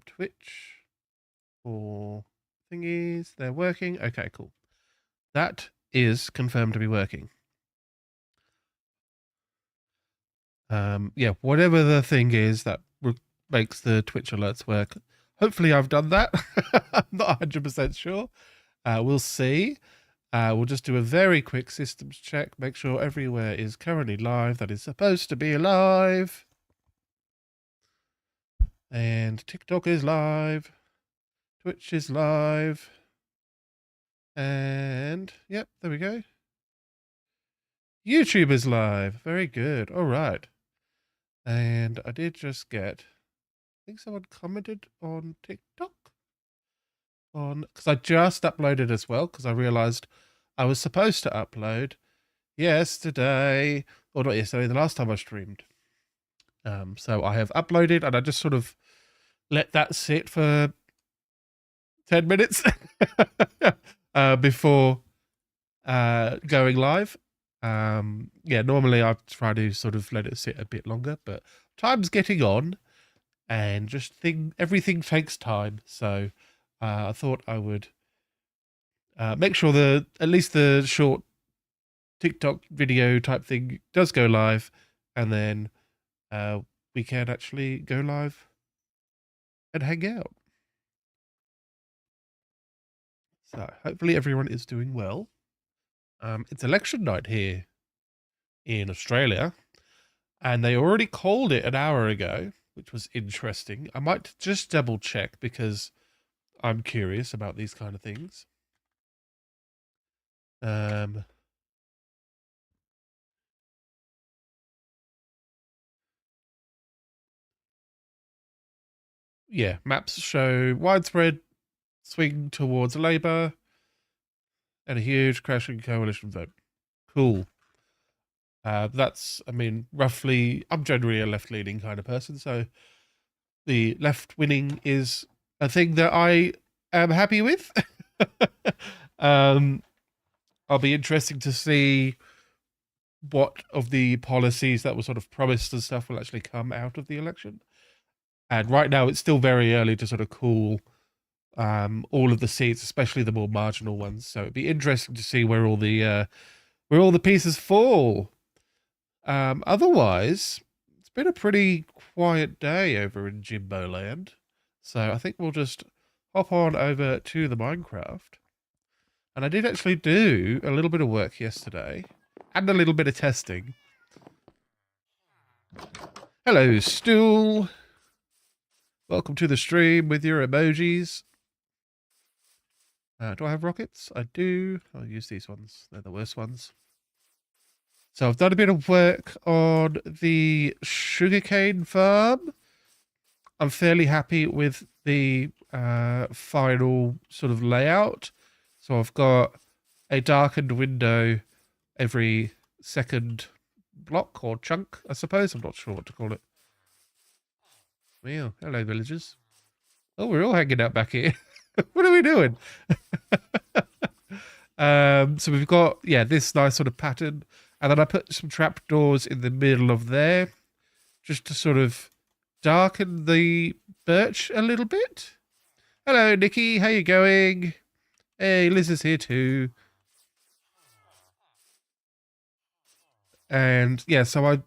Twitch for thingies. They're working. Okay, cool. That is confirmed to be working. Yeah, whatever the thing is that makes the Twitch alerts work. Hopefully I've done that. I'm not 100% sure. We'll see. We'll just do a very quick systems check. Make sure everywhere is currently live. That is supposed to be live. And TikTok is live. Twitch is live. And, yep, there we go. YouTube is live. Very good. All right. And I did just get, I think someone commented on TikTok because I just uploaded as well because I realized I was supposed to upload yesterday, or not yesterday, the last time I streamed. So I have uploaded and I just sort of let that sit for 10 minutes before going live. Yeah, normally I try to sort of let it sit a bit longer, but time's getting on and just everything takes time. So I thought I would make sure at least the short TikTok video type thing does go live, and then we can actually go live and hang out. So hopefully everyone is doing well. It's election night here in Australia, and they already called it an hour ago, which was interesting. I might just double check because I'm curious about these kind of things. Yeah, maps show widespread swing towards Labour and a huge crashing coalition vote. Cool. That's, I mean, roughly, I'm generally a left-leaning kind of person, so the left winning is a thing that I am happy with. I'll be interesting to see what of the policies that were sort of promised and stuff will actually come out of the election. And right now, it's still very early to sort of call all of the seats, especially the more marginal ones. So it'd be interesting to see where all the pieces fall. Otherwise, it's been a pretty quiet day over in Jimbo Land. So I think we'll just hop on over to the Minecraft. And I did actually do a little bit of work yesterday and a little bit of testing. Hello, Stool. Welcome to the stream with your emojis. Do I have rockets? I do. I'll use these ones. They're the worst ones. So I've done a bit of work on the sugarcane farm. I'm fairly happy with the final sort of layout. So I've got a darkened window every second block or chunk, I suppose. I'm not sure what to call it. Well, hello, villagers. Oh, we're all hanging out back here. What are we doing? So we've got, yeah, this nice sort of pattern. And then I put some trapdoors in the middle of there just to sort of darken the birch a little bit. Hello, Nikki. How you going? Hey, Liz is here too. And yeah, so I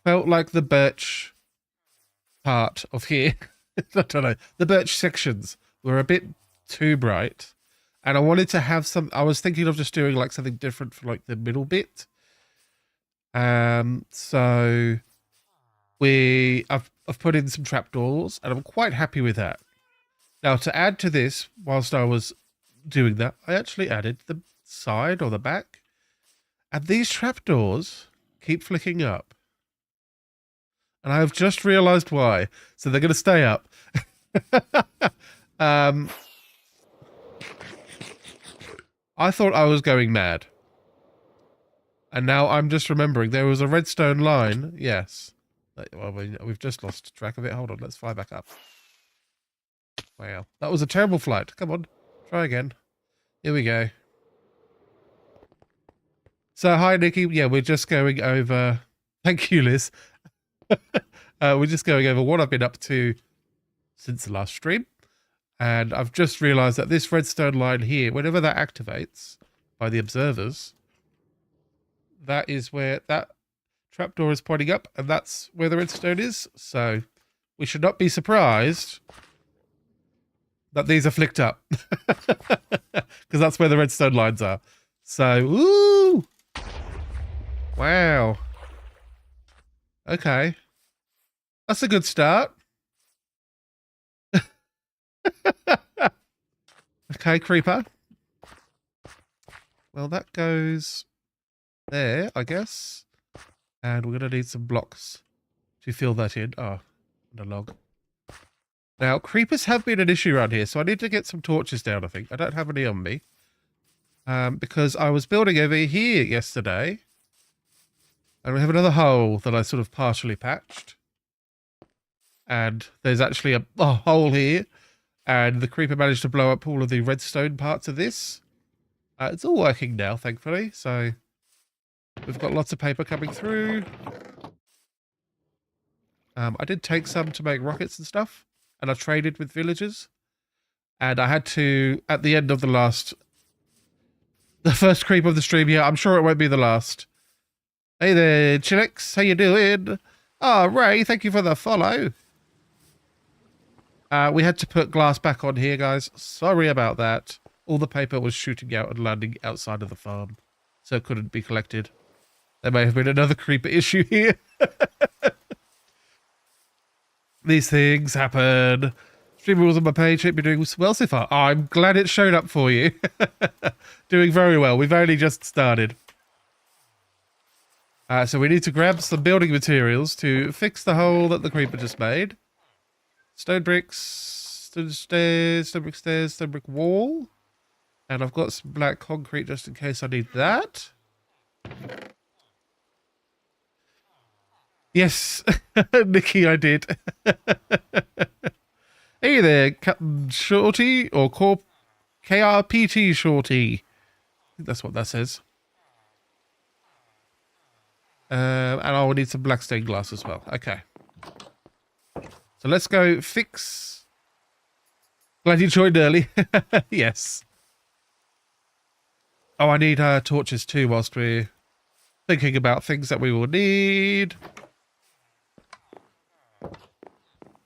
felt like the birch part of here, I don't know, the birch sections were a bit too bright. And I wanted to have I was thinking of just doing like something different for like the middle bit. So I've put in some trapdoors and I'm quite happy with that. Now to add to this, whilst I was doing that, I actually added the side or the back, and these trapdoors keep flicking up. And I've just realized why. So they're going to stay up. I thought I was going mad. And now I'm just remembering there was a redstone line. Yes. Well, we've just lost track of it. Hold on, let's fly back up. Wow, that was a terrible flight. Come on, try again. Here we go. So, hi, Nikki. Yeah, we're just going over... Thank you, Liz. We're just going over what I've been up to since the last stream. And I've just realized that this redstone line here, whenever that activates by the observers, that is where that trapdoor is pointing up, and that's where the redstone is. So we should not be surprised that these are flicked up, because that's where the redstone lines are. So, ooh, wow. Okay. That's a good start. Okay, creeper. Well, that goes there, I guess. And we're going to need some blocks to fill that in. Oh, and a log. Now, creepers have been an issue around here, so I need to get some torches down, I think. I don't have any on me. Because I was building over here yesterday. And we have another hole that I sort of partially patched. And there's actually a hole here. And the creeper managed to blow up all of the redstone parts of this. It's all working now, thankfully. So we've got lots of paper coming through. I did take some to make rockets and stuff. And I traded with villagers. And I had to, at the end of the first creep of the stream here, I'm sure it won't be the last. Hey there, Chilex. How you doing? Oh, Ray, thank you for the follow. We had to put glass back on here, guys. Sorry about that. All the paper was shooting out and landing outside of the farm, so it couldn't be collected. There may have been another creeper issue here. These things happen. Stream rules on my page. Hope you're doing well so far. Oh, I'm glad it showed up for you. Doing very well. We've only just started. So we need to grab some building materials to fix the hole that the creeper just made. Stone bricks, stone stairs, stone brick wall. And I've got some black concrete just in case I need that. Yes, Nikki, I did. Hey there, Captain Shorty, or KRPT Shorty. I think that's what that says. And I'll need some black stained glass as well. Okay. So let's go fix. Glad you joined early. Yes. Oh, I need torches too whilst we're thinking about things that we will need.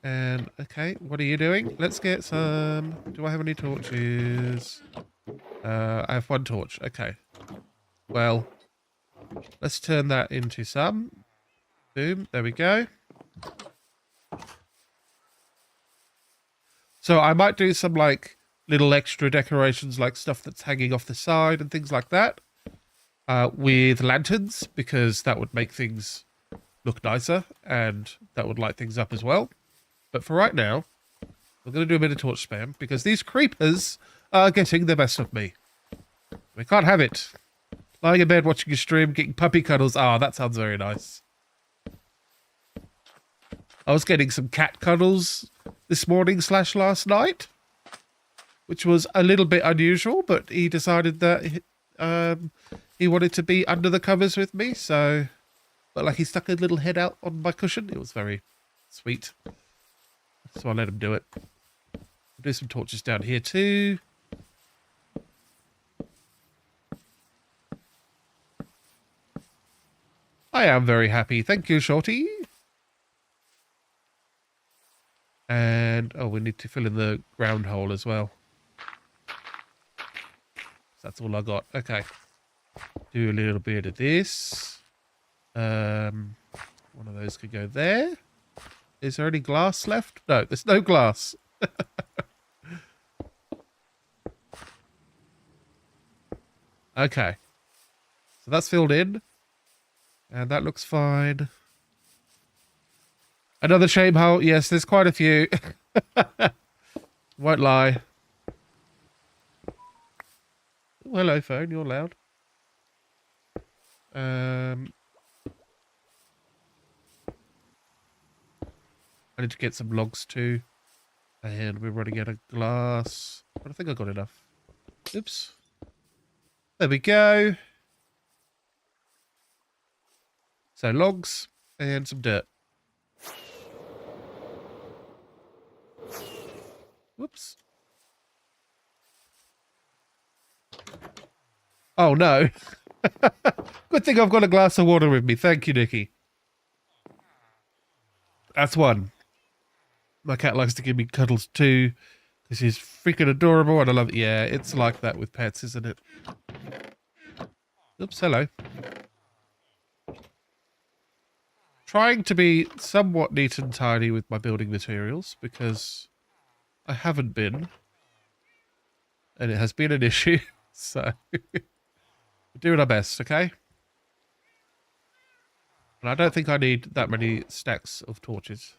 And, okay, what are you doing? Let's get some... Do I have any torches? I have one torch. Okay. Well, let's turn that into some. Boom. There we go. So I might do some, like, little extra decorations, like stuff that's hanging off the side and things like that. With lanterns, because that would make things look nicer, and that would light things up as well. But for right now, we're going to do a bit of torch spam, because these creepers are getting the best of me. We can't have it. Lying in bed watching your stream, getting puppy cuddles. Ah, that sounds very nice. I was getting some cat cuddles this morning / last night, which was a little bit unusual, but he decided that he wanted to be under the covers with me, so... But like he stuck his little head out on my cushion. It was very sweet. So I let him do it. I'll do some torches down here too. I am very happy. Thank you, Shorty. And, oh, we need to fill in the ground hole as well. That's all I got. Okay. Do a little bit of this. One of those could go there. Is there any glass left? No, there's no glass. Okay. So that's filled in. And that looks fine. Another shame hole. Yes, there's quite a few. Won't lie. Oh, hello, phone. You're loud. I need to get some logs too. And we're running out of glass. But I think I got enough. Oops. There we go. So logs and some dirt. Whoops. Oh, no. Good thing I've got a glass of water with me. Thank you, Nikki. That's one. My cat likes to give me cuddles too. This is freaking adorable and I love it. Yeah, it's like that with pets, isn't it? Oops, hello. Trying to be somewhat neat and tidy with my building materials because I haven't been. And it has been an issue. So, we're doing our best, okay? And I don't think I need that many stacks of torches.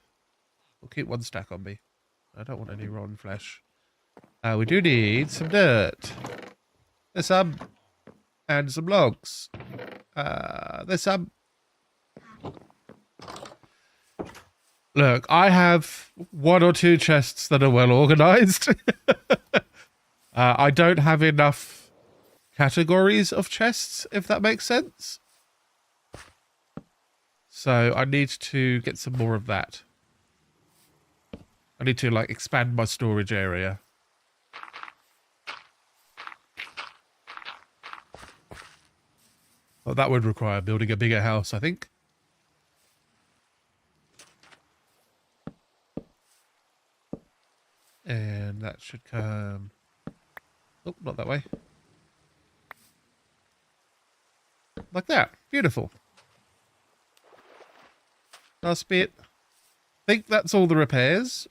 We'll keep one stack on me. I don't want any rotten flesh. We do need some dirt. There's some. And some logs. There's some. Look, I have 1 or 2 chests that are well organized. I don't have enough categories of chests, if that makes sense. So I need to get some more of that. I need to, like, expand my storage area. Well, that would require building a bigger house, I think. And that should come... Oh, not that way. Like that. Beautiful. Last bit. I think that's all the repairs.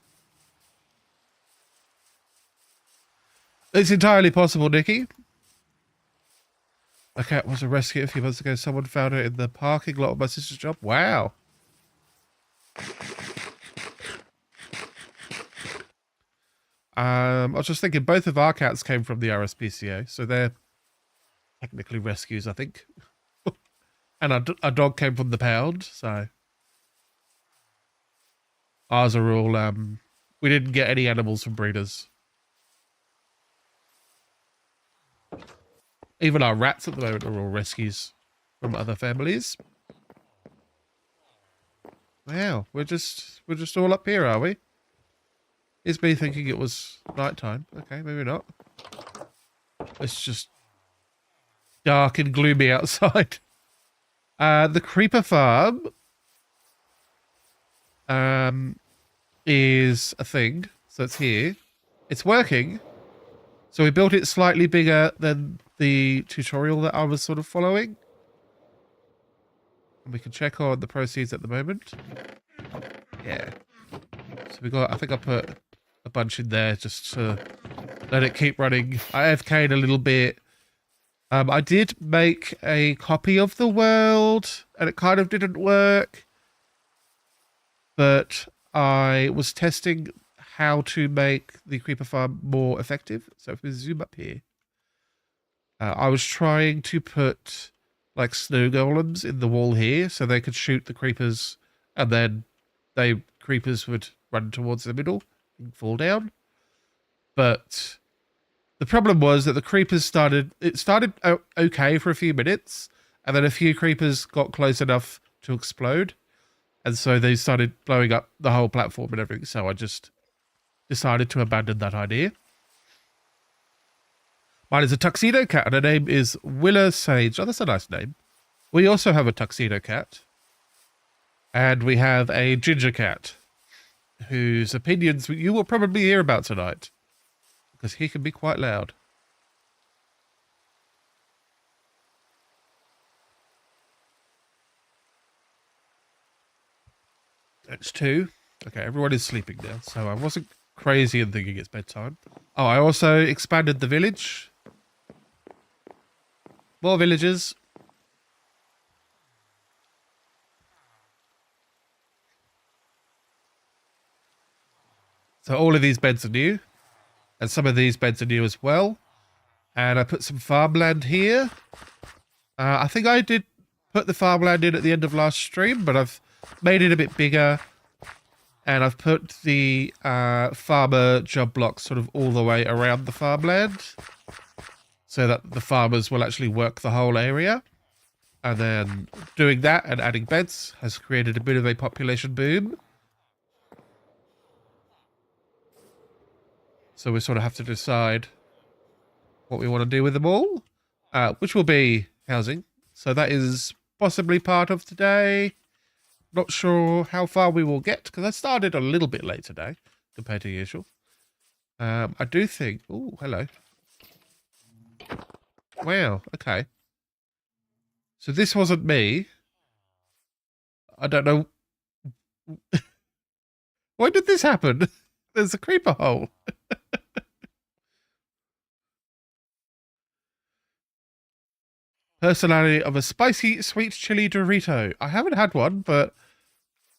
It's entirely possible, Nikki. My cat was a rescue a few months ago. Someone found her in the parking lot of my sister's job. Wow. I was just thinking both of our cats came from the RSPCA, so they're technically rescues, I think. And our dog came from the pound, so ours are all, we didn't get any animals from breeders. Even our rats at the moment are all rescues from other families. Wow, we're just all up here, are we? Is me thinking it was nighttime? Okay, maybe not. It's just dark and gloomy outside. The creeper farm is a thing. So it's here. It's working. So we built it slightly bigger than the tutorial that I was sort of following. And we can check on the proceeds at the moment. Yeah. So we got, I think I put a bunch in there just to let it keep running. I AFK'd a little bit. I did make a copy of the world and it kind of didn't work. But I was testing how to make the creeper farm more effective. So if we zoom up here, I was trying to put like snow golems in the wall here so they could shoot the creepers and then creepers would run towards the middle and fall down. But the problem was that the creepers started okay for a few minutes and then a few creepers got close enough to explode. And so they started blowing up the whole platform and everything. So I just decided to abandon that idea. Mine is a tuxedo cat, and her name is Willa Sage. Oh, that's a nice name. We also have a tuxedo cat. And we have a ginger cat, whose opinions you will probably hear about tonight. Because he can be quite loud. That's 2. Okay, everyone is sleeping now, so I wasn't crazy in thinking it's bedtime. Oh, I also expanded the village. More villagers. So all of these beds are new. And some of these beds are new as well. And I put some farmland here. I think I did put the farmland in at the end of last stream, but I've made it a bit bigger. And I've put the farmer job blocks sort of all the way around the farmland. So that the farmers will actually work the whole area. And then doing that and adding beds has created a bit of a population boom. So we sort of have to decide what we want to do with them all, which will be housing. So that is possibly part of today. Not sure how far we will get because I started a little bit late today compared to usual. I do think... Oh, hello. Wow, okay. So this wasn't me. I don't know. Why did this happen? There's a creeper hole. Personality of a spicy sweet chili Dorito. I haven't had one, but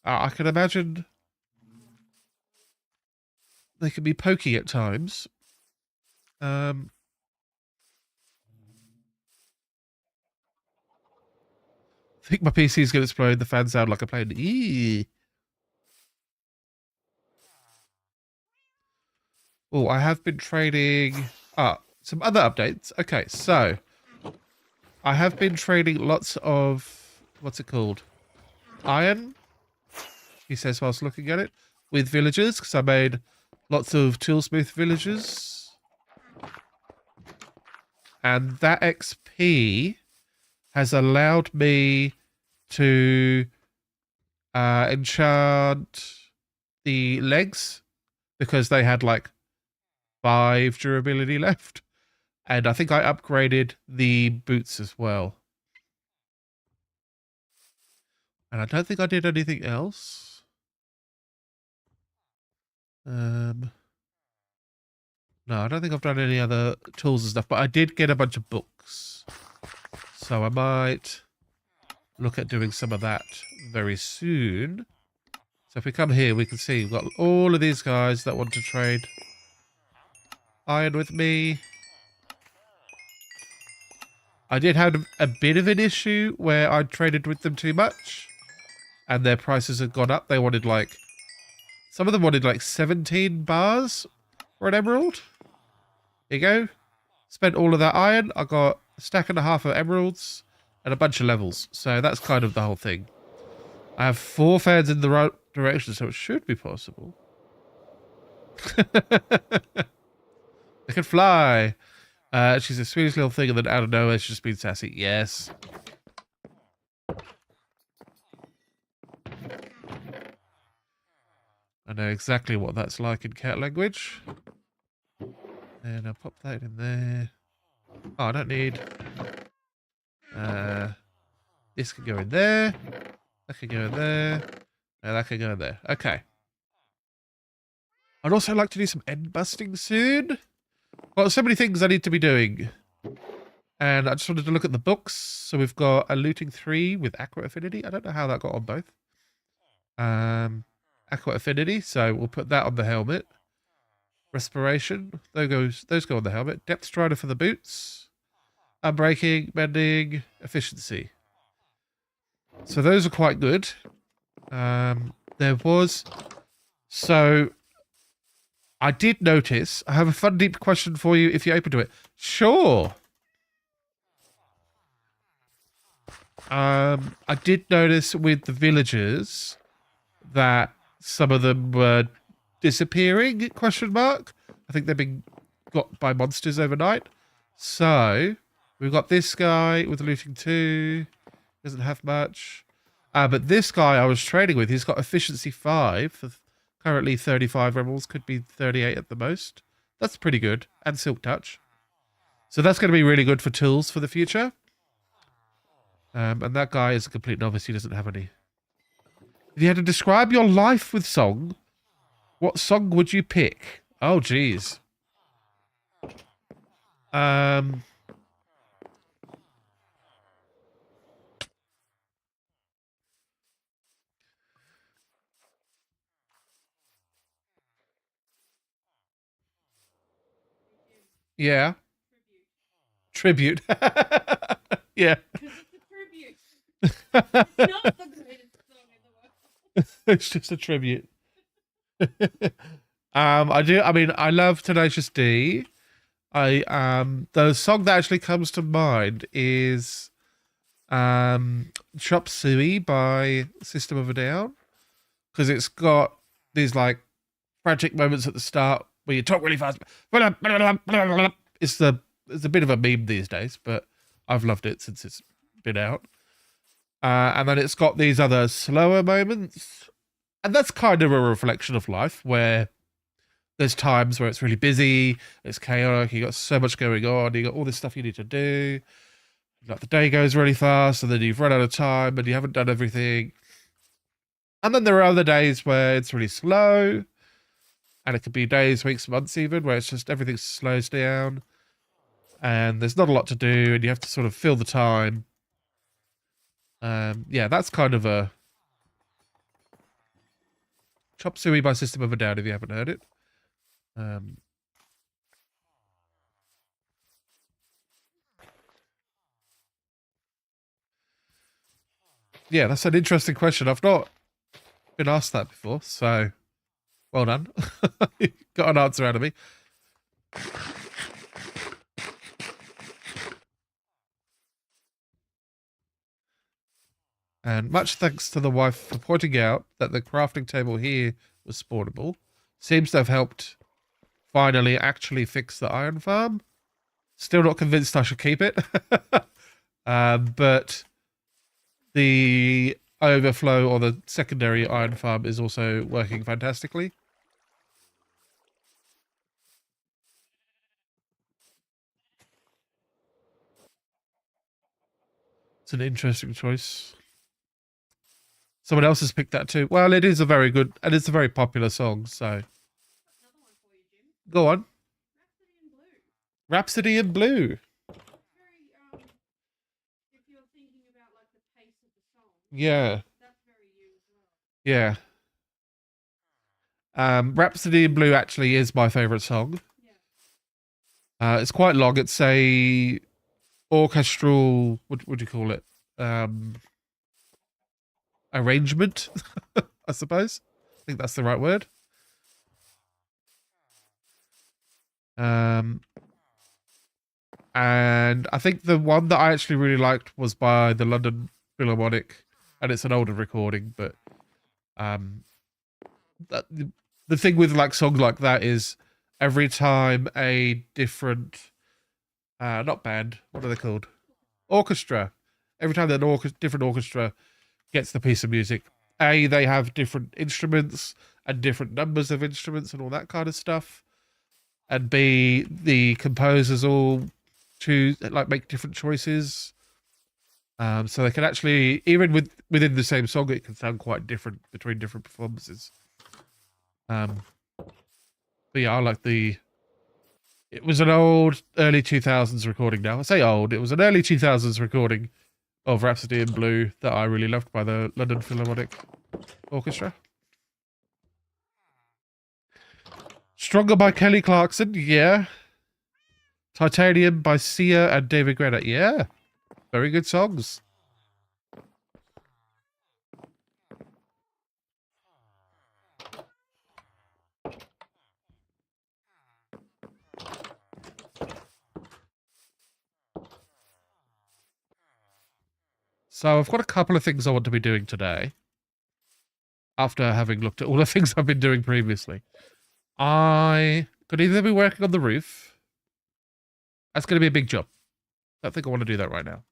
I can imagine they can be pokey at times. I think my PC is going to explode. The fan sound like a plane. Eee. Oh, I have been trading... some other updates. Okay, so... I have been trading lots of... What's it called? Iron? He says whilst looking at it. With villagers, because I made lots of toolsmith villagers. And that XP has allowed me to enchant the legs because they had like 5 durability left. And I think I upgraded the boots as well. And I don't think I did anything else. No, I don't think I've done any other tools and stuff, but I did get a bunch of books. So I might look at doing some of that very soon. So if we come here, we can see we've got all of these guys that want to trade iron with me. I did have a bit of an issue where I traded with them too much and their prices had gone up. They wanted like, some of them wanted like 17 bars for an emerald. Here you go. Spent all of that iron. I got a stack and a half of emeralds and a bunch of levels. So that's kind of the whole thing. I have 4 fans in the right direction, so it should be possible. I can fly. She's the sweetest little thing, and then out of nowhere, she's just been sassy. Yes. I know exactly what that's like in cat language. And I'll pop that in there. Oh, I don't need... this can go in there. That can go in there. And that can go in there. Okay. I'd also like to do some end busting soon. Well, so many things I need to be doing. And I just wanted to look at the books. So we've got a looting 3 with Aqua Affinity. I don't know how that got on both. Aqua Affinity. So we'll put that on the helmet. Respiration. Those go on the helmet. Depth Strider for the boots. Unbreaking, Mending, Efficiency. So those are quite good. There was... So... I did notice... I have a fun, deep question for you if you're open to it. Sure. I did notice with the villagers that some of them were disappearing, question mark. I think they've been got by monsters overnight. So, we've got this guy with looting 2. Doesn't have much. But this guy I was trading with, he's got efficiency 5 for currently 35 emeralds, could be 38 at the most. That's pretty good. And Silk Touch. So that's going to be really good for tools for the future. And that guy is a complete novice. He doesn't have any. If you had to describe your life with song, what song would you pick? Oh, geez. Yeah. Tribute. Yeah. Not the greatest song in the world. It's just a tribute. I mean, I love Tenacious D. The song that actually comes to mind is Chop Suey by System of a Down, because it's got these like tragic moments at the start where you talk really fast. It's a bit of a meme these days, but I've loved it since it's been out. And then it's got these other slower moments. And that's kind of a reflection of life, where there's times where it's really busy, it's chaotic, you got so much going on, you got all this stuff you need to do. Like the day goes really fast, and then you've run out of time, and you haven't done everything. And then there are other days where it's really slow, and it could be days, weeks, months even, where it's just everything slows down, and there's not a lot to do, and you have to sort of fill the time. Yeah, that's kind of a Chop Suey by System of a Down, if you haven't heard it. Yeah, that's an interesting question. I've not been asked that before, so well done. Got an answer out of me. And much thanks to the wife for pointing out that the crafting table here was spawnable. Seems to have helped finally actually fix the iron farm. Still not convinced I should keep it. But the overflow or the secondary iron farm is also working fantastically. It's an interesting choice. Someone else has picked that too. Well, it is a very good, and it's a very popular song, so. Go on. Rhapsody in Blue. Yeah. Yeah. Rhapsody in Blue actually is my favorite song. It's quite long. It's a orchestral, what would you call it? Arrangement, I suppose. I think that's the right word. And I think the one that I actually really liked was by the London Philharmonic, and it's an older recording, but the thing with like songs like that is every time a different not band, what are they called? Orchestra. Every time that different orchestra gets the piece of music, A, they have different instruments and different numbers of instruments and all that kind of stuff. And B, the composers all choose, like, make different choices. So they can actually, even within the same song, it can sound quite different between different performances. But yeah, I like it was an old early 2000s recording now. I say old, it was an early 2000s recording of Rhapsody in Blue that I really loved by the London Philharmonic Orchestra. Stronger by Kelly Clarkson, yeah. Titanium by Sia and David Guetta, yeah. Very good songs. So I've got a couple of things I want to be doing today. After having looked at all the things I've been doing previously. I could either be working on the roof. That's going to be a big job. I don't think I want to do that right now.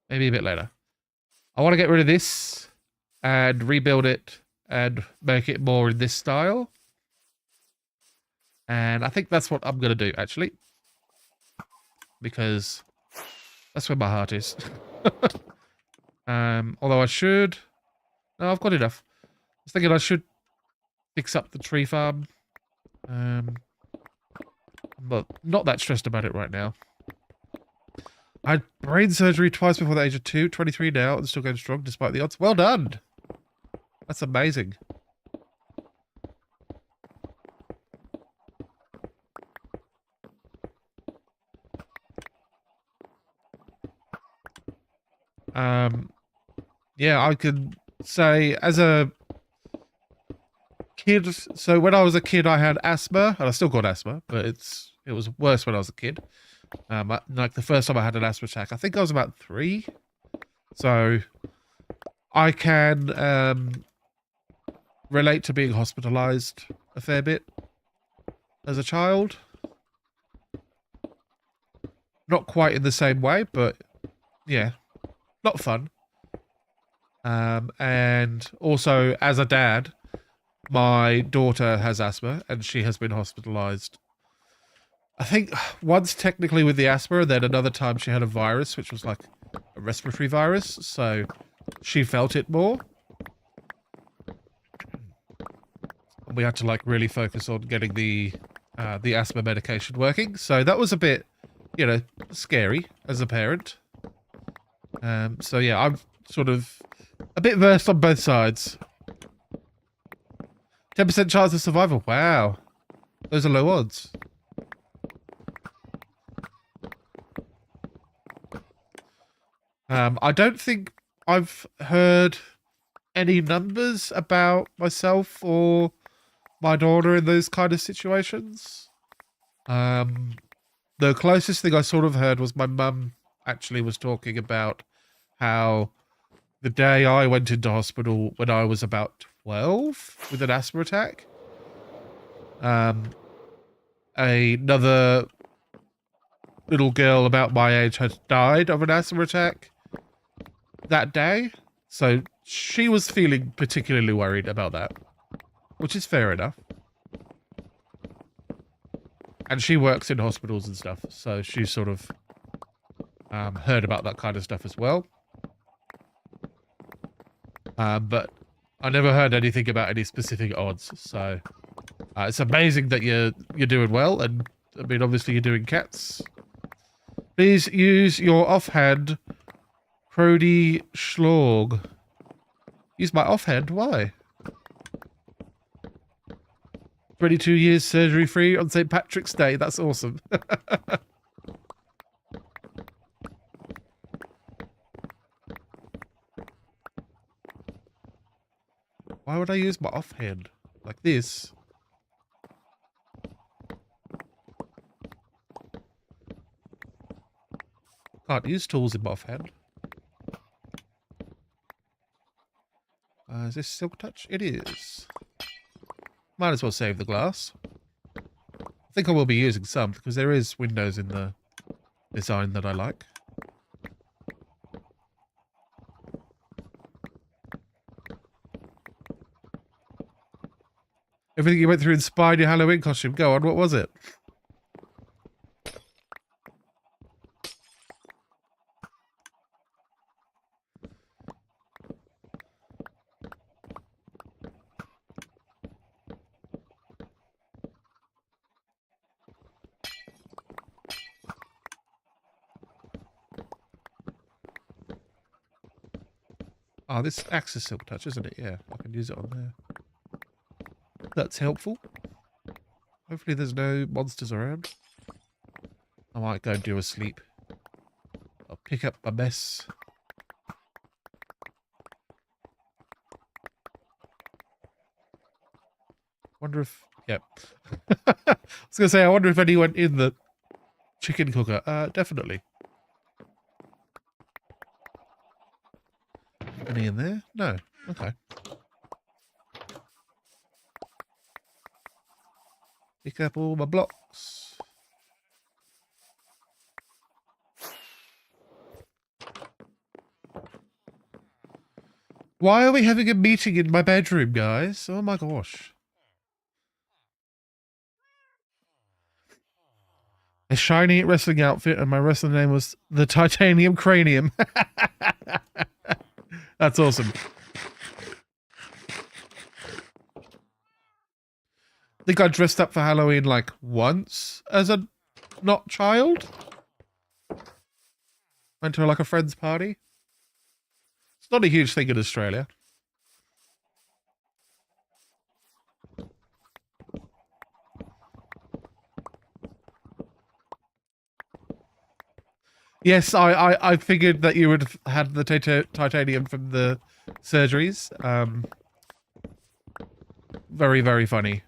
Maybe a bit later. I want to get rid of this and rebuild it and make it more in this style. And I think that's what I'm going to do, actually. Because that's where my heart is. Although I should... No, I've got enough. I was thinking I should fix up the tree farm. But not that stressed about it right now. I had brain surgery twice before the age of 23 now, and still going strong despite the odds. Well done! That's amazing. Yeah, I could say as a kid, so when I was a kid I had asthma, and I still got asthma, but it was worse when I was a kid. Like the first time I had an asthma attack, I think I was about 3. So I can relate to being hospitalized a fair bit. as a child. Not quite in the same way, but yeah, not fun. And also, as a dad, my daughter has asthma and she has been hospitalized. I think once technically with the asthma, then another time she had a virus, which was like a respiratory virus. So she felt it more. And we had to like really focus on getting the asthma medication working. So that was a bit, you know, scary as a parent. So yeah, I'm sort of a bit versed on both sides. 10% chance of survival. Wow. Those are low odds. I don't think I've heard any numbers about myself or my daughter in those kind of situations. The closest thing I sort of heard was my mum actually was talking about how the day I went into hospital when I was about 12 with an asthma attack, another little girl about my age had died of an asthma attack that day. So she was feeling particularly worried about that, which is fair enough. And she works in hospitals and stuff, so she sort of heard about that kind of stuff as well. But I never heard anything about any specific odds, so it's amazing that you're doing well, and I mean, obviously you're doing cats. Please use your offhand, Crody Schlorg. Use my offhand? Why? 22 years surgery free on St. Patrick's Day. That's awesome. Why would I use my offhand? Like this? Can't use tools in my offhand. Is this Silk Touch? It is. Might as well save the glass. I think I will be using some because there is windows in the design that I like. Everything you went through inspired your Halloween costume. Go on, what was it? Oh, this axe is Silk Touch, isn't it? Yeah, I can use it on there. That's helpful. Hopefully there's no monsters around. I might go and do a sleep. I'll pick up my mess. Wonder if... Yep. I was going to say, I wonder if any went in the chicken cooker. Definitely. Any in there? No. Okay. Pick up all my blocks. Why are we having a meeting in my bedroom, guys? Oh my gosh. A shiny wrestling outfit, and my wrestling name was the Titanium Cranium. That's awesome. I think I dressed up for Halloween like once as a not child. Went to like a friend's party. It's not a huge thing in Australia. Yes, I figured that you would have had the titanium from the surgeries. Very, very funny.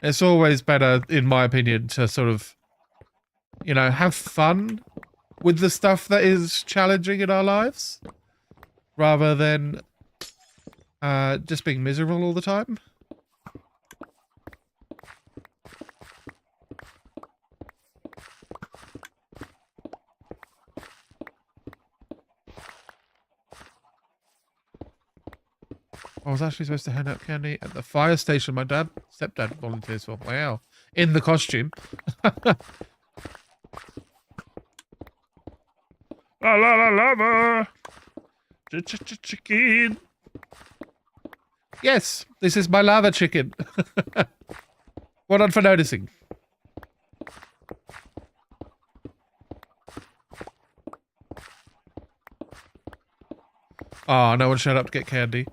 It's always better, in my opinion, to sort of, you know, have fun with the stuff that is challenging in our lives, rather than just being miserable all the time. I was actually supposed to hand out candy at the fire station my stepdad volunteers for. Wow. In the costume. La la la lava. Chicken. Yes, this is my lava chicken. Well done for noticing. Oh, no one showed up to get candy.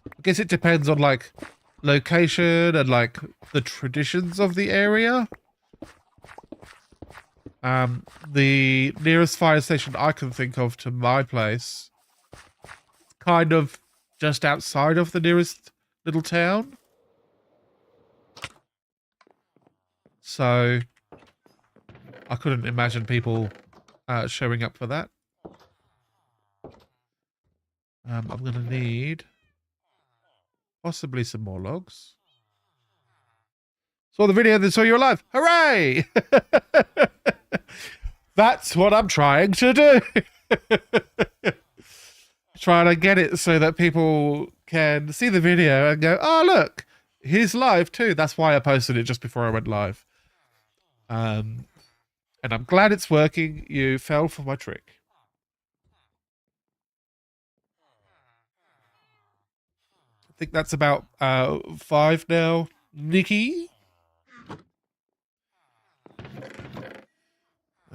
I guess it depends on, like, location and, like, the traditions of the area. The nearest fire station I can think of to my place, kind of just outside of the nearest little town. So I couldn't imagine people showing up for that. I'm going to need possibly some more logs. Saw the video that saw you alive. Hooray! That's what I'm trying to do. Trying to get it so that people can see the video and go, oh, look, he's live too. That's why I posted it just before I went live. And I'm glad it's working. You fell for my trick. I think that's about 5 now. Nikki?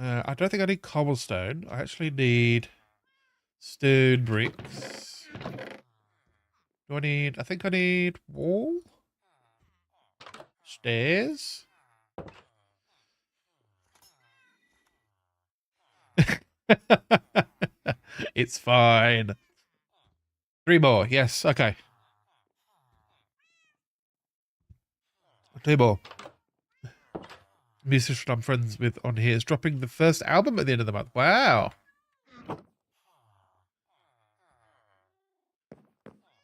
I don't think I need cobblestone. I actually need stone bricks. Do I need... I think I need wall? Stairs? It's fine. 3 more. Yes. Okay. 2 more. Musician I'm friends with on here is dropping the first album at the end of the month. Wow. I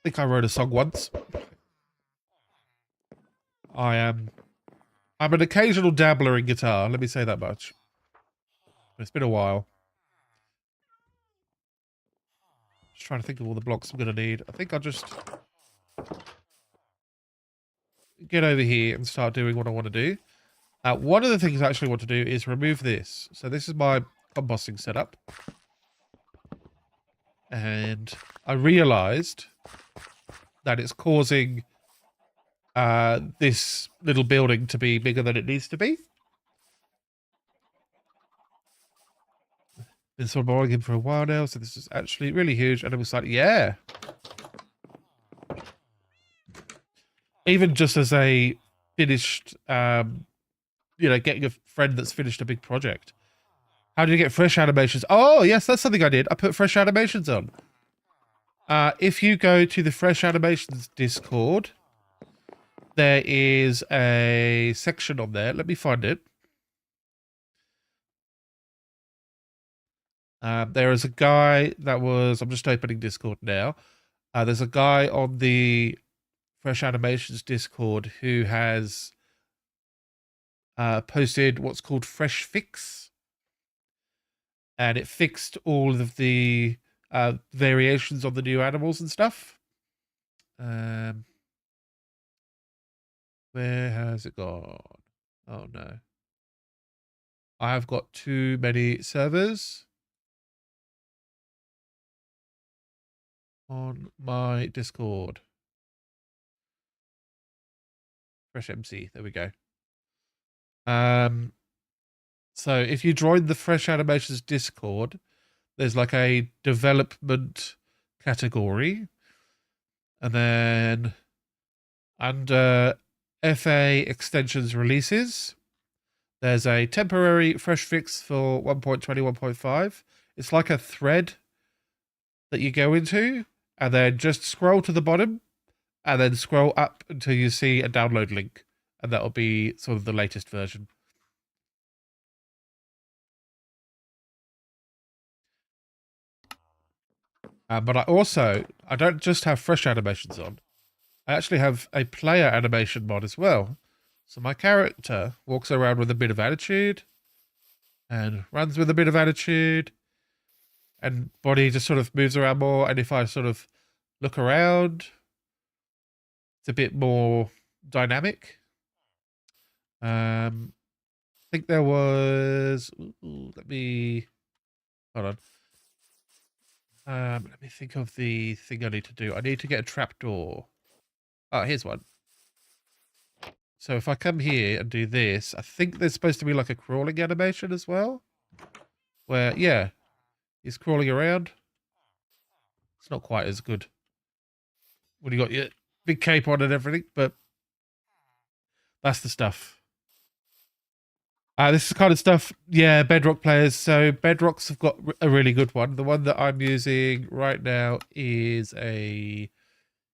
think I wrote a song once. I'm an occasional dabbler in guitar. Let me say that much. It's been a while. Just trying to think of all the blocks I'm going to need. I think I'll just get over here and start doing what I want to do. One of the things I actually want to do is remove this. So this is my composting setup. And I realized that it's causing this little building to be bigger than it needs to be. Been sort of bargaining for a while now, so this is actually really huge. And I was like, yeah. Even just as a finished, you know, getting a friend that's finished a big project. How did you get fresh animations? Oh, yes, that's something I did. I put fresh animations on. If you go to the Fresh Animations Discord, there is a section on there. Let me find it. There is a guy that was... I'm just opening Discord now. There's a guy on the Fresh Animations Discord who has posted what's called Fresh Fix. And it fixed all of the variations on the new animals and stuff. Where has it gone? Oh, no. I have got too many servers on my Discord. Fresh MC. There we go. So if you join the Fresh Animations Discord, there's like a development category. And then under FA extensions releases, there's a temporary fresh fix for 1.20, 1.5. It's like a thread that you go into, and then just scroll to the bottom and then scroll up until you see a download link. And that'll be sort of the latest version. But I don't just have fresh animations on. I actually have a player animation mod as well. So my character walks around with a bit of attitude and runs with a bit of attitude, and body just sort of moves around more. And if I sort of look around, it's a bit more dynamic. I think there was. Let me hold on. Let me think of the thing I need to do. I need to get a trapdoor. Oh, here's one. So if I come here and do this, I think there's supposed to be like a crawling animation as well. Where, yeah, he's crawling around. It's not quite as good when you got your big cape on and everything, but that's the stuff. This is kind of stuff, yeah, Bedrock players. So Bedrocks have got a really good one. The one that I'm using right now is a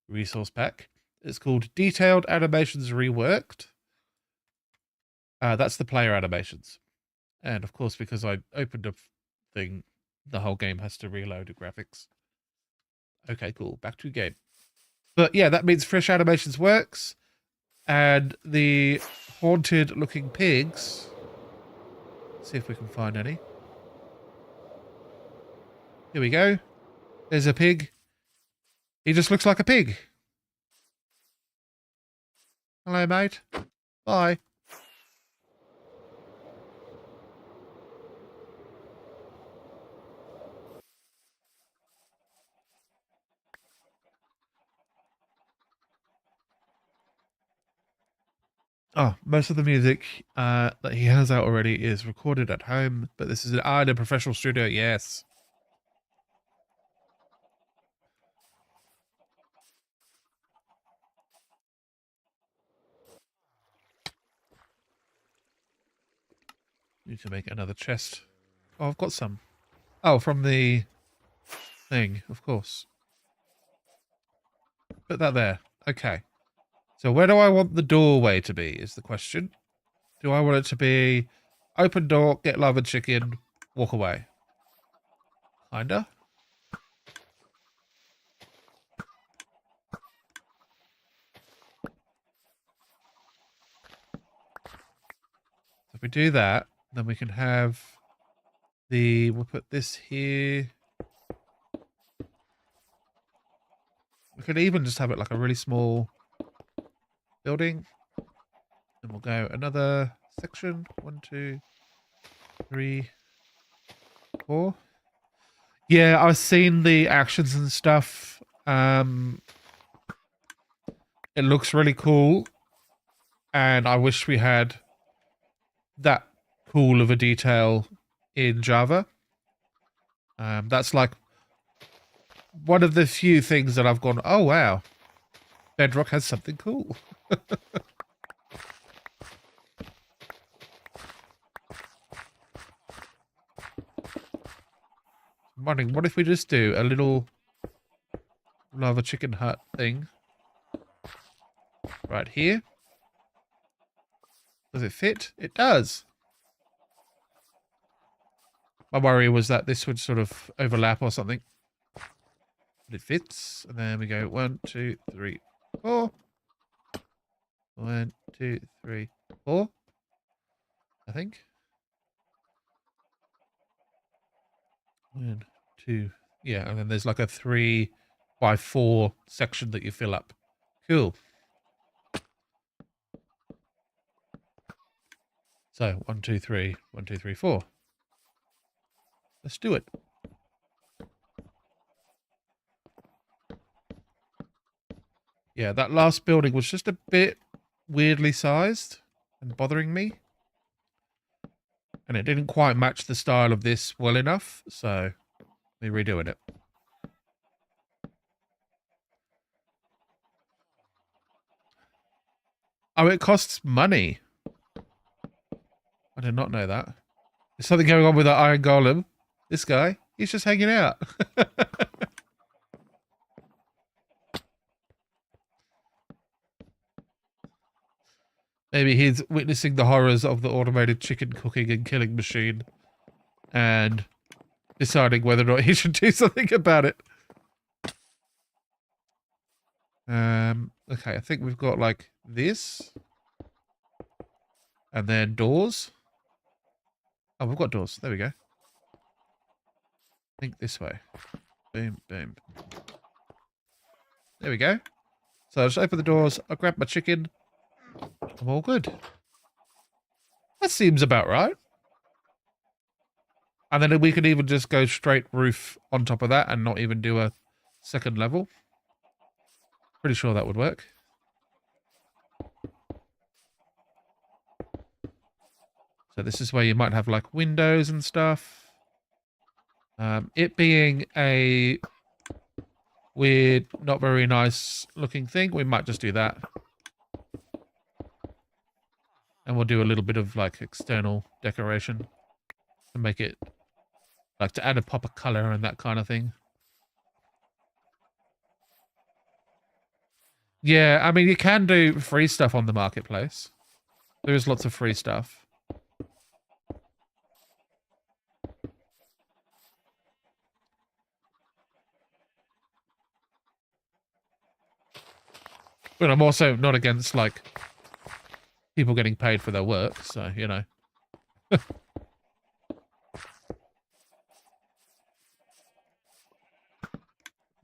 resource pack. It's called Detailed Animations Reworked. That's the player animations. And of course, because I opened a thing, the whole game has to reload the graphics. Okay, cool. Back to game. But yeah, that means Fresh Animations works. And the haunted looking pigs. Let's see if we can find any. Here we go. There's a pig. He just looks like a pig. Hello, mate. Bye. Oh, most of the music that he has out already is recorded at home, but this is in a professional studio, yes. Need to make another chest. Oh, I've got some. Oh, from the thing, of course. Put that there. Okay. So where do I want the doorway to be is the question. Do I want it to be open door, get lava chicken, walk away? Kinda. If we do that, then we can have we'll put this here. We could even just have it like a really small building. And we'll go another section. 1, 2, 3, 4. Yeah, I've seen the actions and stuff. It looks really cool. And I wish we had that cool of a detail in Java. That's like one of the few things that I've gone, oh wow, Bedrock has something cool. I'm wondering, what if we just do a little lava chicken hut thing right here? Does it fit? It does. My worry was that this would sort of overlap or something. But it fits. And then we go 1, 2, 3, 4. 1, 2, 3, 4. I think. 1, 2. Yeah, and then there's like a 3 by 4 section that you fill up. Cool. So 1, 2, 3, 1, 2, 3, 4. Let's do it. Yeah, that last building was just a bit weirdly sized and bothering me. And it didn't quite match the style of this well enough, so we're redoing it. Oh, it costs money. I did not know that. There's something going on with that Iron Golem. This guy, he's just hanging out. Maybe he's witnessing the horrors of the automated chicken cooking and killing machine and deciding whether or not he should do something about it. Okay, I think we've got like this. And then doors. Oh, we've got doors. There we go. Think this way. Boom, boom. There we go. So I'll just open the doors. I'll grab my chicken. I'm all good. That seems about right. And then we could even just go straight roof on top of that and not even do a second level. Pretty sure that would work. So this is where you might have like windows and stuff. It being a weird, not very nice looking thing, we might just do that. And we'll do a little bit of like external decoration to make it like to add a pop of color and that kind of thing. Yeah, I mean, you can do free stuff on the marketplace. There is lots of free stuff. But I'm also not against, like, people getting paid for their work, so, you know.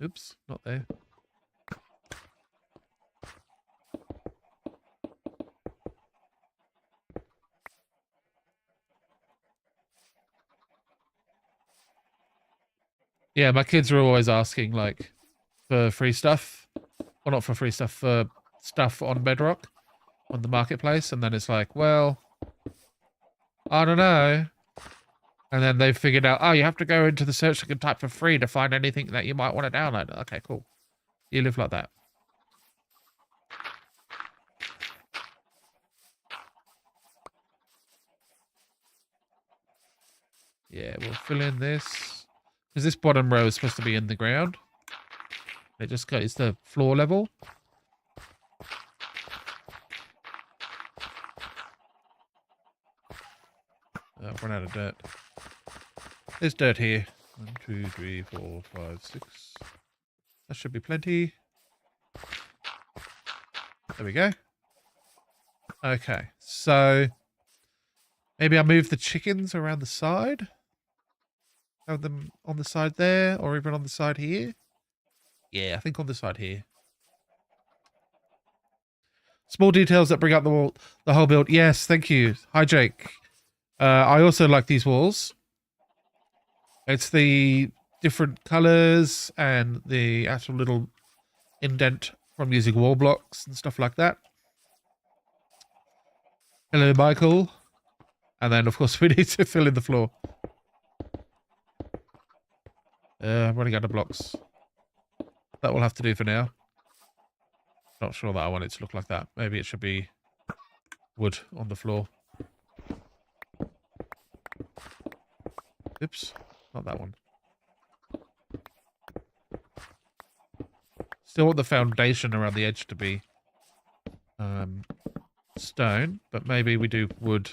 Oops, not there. Yeah, my kids are always asking, like, for free stuff. Well, not for free stuff, for stuff on Bedrock, on the marketplace. And then it's like, well, I don't know. And then they've figured out, oh, you have to go into the search and type for free to find anything that you might want to download. Okay, cool. You live like that. Yeah, we'll fill in this. Because this bottom row is supposed to be in the ground. It just got, it's the floor level. I've run out of dirt. There's dirt here. 1, 2, 3, 4, 5, 6. That should be plenty. There we go. Okay, so maybe I'll move the chickens around the side. Have them on the side there, or even on the side here. Yeah, I think on the side here. Small details that bring up the whole build. Yes, thank you. Hi, Jake. I also like these walls. It's the different colors and the actual little indent from using wall blocks and stuff like that. Hello, Michael. And then, of course, we need to fill in the floor. I'm running out of blocks. That will have to do for now. Not sure that I want it to look like that. Maybe it should be wood on the floor. Oops, not that one. Still want the foundation around the edge to be stone, but maybe we do wood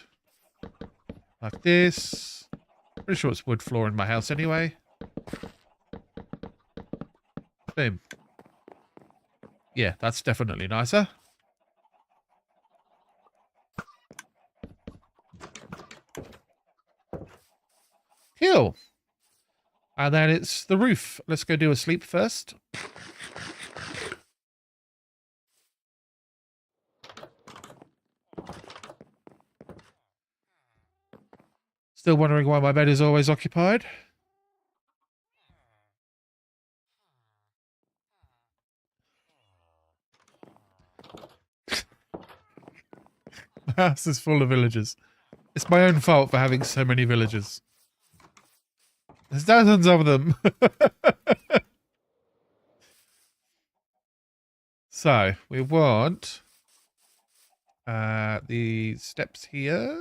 like this. Pretty sure it's wood floor in my house anyway. Boom. Yeah, that's definitely nicer. Cool. And then it's the roof. Let's go do a sleep first. Still wondering why my bed is always occupied. My house is full of villagers. It's my own fault for having so many villagers. There's dozens of them. So, we want the steps here.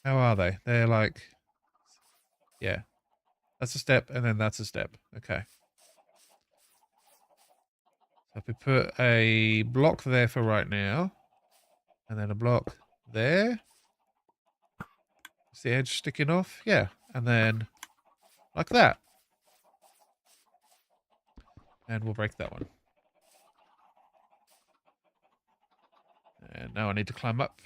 How are they? They're like, yeah. That's a step, and then that's a step. Okay. So if we put a block there for right now, and then a block there. Is the edge sticking off? Yeah. And then like that. And we'll break that one. And now I need to climb up.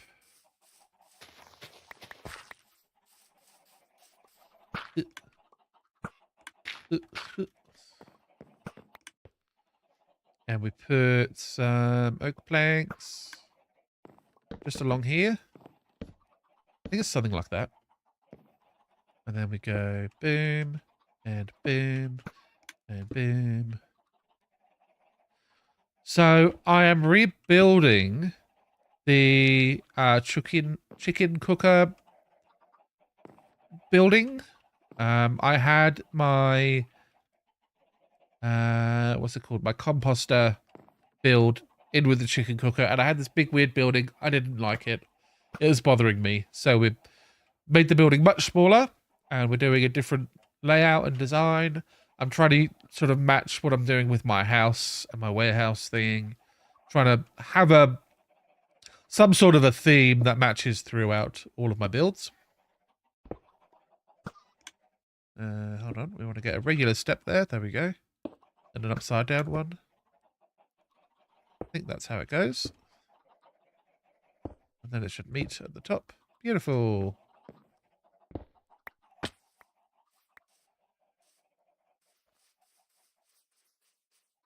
And we put some oak planks just along here. I think it's something like that. And then we go boom, and boom, and boom. So I am rebuilding the chicken cooker building. I had my what's it called? My composter build in with the chicken cooker, and I had this big weird building. I didn't like it. It was bothering me. So we made the building much smaller, and we're doing a different layout and design. I'm trying to sort of match what I'm doing with my house and my warehouse thing. Trying to have some sort of a theme that matches throughout all of my builds. Hold on, we want to get a regular step there. There we go. And an upside down one. I think that's how it goes. And then it should meet at the top. Beautiful.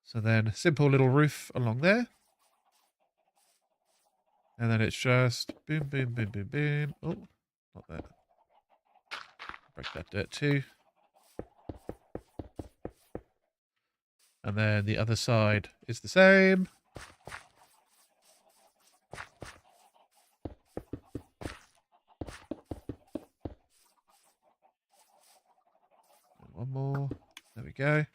So then simple little roof along there. And then it's just boom, boom, boom, boom, boom. Oh, not that. Break that dirt too. And then the other side is the same. And one more. There we go.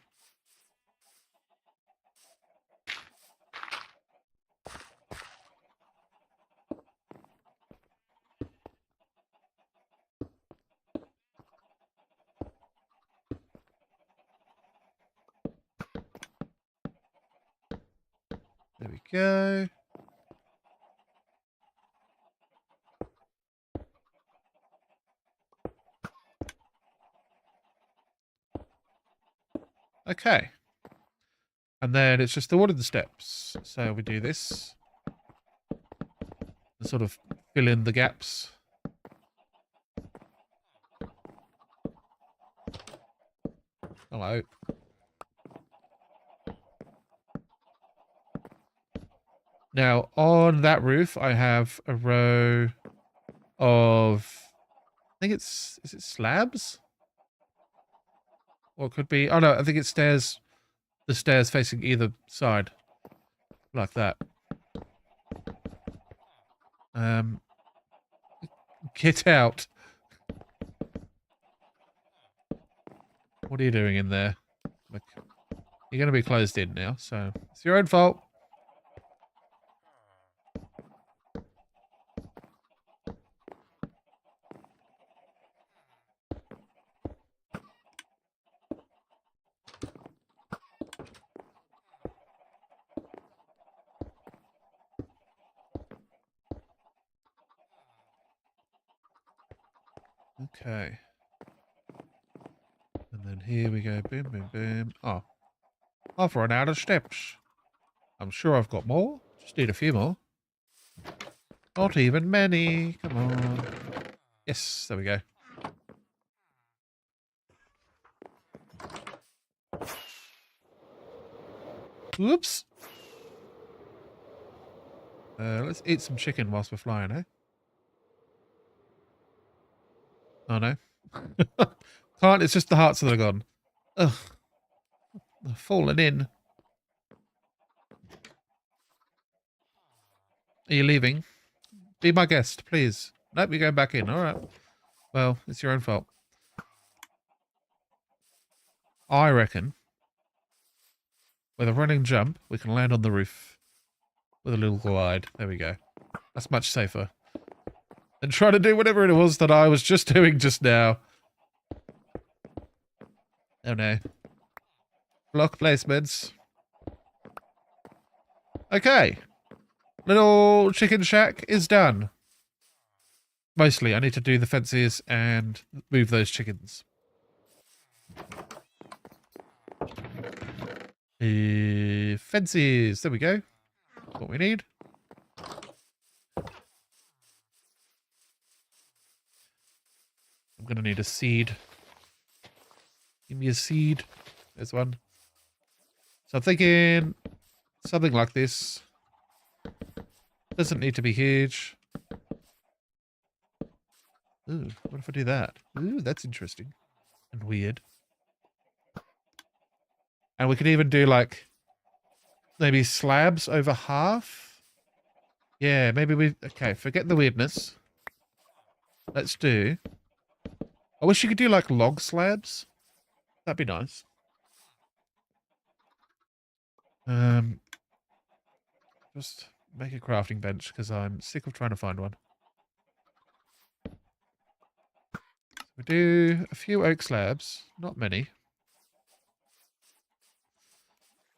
There we go. Okay. And then it's just the wooden steps. So we do this. And sort of fill in the gaps. Hello. Now, on that roof, I have a row of... I think it's... Is it slabs? Or it could be... Oh, no, I think it's stairs. The stairs facing either side. Like that. Get out. What are you doing in there? Look, you're going to be closed in now, so it's your own fault. Okay. And then here we go. Boom, boom, boom. Oh. I've run out of steps. I'm sure I've got more. Just need a few more. Not even many. Come on. Yes, there we go. Whoops. Let's eat some chicken whilst we're flying, eh? Oh, no. Can't. It's just the hearts that are gone. Ugh. They're falling in. Are you leaving? Be my guest, please. Nope, you're going back in. All right. Well, it's your own fault. I reckon with a running jump, we can land on the roof with a little glide. There we go. That's much safer than trying to do whatever it was that I was just doing just now. Oh no. Block placements. Okay. Little chicken shack is done. Mostly, I need to do the fences and move those chickens. Fences. There we go. That's what we need. I'm going to need a seed. Give me a seed. There's one. So I'm thinking something like this. Doesn't need to be huge. Ooh, what if I do that? Ooh, that's interesting and weird. And we could even do like maybe slabs over half. Yeah, maybe we... Okay, forget the weirdness. Let's do... I wish you could do like log slabs. That'd be nice. Just make a crafting bench because I'm sick of trying to find one. We do a few oak slabs, not many.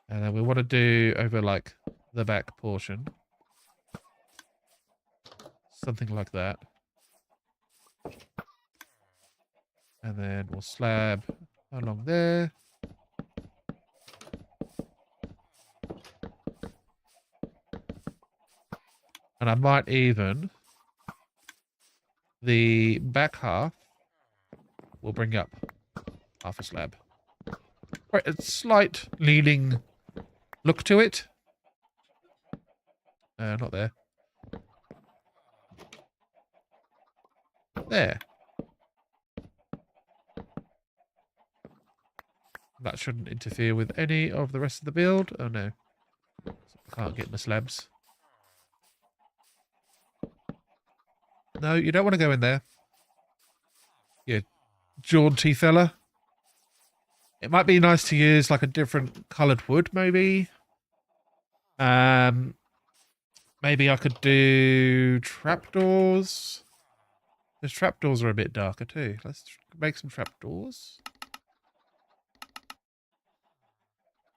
And then we want to do over like the back portion. Something like that. And then we'll slab along there. And I might even, the back half, will bring up half a slab. Right, a slight leaning look to it. Not there. There. That shouldn't interfere with any of the rest of the build. Oh no. I can't get my slabs. No, you don't want to go in there. You jaunty fella. It might be nice to use like a different coloured wood, maybe. Maybe I could do trapdoors. Those trapdoors are a bit darker too. Let's make some trapdoors.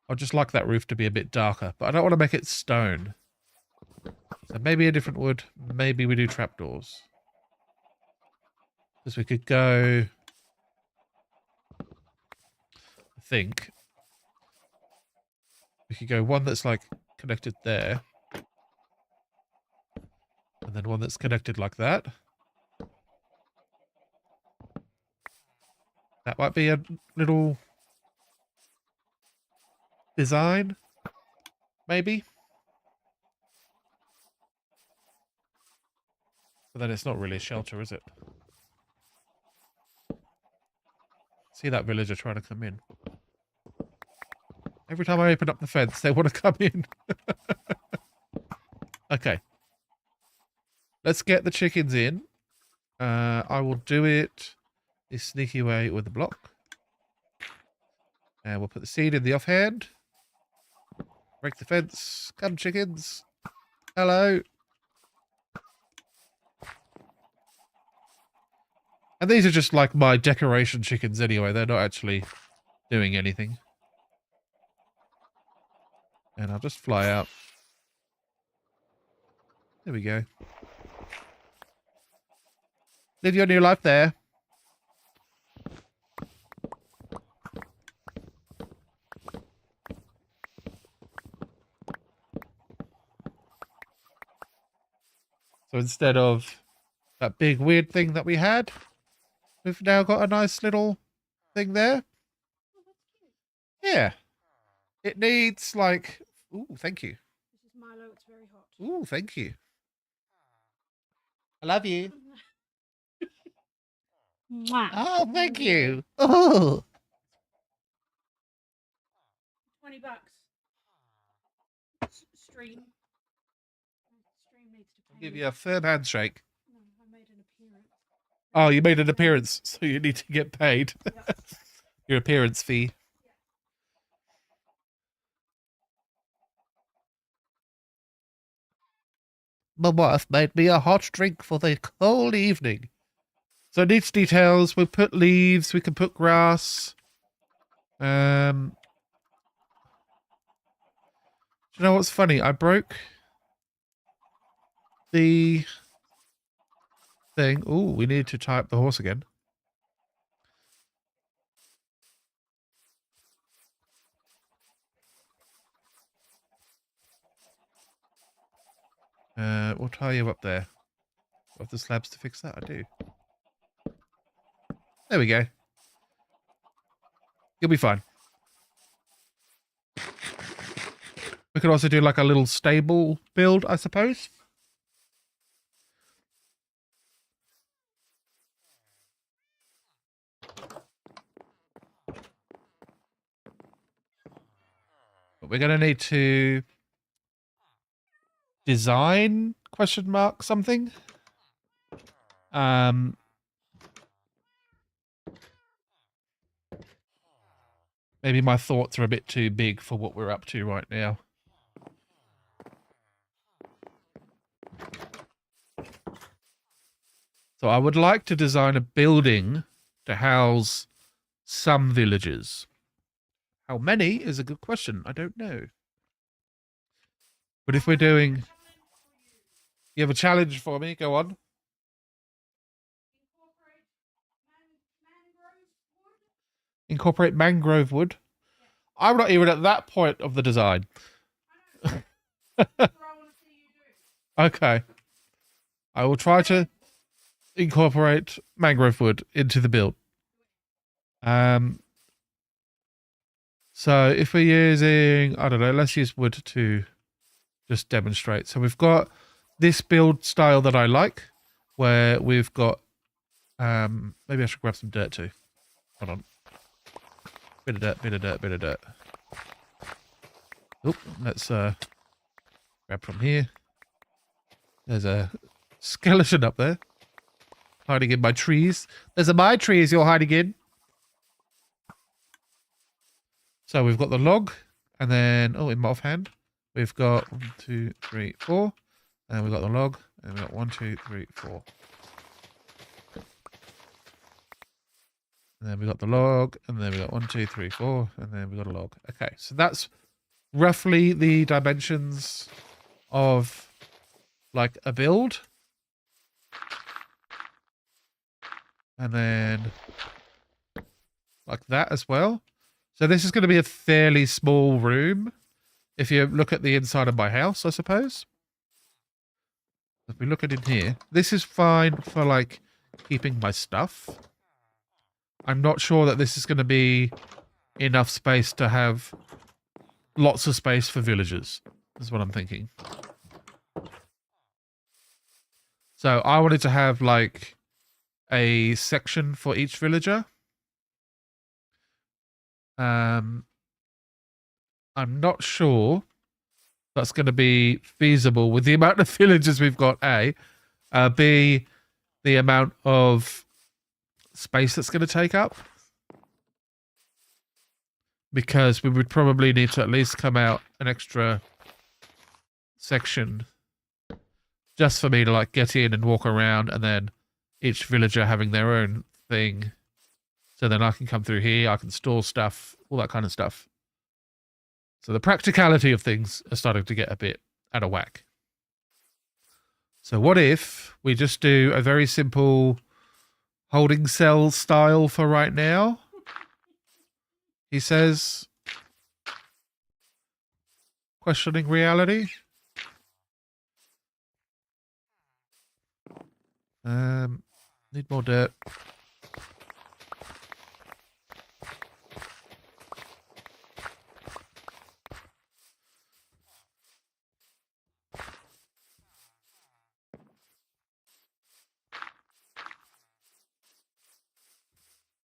I'd just like that roof to be a bit darker, but I don't want to make it stone. So maybe a different wood. Maybe we do trapdoors. Because we could go... I think... We could go one that's like connected there. And then one that's connected like that. That might be a little... design? Maybe? But then it's not really a shelter, is it? See that villager trying to come in. Every time I open up the fence, they want to come in. Okay. Let's get the chickens in. I will do it this sneaky way with the block. And we'll put the seed in the offhand. Break the fence. Come, chickens. Hello. And these are just like my decoration chickens anyway. They're not actually doing anything. And I'll just fly out. There we go. Live your new life there. So instead of that big weird thing that we had, we've now got a nice little thing there. Yeah. It needs like... Ooh, thank you. This is Milo, it's very hot. Ooh, thank you. I love you. Mwah. Oh, thank you. Oh. $20. Stream. Stream needs to pay. I'll give you a firm handshake. No, I made an appearance. Oh, you made an appearance, so you need to get paid. Yep. Your appearance fee. My wife made me a hot drink for the cold evening. So it needs details. We put leaves. We can put grass. Do you know what's funny? I broke the thing. Ooh, we need to tie up the horse again. We'll tie you up there. Do I have the slabs to fix that? I do. There we go. You'll be fine. We could also do like a little stable build, I suppose. But we're going to need to design question mark something. Maybe my thoughts are a bit too big for what we're up to right now. So I would like to design a building to house some villagers. How many is a good question. I don't know. But if we're doing... You have a challenge for me? Go on. Incorporate mangrove wood. I'm not even at that point of the design. Okay. I will try to incorporate mangrove wood into the build. So if we're using, I don't know, let's use wood to just demonstrate. So we've got this build style that I like, where we've got, maybe I should grab some dirt too. Hold on. Bit of dirt, bit of dirt, bit of dirt. Oop, let's grab from here. There's a skeleton up there. Hiding in my trees. There's my trees you're hiding in. So we've got the log, and then, oh, in my offhand, we've got 1, 2, 3, 4. And we've got the log, and we've got 1, 2, 3, 4. And then we got the log, and then we got 1, 2, 3, 4, and then we got a log. Okay, so that's roughly the dimensions of like a build. And then like that as well. So this is going to be a fairly small room if you look at the inside of my house, I suppose. If we look at in here, this is fine for like keeping my stuff. I'm not sure that this is going to be enough space to have lots of space for villagers, is what I'm thinking. So I wanted to have like a section for each villager. I'm not sure that's going to be feasible with the amount of villagers we've got, A. B, the amount of space that's going to take up. Because we would probably need to at least come out an extra section just for me to like get in and walk around, and then each villager having their own thing. So then I can come through here, I can store stuff, all that kind of stuff. So the practicality of things are starting to get a bit out of whack. So what if we just do a very simple holding cell style for right now? He says, questioning reality. Need more dirt.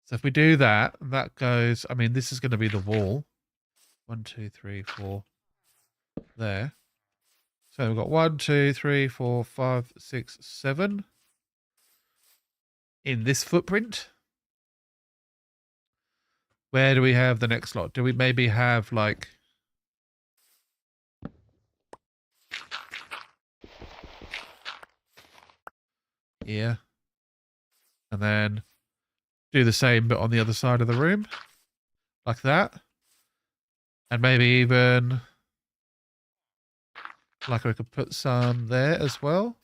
So if we do that, that goes, I mean, this is going to be the wall. 1, 2, 3, 4. There. So we've got 1, 2, 3, 4, 5, 6, 7. In this footprint. Where do we have the next slot? Do we maybe have like... here. And then do the same but on the other side of the room. Like that. And maybe even... like we could put some there as well.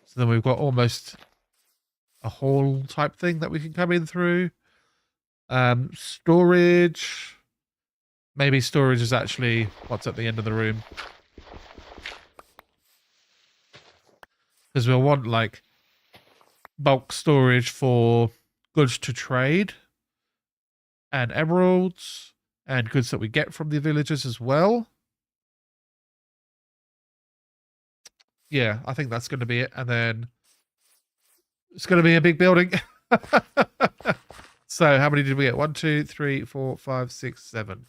So then we've got almost a hall type thing that we can come in through. Storage. Maybe storage is actually what's at the end of the room. Because we'll want like bulk storage for goods to trade and emeralds and goods that we get from the villagers as well. Yeah, I think that's going to be it. And then it's going to be a big building. So how many did we get? 1, 2, 3, 4, 5, 6, 7.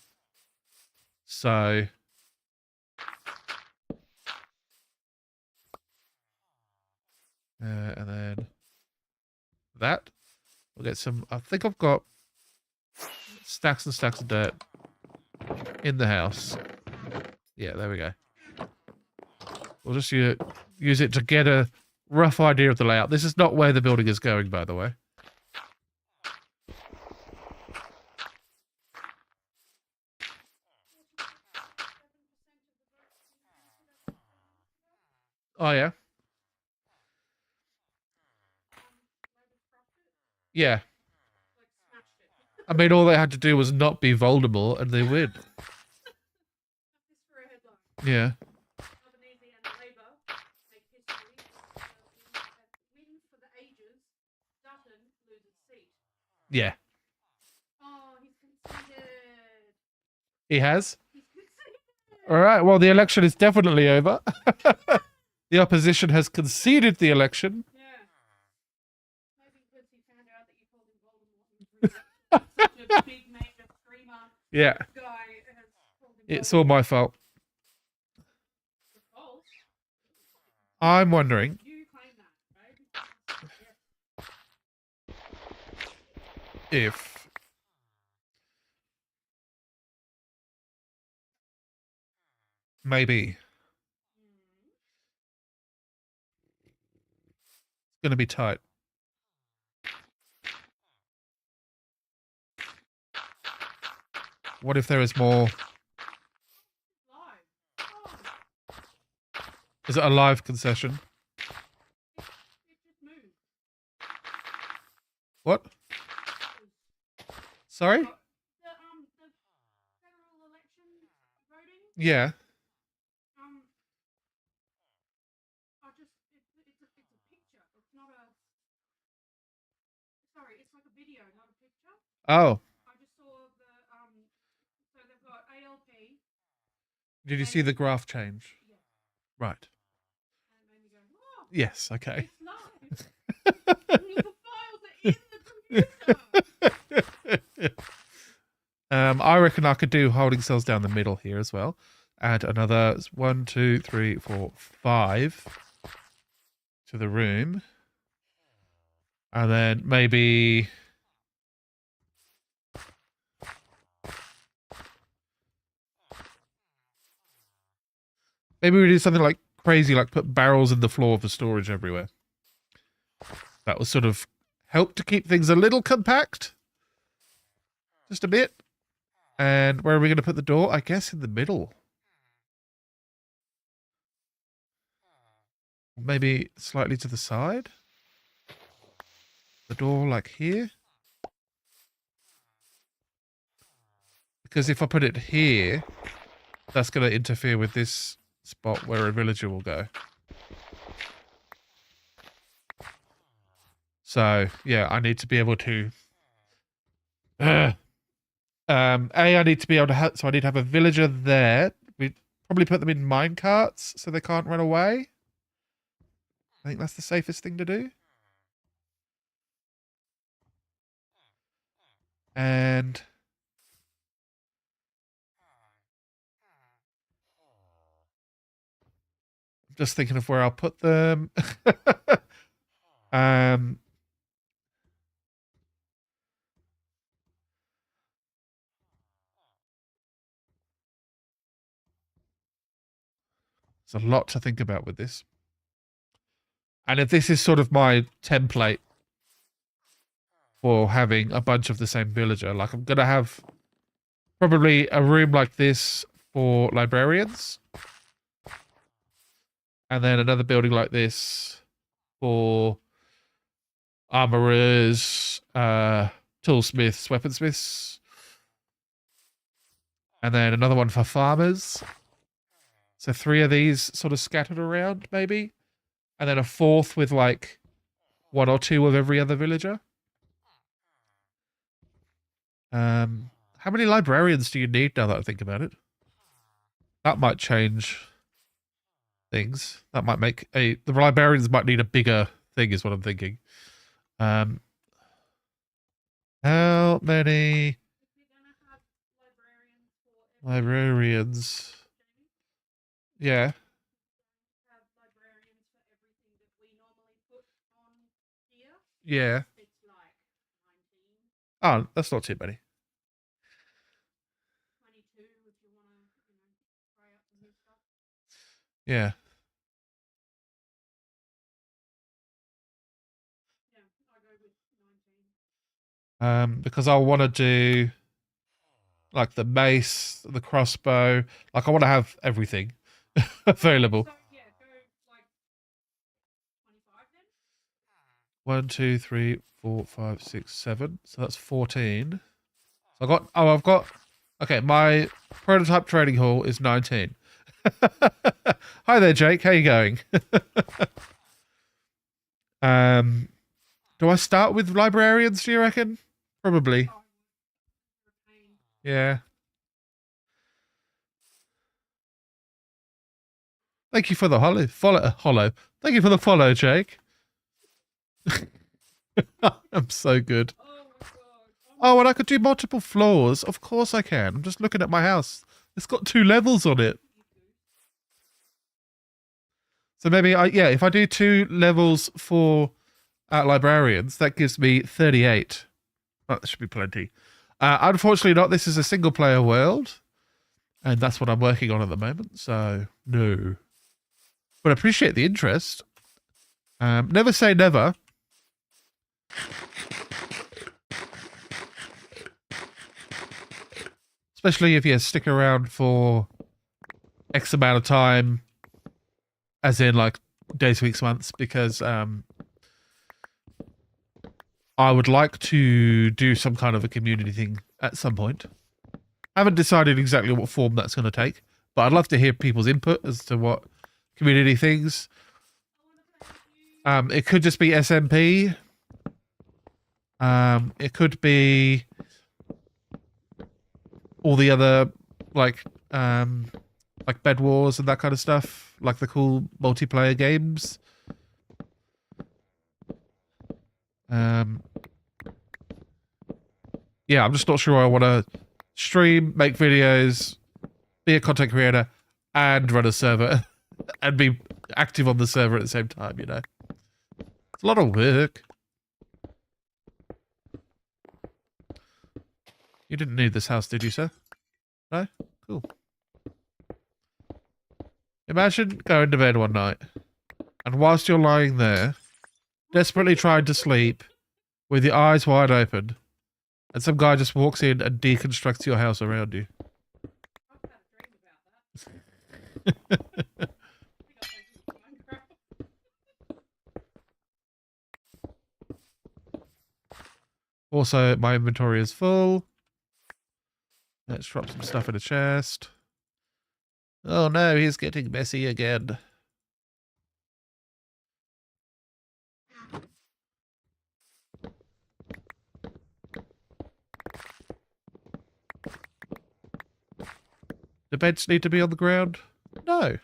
So and then that. We'll get some. I think I've got stacks and stacks of dirt in the house. Yeah, there we go. We'll just use it to get a rough idea of the layout. This is not where the building is going, by the way. Oh, yeah? Yeah. I mean, all they had to do was not be Voldemort, and they win. Yeah. Yeah. Oh, he's conceded. He has? He's conceded. All right. Well, the election is definitely over. The opposition has conceded the election. Yeah. Maybe because he found out that you called him Voldemort. Such a big major screamer Yeah. guy has called him It's all my fault. It's false. I'm wondering You claim that, right? if maybe it's going to be tight. What if there is more? Live. Oh, Is it a live concession? it just moved. What? Sorry? The federal election voting. Yeah. I just it's a picture. It's not a. Sorry, it's like a video, not a picture. Oh, I just saw the So they've got ALP. did you see the graph change? Yeah. Right. And it made me go, whoa, Yes. Okay. it's live. The files are in the computer. I reckon I could do holding cells down the middle here as well. Add another 1, 2, 3, 4, 5 to the room. And then maybe we do something like crazy, like put barrels in the floor for storage everywhere. That will sort of help to keep things a little compact. Just a bit. And where are we going to put the door? I guess in the middle. Maybe slightly to the side. The door like here. Because if I put it here, that's going to interfere with this spot where a villager will go. So, yeah, I need to be able to... I need to be able to have... So I need to have a villager there. We probably put them in mine carts so they can't run away. I think that's the safest thing to do. And... just thinking of where I'll put them. There's a lot to think about with this. And if this is sort of my template for having a bunch of the same villager, like I'm going to have probably a room like this for librarians. And then another building like this for armorers, toolsmiths, weaponsmiths. And then another one for farmers. So 3 of these sort of scattered around, maybe. And then a 4th with like 1 or 2 of every other villager. How many librarians do you need now that I think about it? That might change things. That might make the librarians might need a bigger thing is what I'm thinking. How many If you're gonna have librarians for every librarians? Yeah. have librarians for everything that we normally put on here, Yeah. it's like 19, Oh, that's not too many. 22 if you want to, try out some new stuff. Yeah. Yeah, I go with 19. Because I want to do like the mace, the crossbow. Like I want to have everything available. So yeah, go like 25 then. 1, 2, 3, 4, 5, 6, 7. So that's 14. So I've got. Okay, my prototype trading hall is 19. Hi there, Jake. How you going? Do I start with librarians? Do you reckon? Probably. Oh, you're a pain. Yeah. Thank you for the follow. Thank you for the follow, Jake. I'm so good. Oh my god. Oh, and I could do multiple floors. Of course I can. I'm just looking at my house. It's got 2 levels on it. So maybe if I do 2 levels for librarians, that gives me 38. Oh, that should be plenty. Unfortunately not. This is a single player world. And that's what I'm working on at the moment. So no. But I appreciate the interest. Never say never. Especially if you stick around for X amount of time, as in like days, weeks, months, because I would like to do some kind of a community thing at some point. I haven't decided exactly what form that's going to take, but I'd love to hear people's input as to what community things. It could just be SMP. It could be all the other like Bed Wars and that kind of stuff, like the cool multiplayer games. Yeah, I'm just not sure I want to stream, make videos, be a content creator, and run a server, and be active on the server at the same time, you know? It's a lot of work. You didn't need this house, did you, sir? No? Cool. Imagine going to bed one night, and whilst you're lying there, desperately trying to sleep, with your eyes wide open, and some guy just walks in and deconstructs your house around you. I've had a dream about that. I think I'll take this to Minecraft. Also, my inventory is full. Let's drop some stuff in a chest. Oh no, he's getting messy again. Do beds need to be on the ground? No.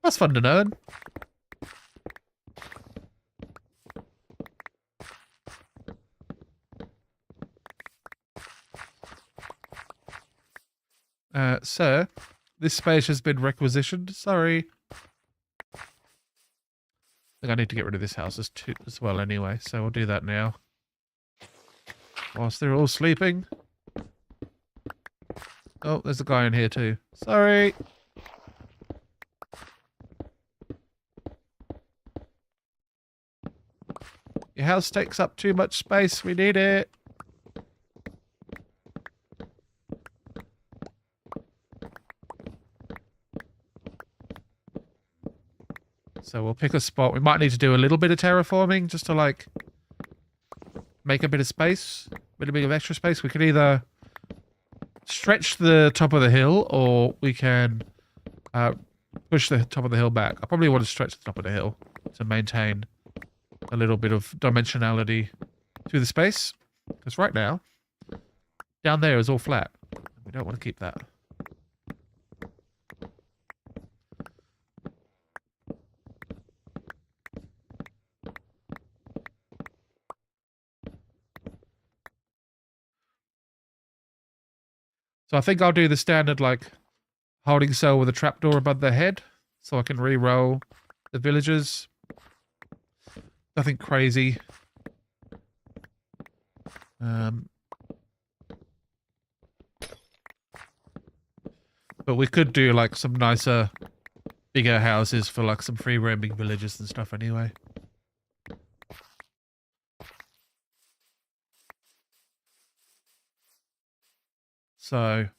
That's fun to know. Sir, this space has been requisitioned. Sorry. I think I need to get rid of this house as well anyway, so we'll do that now. Whilst they're all sleeping. Oh, there's a guy in here too. Sorry. Your house takes up too much space. We need it. So we'll pick a spot. We might need to do a little bit of terraforming just to like make a bit of space, a bit of extra space. We could either stretch the top of the hill or we can push the top of the hill back. I probably want to stretch the top of the hill to maintain a little bit of dimensionality to the space. Because right now, down there is all flat. We don't want to keep that. So I think I'll do the standard, like, holding cell with a trapdoor above their head, so I can re-roll the villagers. Nothing crazy. But we could do, like, some nicer, bigger houses for, like, some free roaming villages and stuff anyway. So,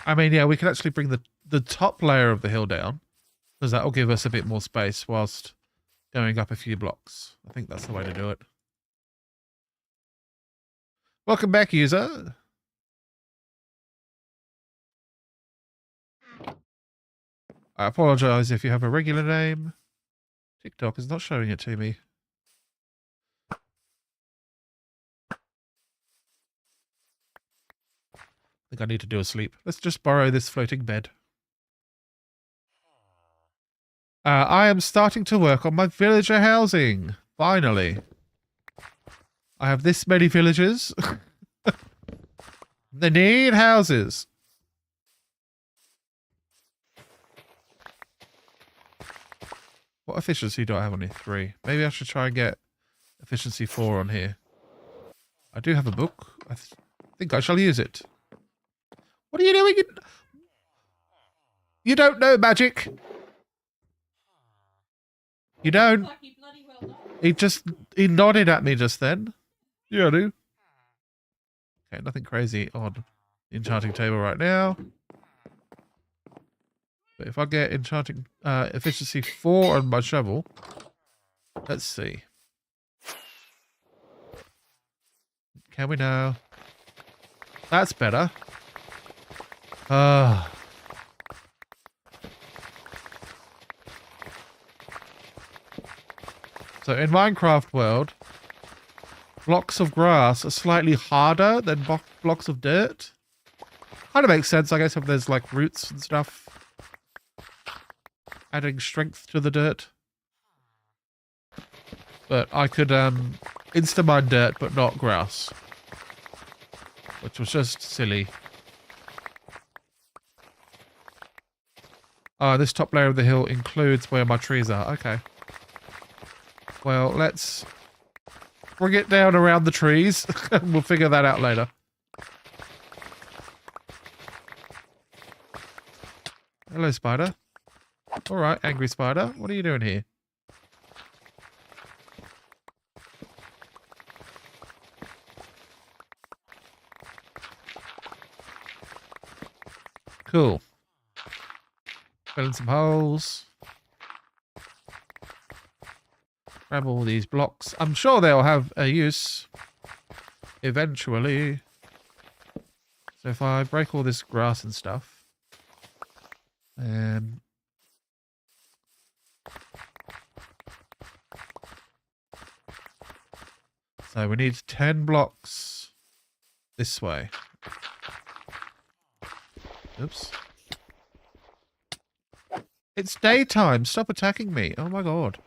I mean, yeah, we can actually bring the top layer of the hill down, because that will give us a bit more space whilst going up a few blocks. I think that's the way to do it. Welcome back, user. I apologize if you have a regular name. TikTok is not showing it to me. I think I need to do a sleep. Let's just borrow this floating bed. I am starting to work on my villager housing. Finally. I have this many villagers. They need houses. What efficiency do I have on here? 3. Maybe I should try and get efficiency 4 on here. I do have a book. I think I shall use it. What are you doing? You don't know magic. You don't. Like he bloody well does. He nodded at me just then. Yeah, I do. Okay, nothing crazy on the enchanting table right now. But if I get enchanting efficiency 4 on my shovel, let's see. Can we now? That's better. So in Minecraft world, blocks of grass are slightly harder than blocks of dirt. Kind of makes sense, I guess, if there's like roots and stuff. Adding strength to the dirt. But I could insta-mine dirt, but not grass. Which was just silly. This top layer of the hill includes where my trees are. Okay. Well, let's bring it down around the trees. We'll figure that out later. Hello, spider. All right, angry spider. What are you doing here? Cool. Fill in some holes. Grab all these blocks. I'm sure they'll have a use eventually. So if I break all this grass and stuff, so we need 10 blocks this way. Oops. It's daytime. Stop attacking me. Oh my god.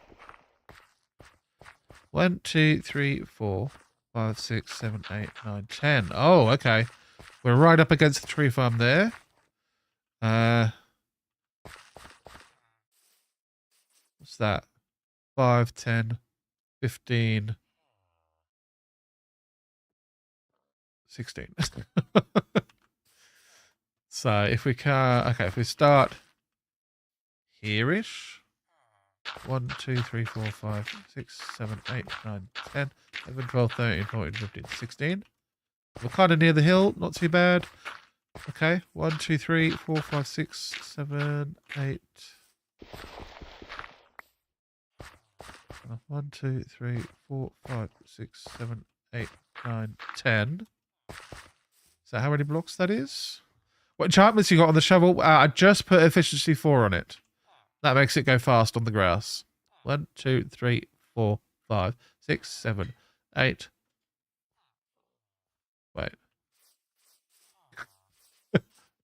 1, 2, 3, 4, 5, 6, 7, 8, 9, 10. Oh, okay. We're right up against the tree farm there. What's that? 5, 10, 15, 16. So if we can, okay, if we start here-ish. 1, 2, 3, 4, 5, 6, 7, 8, 9, 10, 11, 12, 13, 14, 15, 16. We're kind of near the hill, not too bad. Okay, 1, 2, 3, 4, 5, 6, 7, 8. 1, 2, 3, 4, 5, 6, 7, 8, 9, 10. So how many blocks that is? What enchantments you got on the shovel? I just put efficiency 4 on it. That makes it go fast on the grass. 1, 2, 3, 4, 5, 6, 7, 8. Wait.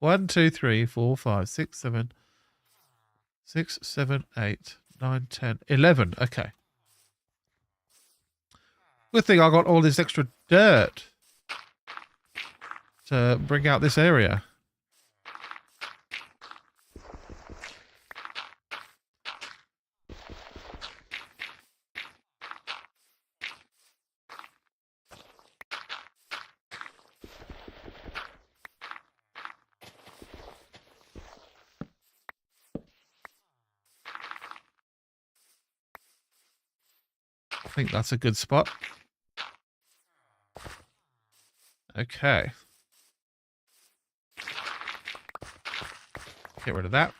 1, 2, 3, 4, 5, 6, 7, 6, 7, 8, 9, 10, 11. Okay. Good thing I got all this extra dirt to bring out this area. I think that's a good spot. Okay. Get rid of that.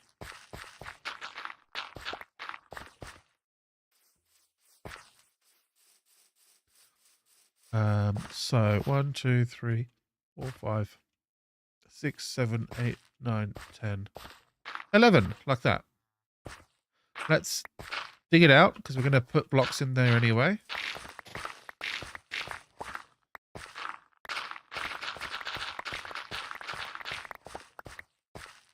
So 1, 2, 3, 4, 5, 6, 7, 8, 9, 10, 11, like that. Let's dig it out because we're going to put blocks in there anyway.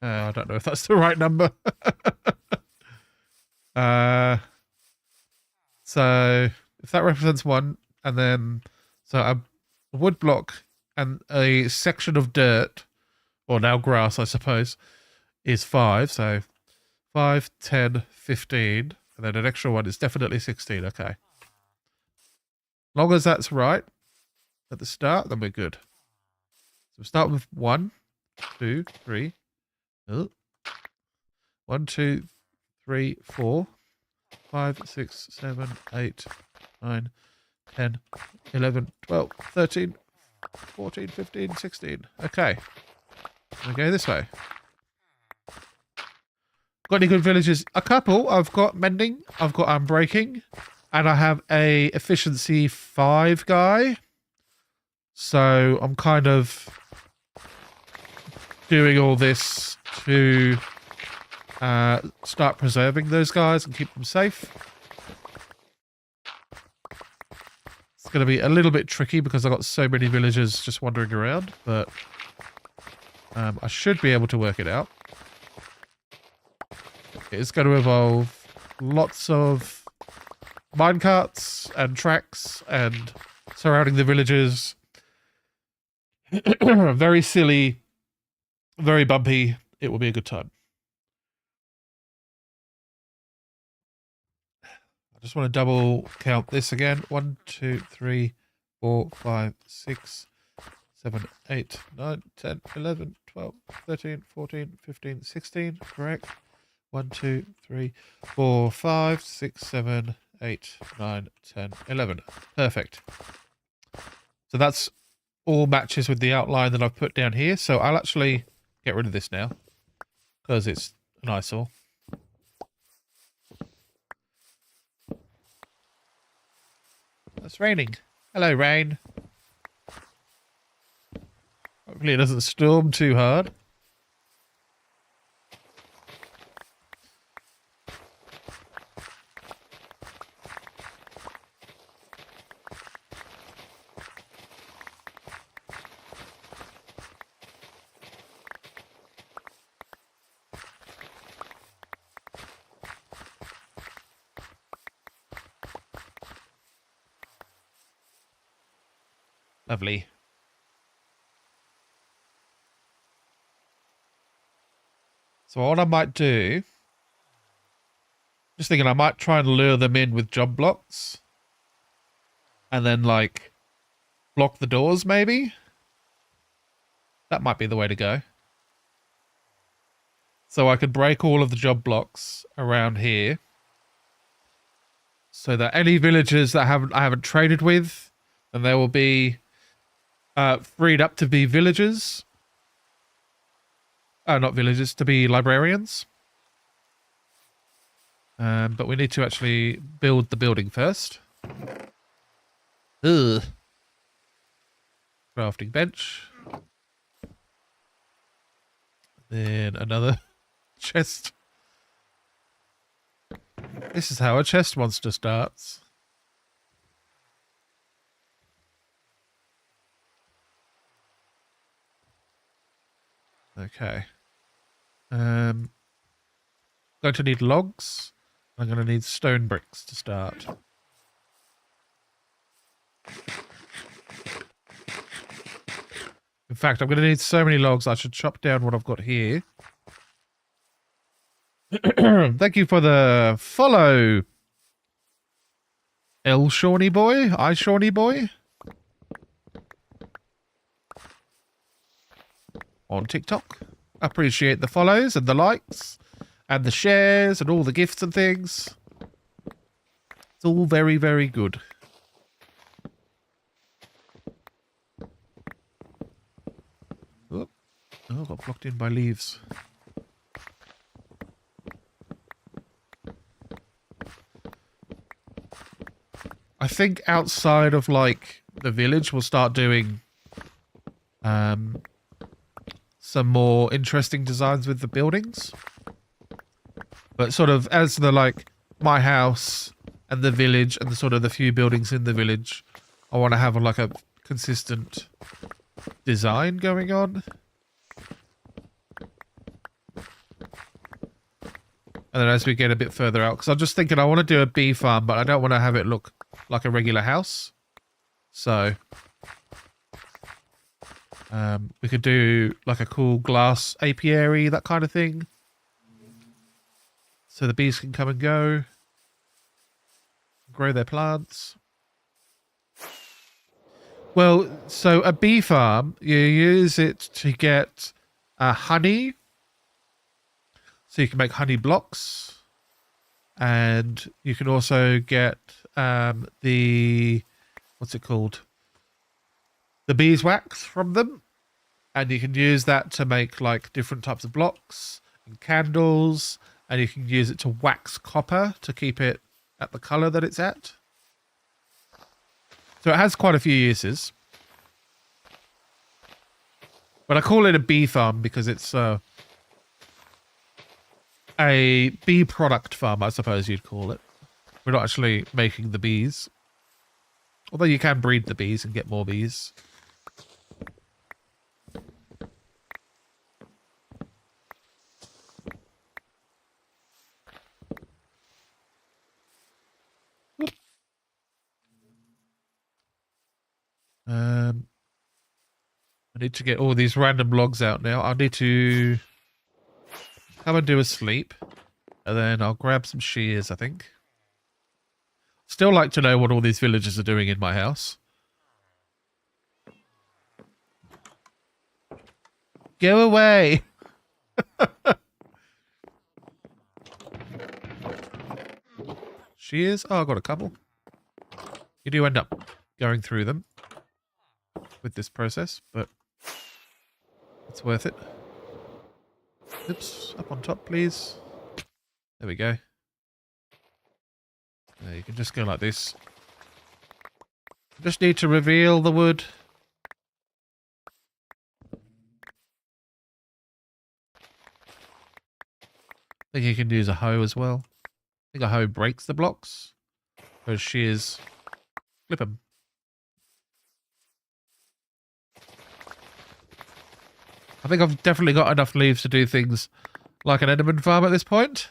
I don't know if that's the right number. So if that represents 1, and then so a wood block and a section of dirt, or now grass, I suppose, is 5. So 5, 10, 15, and then an extra 1 is definitely 16. Okay. Long as that's right at the start, then we're good. So we start with 1, 2, 3. Oh. 1, 2, 3, 4, 5, 6, 7, 8, 9, 10, 11, 12, 13, 14, 15, 16. Okay. We go this way. Got any good villages? A couple. I've got mending. I've got unbreaking. And I have a efficiency 5 guy. So I'm kind of doing all this to start preserving those guys and keep them safe. It's going to be a little bit tricky because I've got so many villagers just wandering around, but I should be able to work it out. It's going to involve lots of minecarts and tracks and surrounding the villages. Very silly, very bumpy. It will be a good time. I just want to double count this again. 1, 2, 3, 4, 5, 6, 7, 8, 9, 10, 11, 12, 13, 14, 15, 16. Correct. 1, 2, 3, 4, 5, 6, 7, 8, 9, 10, 11. Perfect. So that's all matches with the outline that I've put down here. So I'll actually get rid of this now because it's an eyesore. It's raining. Hello, rain. Hopefully it doesn't storm too hard. Lovely. So what I might do, just thinking I might try and lure them in with job blocks. And then, like, block the doors, maybe? That might be the way to go. So I could break all of the job blocks around here. So that any villagers that I haven't traded with, then they will be freed up to be villagers. Not villagers, to be librarians. But we need to actually build the building first. Ugh. Crafting bench. Then another chest. This is how a chest monster starts. Okay. Going to need logs. I'm going to need stone bricks to start. In fact, I'm going to need so many logs, I should chop down what I've got here. Thank you for the follow, L Shawnee boy, I Shawnee boy. On TikTok. Appreciate the follows and the likes and the shares and all the gifts and things. It's all very, very good. Oh, got blocked in by leaves. I think outside of like the village, we'll start doing some more interesting designs with the buildings. But sort of as the like my house and the village and the sort of the few buildings in the village, I want to have like a consistent design going on. And then as we get a bit further out, because I'm just thinking I want to do a bee farm, but I don't want to have it look like a regular house. So we could do like a cool glass apiary, that kind of thing. So the bees can come and go, grow their plants. Well, so a bee farm, you use it to get honey. So you can make honey blocks. And you can also get the, what's it called? The beeswax from them. And you can use that to make like different types of blocks and candles. And you can use it to wax copper to keep it at the color that it's at. So it has quite a few uses. But I call it a bee farm because it's a bee product farm, I suppose you'd call it. We're not actually making the bees. Although you can breed the bees and get more bees. I need to get all these random logs out now. I need to come and do a sleep. And then I'll grab some shears, I think. Still like to know what all these villagers are doing in my house. Go away! Shears? Oh, I got a couple. You do end up going through them with this process, but it's worth it. Oops, up on top, please. There we go. You can just go like this. Just need to reveal the wood. I think you can use a hoe as well. I think a hoe breaks the blocks. Those shears clip them. I think I've definitely got enough leaves to do things like an Enderman farm at this point.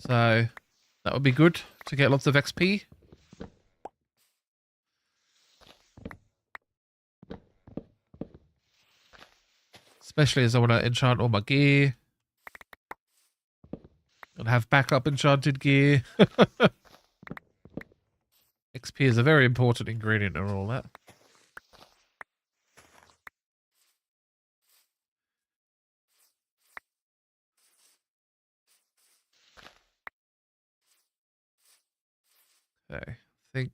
So that would be good to get lots of XP. Especially as I want to enchant all my gear. And have backup enchanted gear. XP is a very important ingredient in all that. Okay, I think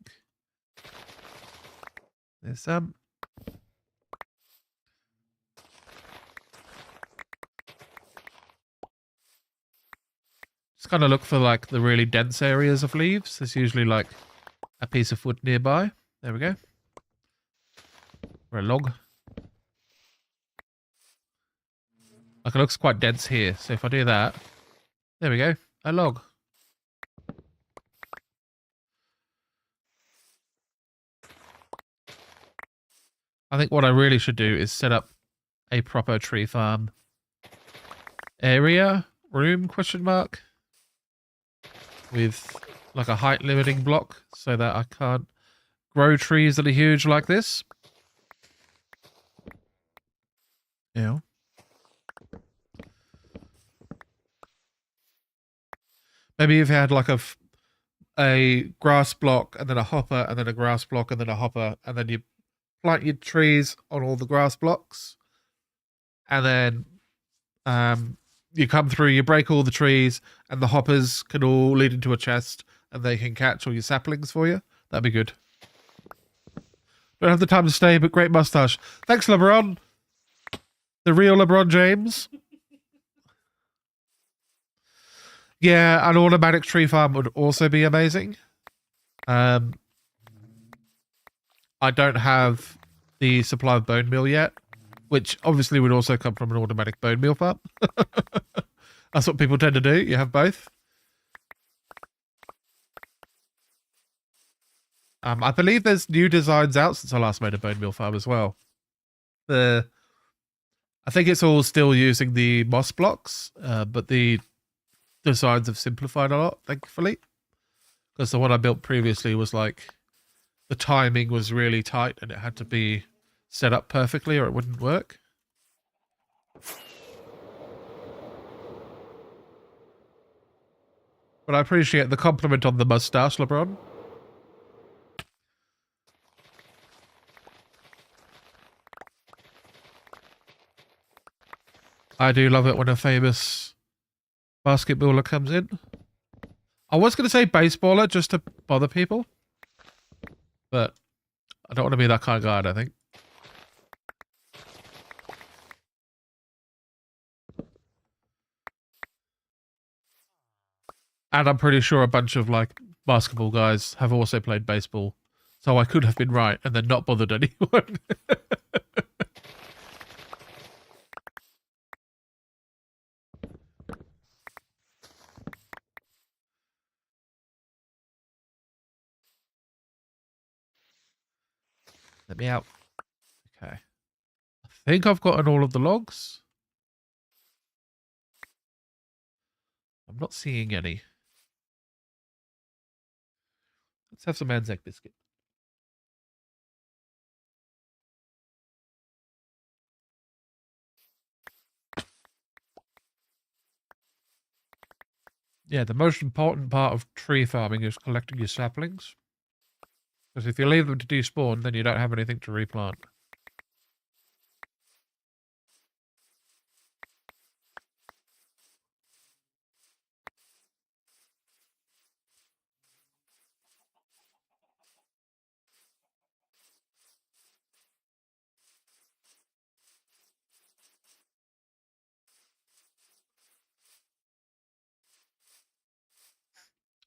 there's some. Just kind of look for like the really dense areas of leaves. There's usually like a piece of wood nearby. There we go. Or a log. Like it looks quite dense here. So if I do that, there we go. a log. I think what I really should do is set up a proper tree farm area, room, question mark, with like a height limiting block so that I can't grow trees that are huge like this. Yeah. Maybe if you had like a grass block and then a hopper and then a grass block and then a hopper and then you plant your trees on all the grass blocks and then you come through, you break all the trees and the hoppers can all lead into a chest and they can catch all your saplings for you. That'd be good. Don't have the time to stay, but great mustache. Thanks, LeBron. The real LeBron James. Yeah, an automatic tree farm would also be amazing. I don't have the supply of bone meal yet, which obviously would also come from an automatic bone meal farm. That's what people tend to do. You have both. I believe there's new designs out since I last made a bone meal farm as well. I think it's all still using the moss blocks, but the designs have simplified a lot, thankfully. Because the one I built previously was like, the timing was really tight and it had to be set up perfectly or it wouldn't work. But I appreciate the compliment on the mustache, LeBron. I do love it when a famous basketballer comes in. I was going to say baseballer just to bother people. But I don't want to be that kind of guy, I don't think. And I'm pretty sure a bunch of like basketball guys have also played baseball. So I could have been right and then not bothered anyone. Let me out. Okay. I think I've gotten all of the logs. I'm not seeing any. Let's have some Anzac biscuit. Yeah, the most important part of tree farming is collecting your saplings. Because if you leave them to despawn, then you don't have anything to replant.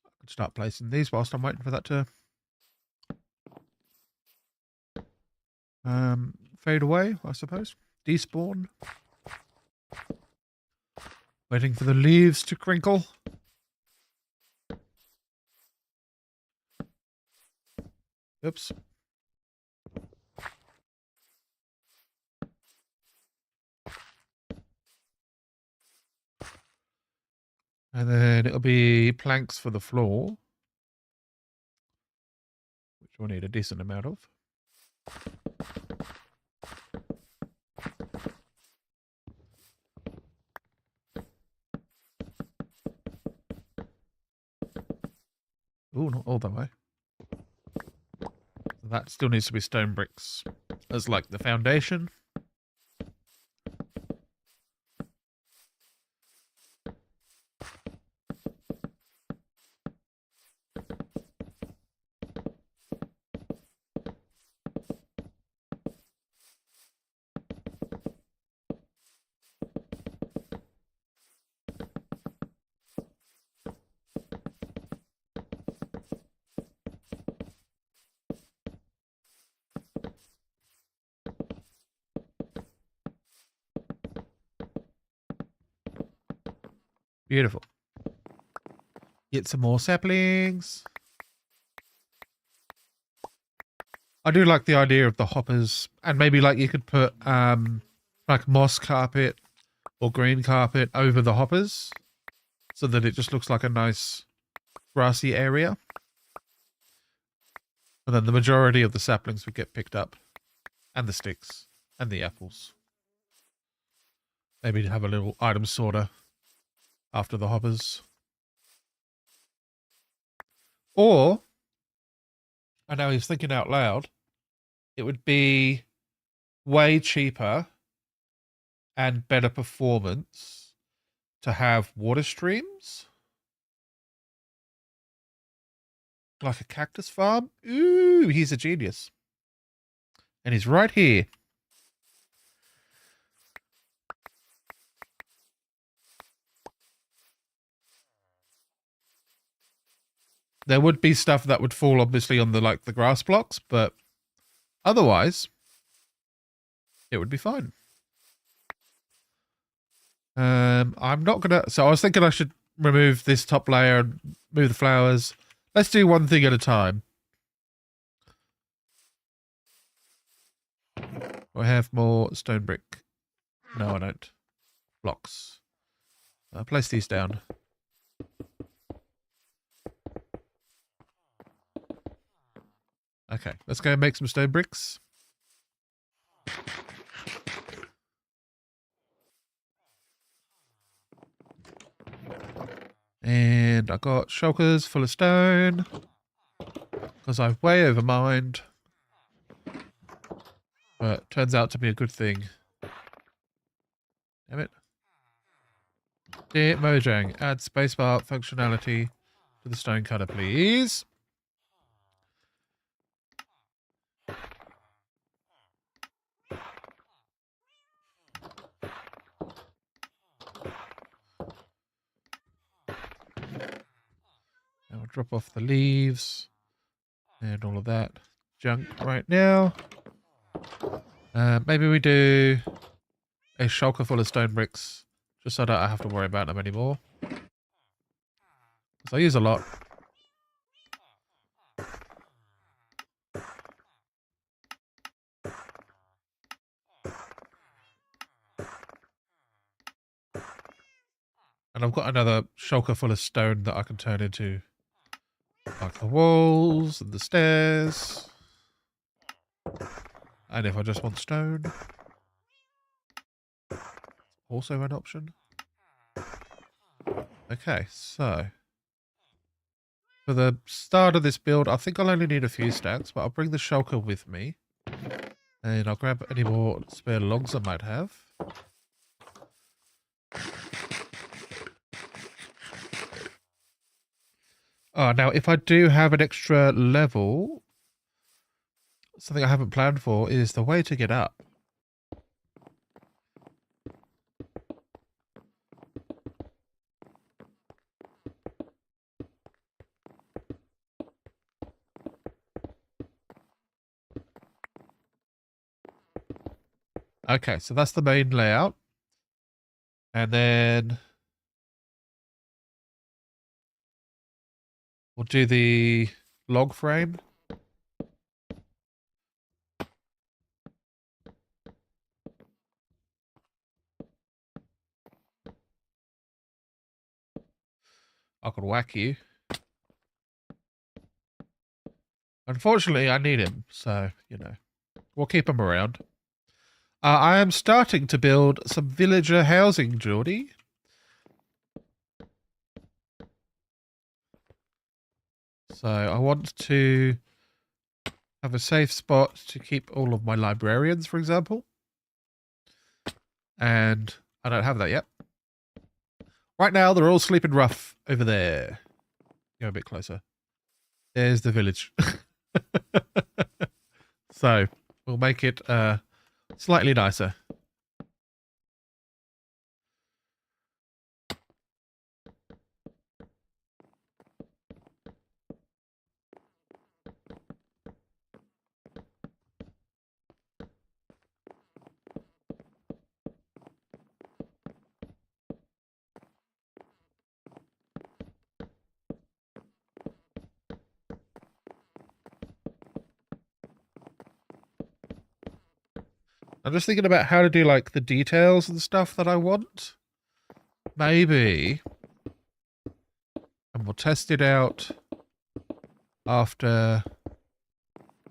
I could start placing these whilst I'm waiting for that to fade away, I suppose. Despawn. Waiting for the leaves to crinkle. Oops. And then it'll be planks for the floor, which we'll need a decent amount of. Oh, not all the way. That still needs to be stone bricks as like the foundation. Beautiful. Get some more saplings. I do like the idea of the hoppers, and maybe like you could put like moss carpet or green carpet over the hoppers so that it just looks like a nice grassy area. And then the majority of the saplings would get picked up, and the sticks, and the apples. Maybe have a little item sorter after the hoppers. Or, I know he's thinking out loud, it would be way cheaper and better performance to have water streams. Like a cactus farm? Ooh, he's a genius. And he's right here. There would be stuff that would fall obviously on the like the grass blocks, but otherwise it would be fine. I'm not gonna, so I was thinking I should remove this top layer and move the flowers. Let's do one thing at a time. I have more stone brick. No, I don't. Blocks. I'll place these down. Okay, let's go and make some stone bricks. And I got shulkers full of stone because I've way overmined. But turns out to be a good thing. Damn it. Dear Mojang, add spacebar functionality to the stone cutter, please. Now we'll drop off the leaves and all of that junk right now. Maybe we do a shulker full of stone bricks just so that I don't have to worry about them anymore. Because I use a lot. And I've got another shulker full of stone that I can turn into like the walls and the stairs. And if I just want stone, also an option. Okay, so for the start of this build, I think I'll only need a few stacks, but I'll bring the shulker with me. And I'll grab any more spare logs I might have. Oh, now if I do have an extra level, something I haven't planned for is the way to get up. Okay, so that's the main layout. And then we'll do the log frame. I could whack you. Unfortunately, I need him, so, you know, we'll keep him around. I am starting to build some villager housing, Geordie. So I want to have a safe spot to keep all of my librarians, for example. And I don't have that yet. Right now, they're all sleeping rough over there. Go a bit closer. There's the village. So we'll make it slightly nicer. I'm just thinking about how to do like the details and stuff that I want. Maybe. And we'll test it out after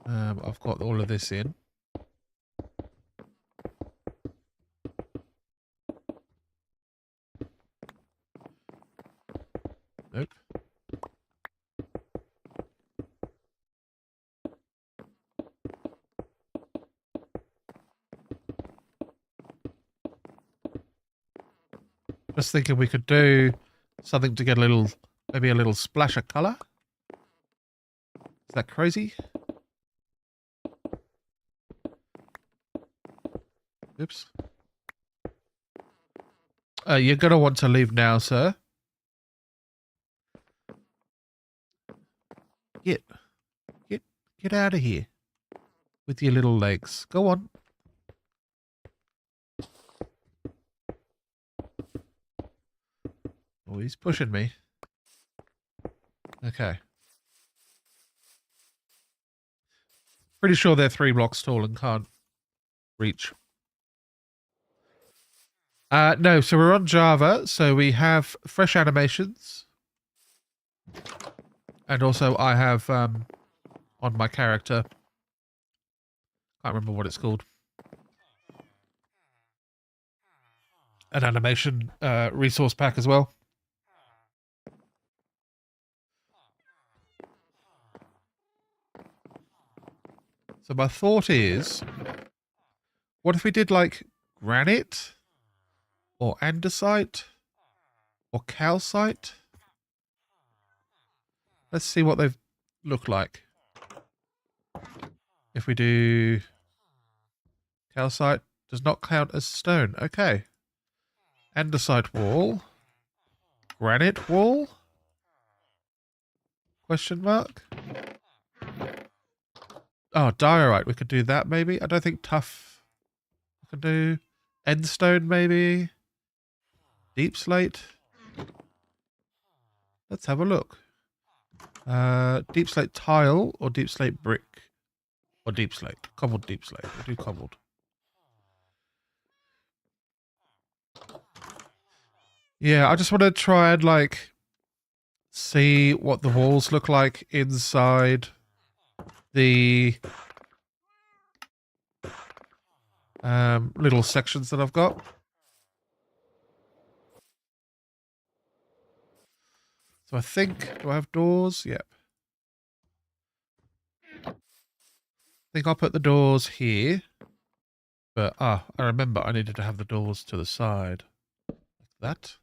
I've got all of this in. Nope. Just thinking we could do something to get a little, maybe a little splash of color. Is that crazy? Oops. You're going to want to leave now, sir. Get out of here with your little legs. Go on. Oh, he's pushing me. Okay. Pretty sure they're 3 blocks tall and can't reach. No, so we're on Java, so we have fresh animations. And also I have on my character, can't remember what it's called, an animation resource pack as well. So my thought is, what if we did like granite or andesite or calcite? Let's see what they've looked like. If we do calcite, does not count as stone. Okay. Andesite wall. Granite wall? Question mark? Oh, diorite. We could do that maybe. I don't think tough. We could do endstone maybe. Deep slate. Let's have a look. Deep slate tile or deep slate brick or deep slate. Cobbled deep slate. We'll do cobbled. Yeah, I just want to try and like see what the walls look like inside the little sections that I've got. So I think, do I have doors? Yep. I think I'll put the doors here. But, I remember I needed to have the doors to the side. Like that.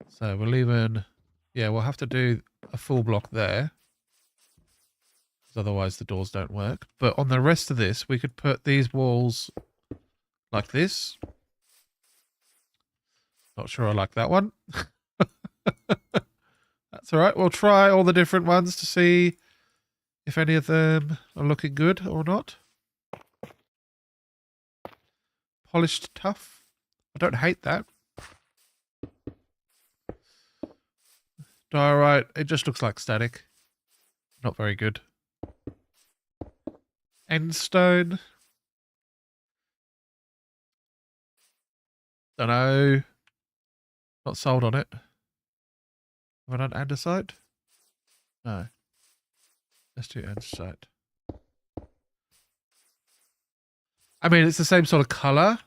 So we're leaving, yeah, we'll have to do a full block there. Because otherwise the doors don't work. But on the rest of this, we could put these walls like this. Not sure I like that one. That's all right. We'll try all the different ones to see if any of them are looking good or not. Polished tough. I don't hate that. Diorite. It just looks like static. Not very good. Endstone. Don't know. Not sold on it. Have I done andesite? No. Let's do andesite. I mean, it's the same sort of color,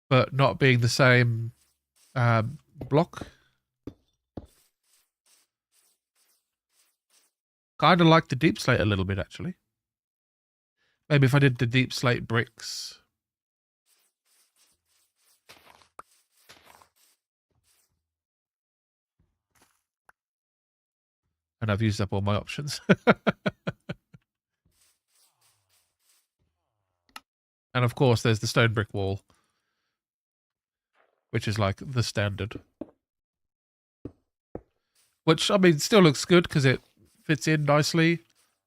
but not being the same block. Kind of like the deep slate a little bit, actually. Maybe if I did the deep slate bricks. And I've used up all my options. And of course, there's the stone brick wall, which is like the standard. Which, I mean, still looks good because it fits in nicely.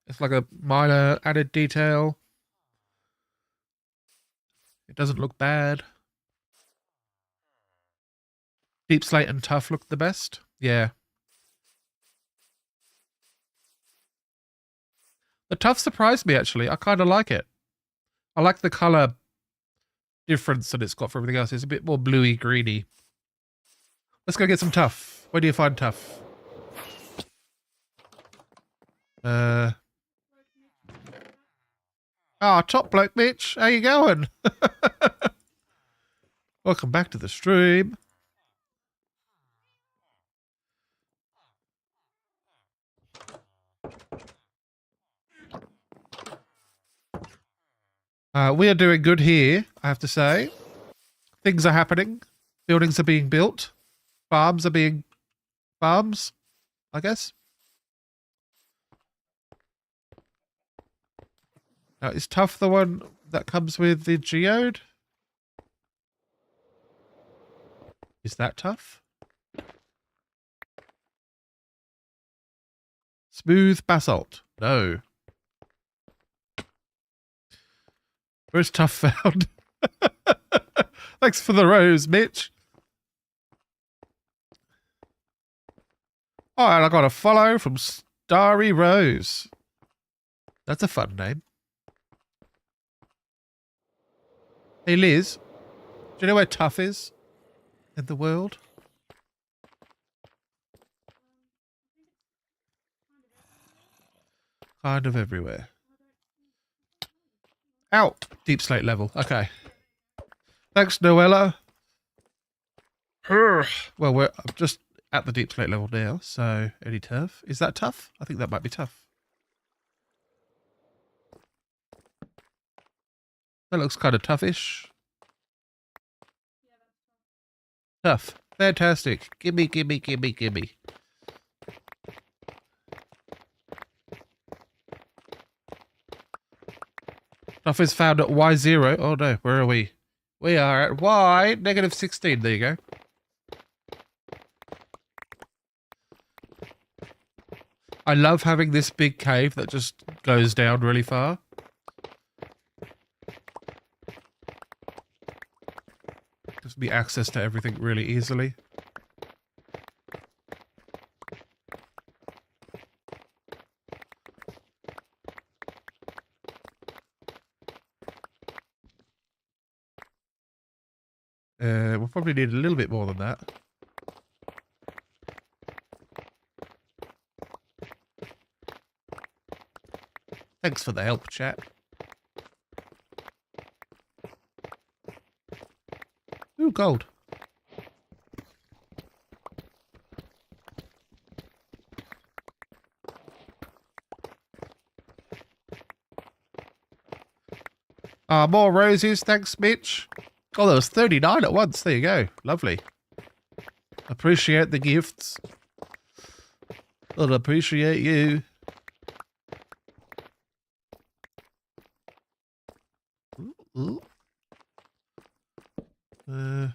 It's like a minor added detail. It doesn't look bad. Deep slate and tough look the best. Yeah. The tough surprised me, actually. I kind of like it. I like the color difference that it's got from everything else. It's a bit more bluey, greeny. Let's go get some tough. Where do you find tough? Top bloke Mitch. How you going? Welcome back to the stream. We are doing good here, I have to say. Things are happening. Buildings are being built. Farms are being... Farms, I guess. Now, is tough the one that comes with the geode? Is that tough? Smooth basalt. No. Where's tough found? Thanks for the rose, Mitch. Oh, and I got a follow from Starry Rose. That's a fun name. Hey, Liz. Do you know where tough is in the world? Kind of everywhere. Out. Deep slate level. Okay. Thanks, Noella. Well, I'm just at the deep slate level now, so any turf. Is that tough? I think that might be tough. That looks kind of toughish. Tough. Fantastic. Gimme, gimme, gimme, gimme. Tough is found at Y0. Oh no, where are we? We are at Y -16. There you go. I love having this big cave that just goes down really far. Gives me access to everything really easily. We'll probably need a little bit more than that. Thanks for the help, chat. Ooh, gold. More roses. Thanks, Mitch. Oh, there was 39 at once. There you go. Lovely. Appreciate the gifts. I'll appreciate you. Ooh. Is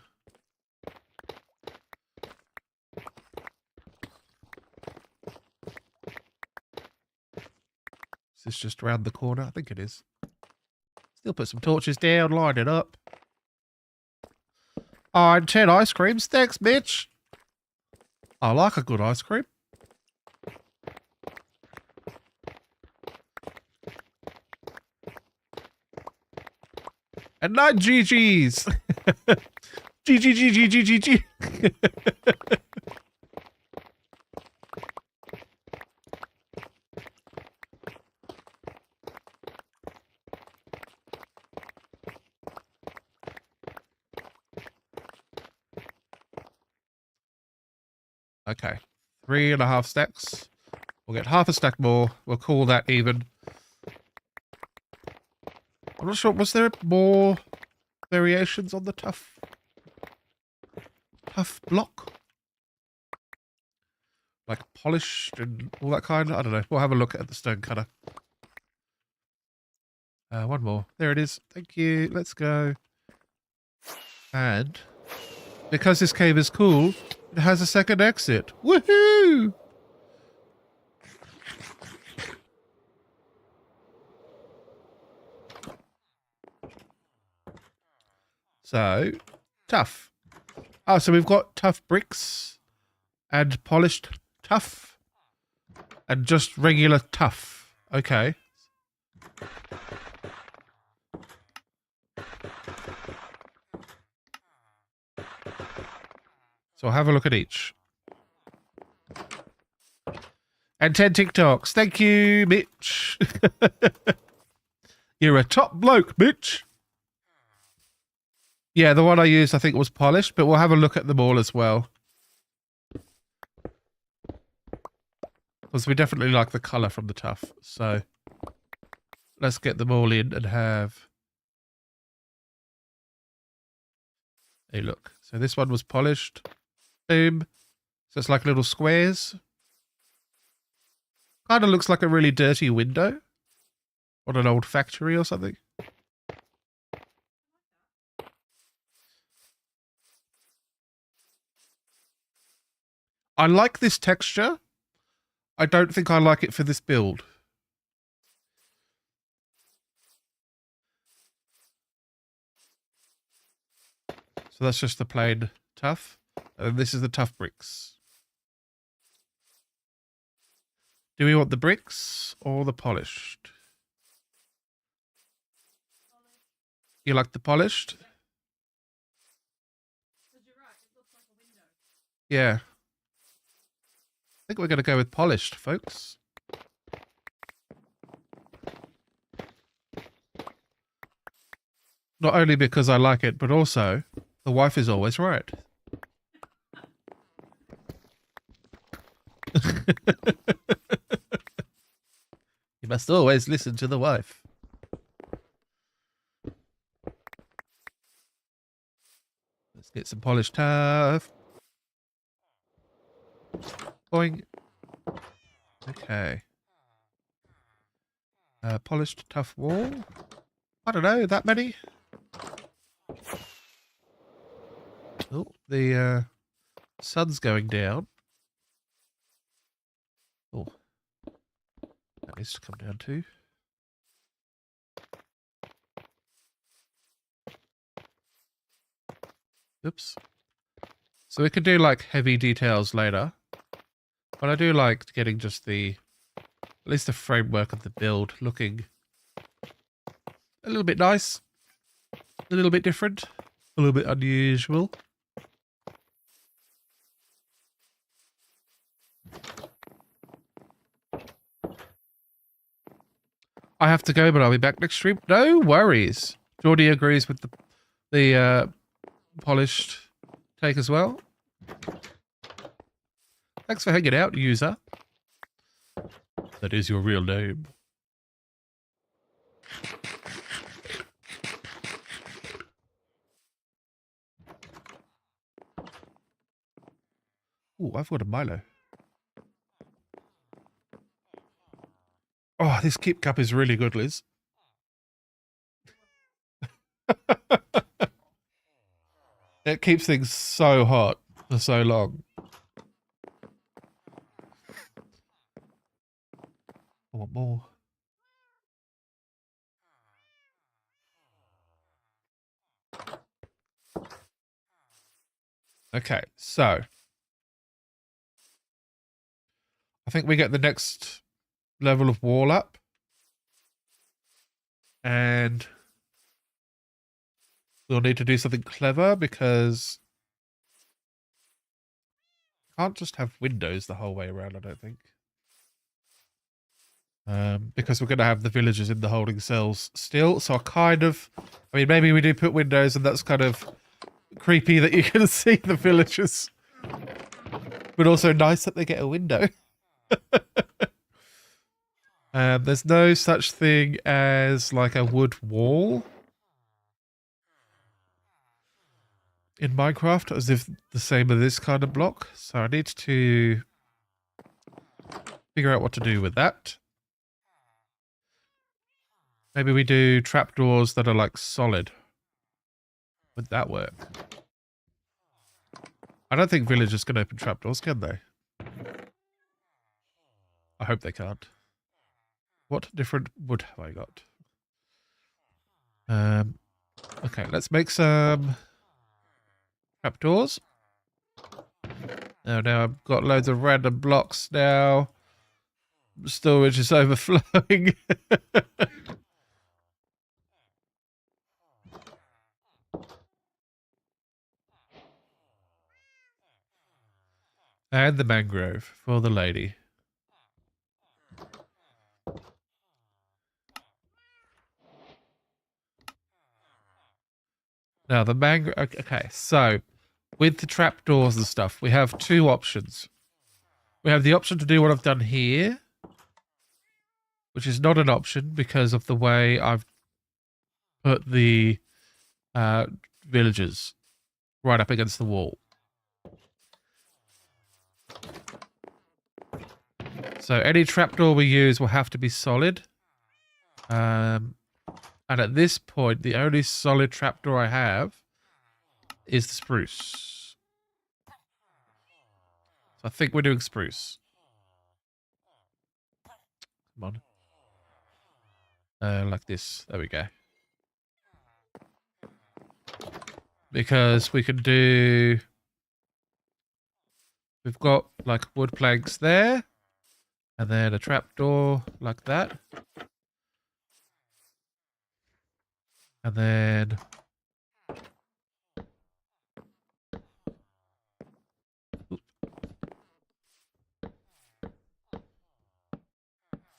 this just around the corner? I think it is. Still put some torches down, line it up. Oh, and 10 ice creams. Thanks, Mitch. I like a good ice cream. And 9 GGs. GG. Okay. 3.5 stacks. We'll get half a stack more. We'll call that even. I'm not sure. Was there more variations on the tough block? Like polished and all that kind? I don't know. We'll have a look at the stone cutter. One more. There it is. Thank you. Let's go. And because this cave is cool, it has a second exit. Woohoo! So, tough. Oh, so we've got tough bricks and polished tough and just regular tough. Okay. So I'll have a look at each. And 10 TikToks. Thank you, Mitch. You're a top bloke, Mitch. Yeah, the one I used I think was polished, but we'll have a look at them all as well. Because we definitely like the colour from the Tough. So let's get them all in and have a look. So this one was polished. Boom. So it's like little squares. Kind of looks like a really dirty window on an old factory or something. I like this texture. I don't think I like it for this build. So that's just the plain Tough. And this is the Tough bricks. Do we want the bricks or the polished? You like the polished? You're right, it looks like a window. Yeah. I think we're going to go with polished, folks. Not only because I like it, but also the wife is always right. You must always listen to the wife. Let's get some polished Tough. Boing. Okay. Polished Tough wall. I don't know, that many? Oh, the sun's going down. Oh. That needs to come down too. Oops. So we can do like heavy details later. But I do like getting just the, at least the framework of the build looking a little bit nice. A little bit different. A little bit unusual. I have to go, but I'll be back next stream. No worries. Geordie agrees with the polished take as well. Thanks for hanging out, user. That is your real name. Oh, I've got a Milo. Oh, this Kip Cup is really good, Liz. It keeps things so hot for so long. I want more. Okay, so I think we get the next level of wall up. And we'll need to do something clever because can't just have windows the whole way around, I don't think. Because we're going to have the villagers in the holding cells still. So I mean, maybe we do put windows and that's kind of creepy that you can see the villagers. But also nice that they get a window. There's no such thing as like a wood wall in Minecraft as if the same as this kind of block. So I need to figure out what to do with that. Maybe we do trapdoors that are like solid. Would that work? I don't think villagers can open trapdoors, can they? I hope they can't. What different wood have I got? Okay, let's make some trapdoors. Now I've got loads of random blocks now. Storage is overflowing. And the mangrove for the lady. Now the mangrove. Okay, so with the trapdoors and stuff, we have two options. We have the option to do what I've done here, which is not an option because of the way I've put the villagers right up against the wall. So any trapdoor we use will have to be solid. And at this point, the only solid trapdoor I have is the spruce. So I think we're doing spruce. Come on. Like this. There we go. Because we can do... We've got like wood planks there. And then a trapdoor like that. And then...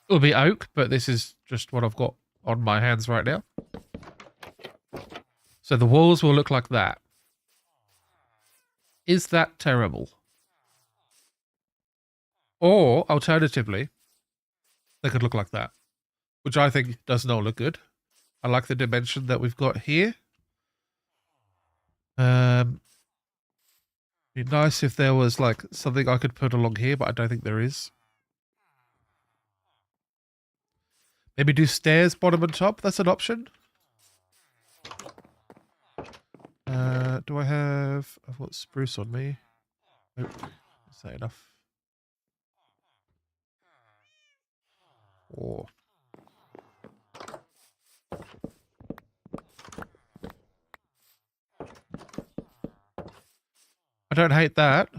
It'll be oak, but this is just what I've got on my hands right now. So the walls will look like that. Is that terrible? Or, alternatively, they could look like that. Which I think does not look good. I like the dimension that we've got here. Be nice if there was like something I could put along here, but I don't think there is. Maybe do stairs bottom and top. That's an option. Do I have... I've got spruce on me. Nope. Is that enough? Or... I don't hate that.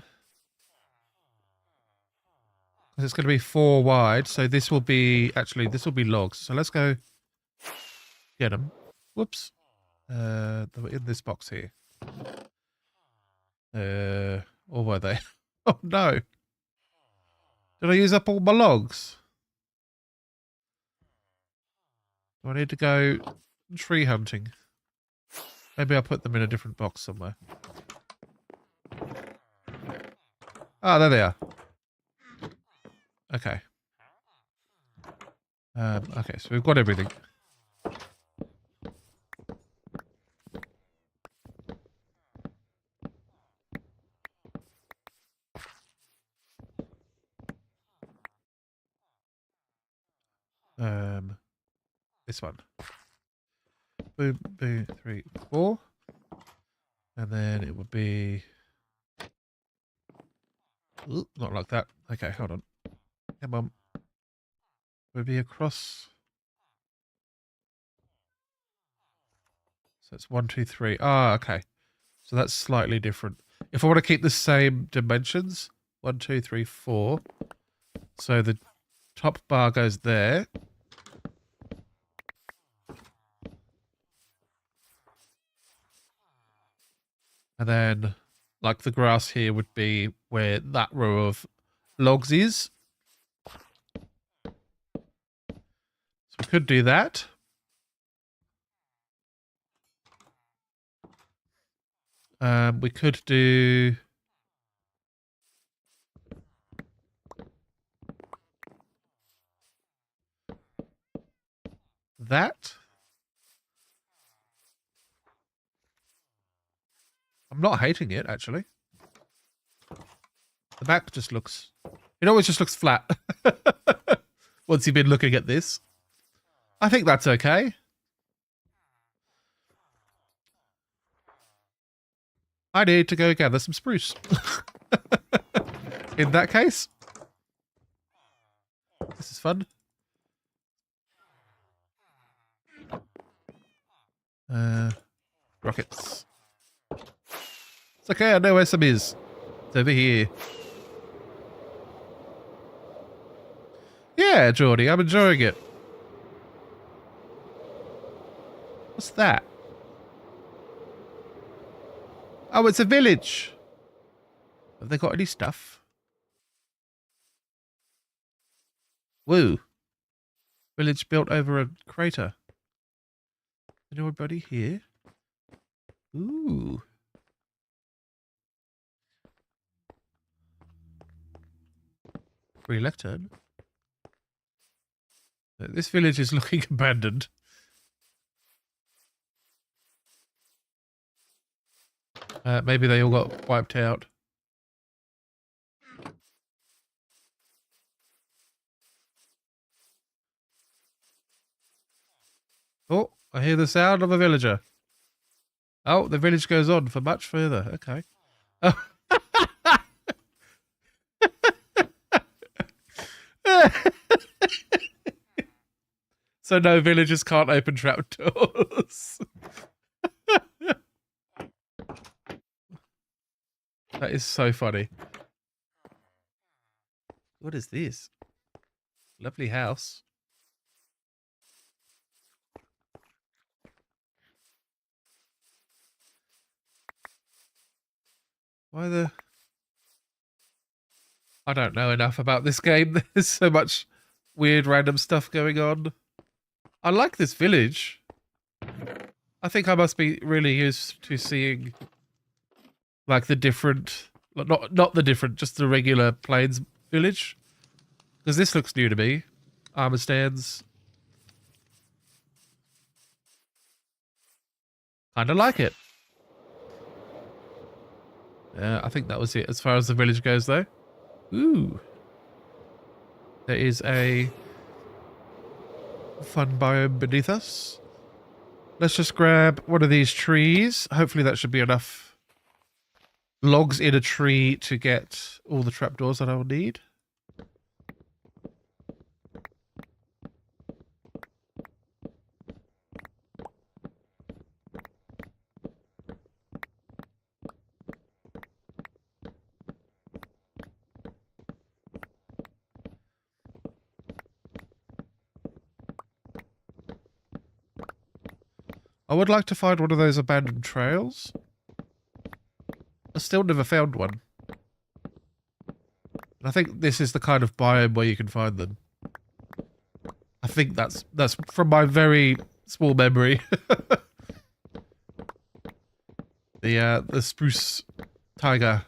It's going to be 4 wide, so this will be... Actually, this will be logs. So let's go get them. Whoops. They were in this box here. Or were they? Oh, no. Did I use up all my logs? Do I need to go tree hunting? Maybe I'll put them in a different box somewhere. Ah, there they are. Okay. Okay, so we've got everything. This one. Boom, boom, 3, 4. And then it would be... Ooh, not like that. Okay, hold on. Come on. Would be across... So it's 1, 2, 3. Ah, okay. So that's slightly different. If I want to keep the same dimensions, 1, 2, 3, 4. So the top bar goes there. And then, like, the grass here would be where that row of logs is. So we could do that. We could do... that. I'm not hating it, actually. The back just looks... It always just looks flat. Once you've been looking at this. I think that's okay. I need to go gather some spruce. In that case. This is fun. Rockets. It's okay, I know where some is. It's over here. Yeah, Geordie, I'm enjoying it. What's that? Oh, it's a village. Have they got any stuff? Woo. Village built over a crater. Anybody here? Ooh. Free left turn. This village is looking abandoned. Maybe they all got wiped out. Oh, I hear the sound of a villager. Oh, the village goes on for much further. Okay. Oh. So no, villagers can't open trapdoors. That is so funny. What is this? Lovely house. Why the... I don't know enough about this game. There's so much weird random stuff going on. I like this village. I think I must be really used to seeing like the different, not the different, just the regular Plains village. Because this looks new to me. Armor stands. Kind of like it. Yeah, I think that was it as far as the village goes though. Ooh. There is a fun biome beneath us. Let's just grab one of these trees. Hopefully that should be enough logs in a tree to get all the trapdoors that I will need. I would like to find one of those abandoned trails. I still never found one. I think this is the kind of biome where you can find them. I think that's from my very small memory. The spruce taiga.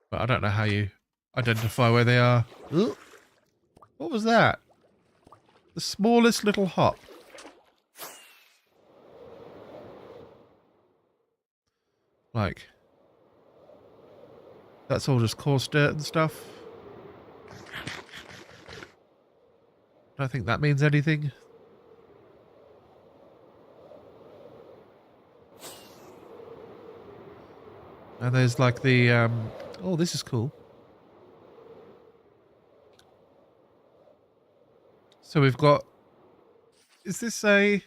But I don't know how you identify where they are. Ooh. What was that? The smallest little hop. Like, that's all just coarse dirt and stuff. I don't think that means anything. And there's like the, oh, this is cool. So we've got, is this a,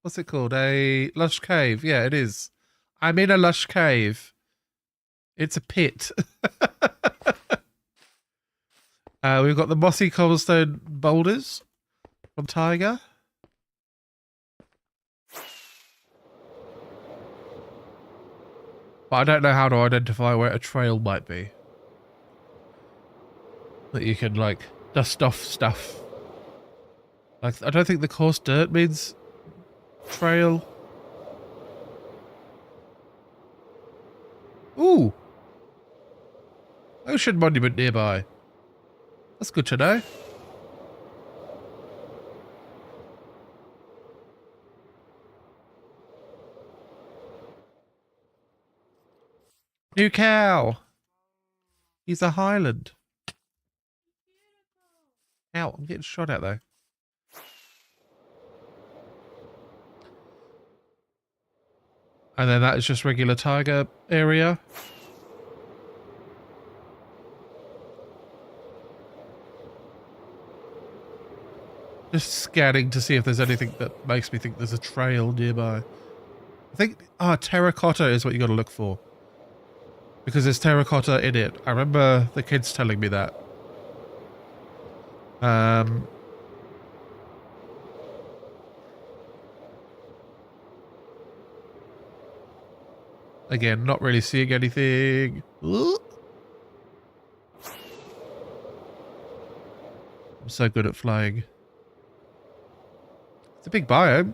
what's it called? A lush cave? Yeah, it is. I'm in a lush cave. It's a pit. We've got the mossy cobblestone boulders from Taiga. But I don't know how to identify where a trail might be. That you can, like, dust off stuff. Like, I don't think the coarse dirt means trail. Ooh! Ocean monument nearby. That's good to know. New cow! He's a Highland. Ow, I'm getting shot at though. And then that is just regular taiga area. Just scanning to see if there's anything that makes me think there's a trail nearby. I think, terracotta is what you got to look for. Because there's terracotta in it. I remember the kids telling me that. Again, not really seeing anything. Ooh. I'm so good at flying. It's a big biome.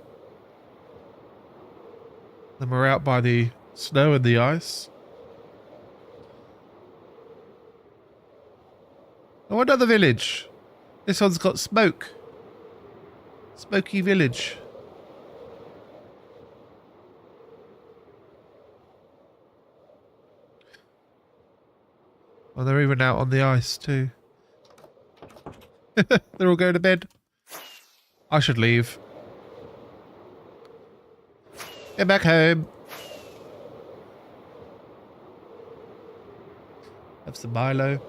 Then we're out by the snow and the ice. Oh, another village. This one's got smoke. Smoky village. Oh, they're even out on the ice too. They're all going to bed. I should leave. Get back home. Have some Milo.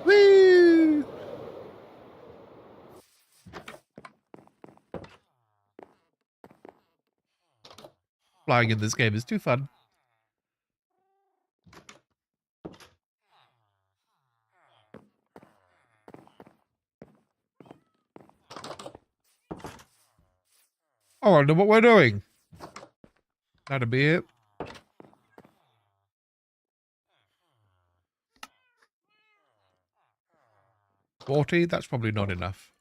Woo! Flying in this game is too fun. I wonder what we're doing. That'd be it. $40? That's probably not enough.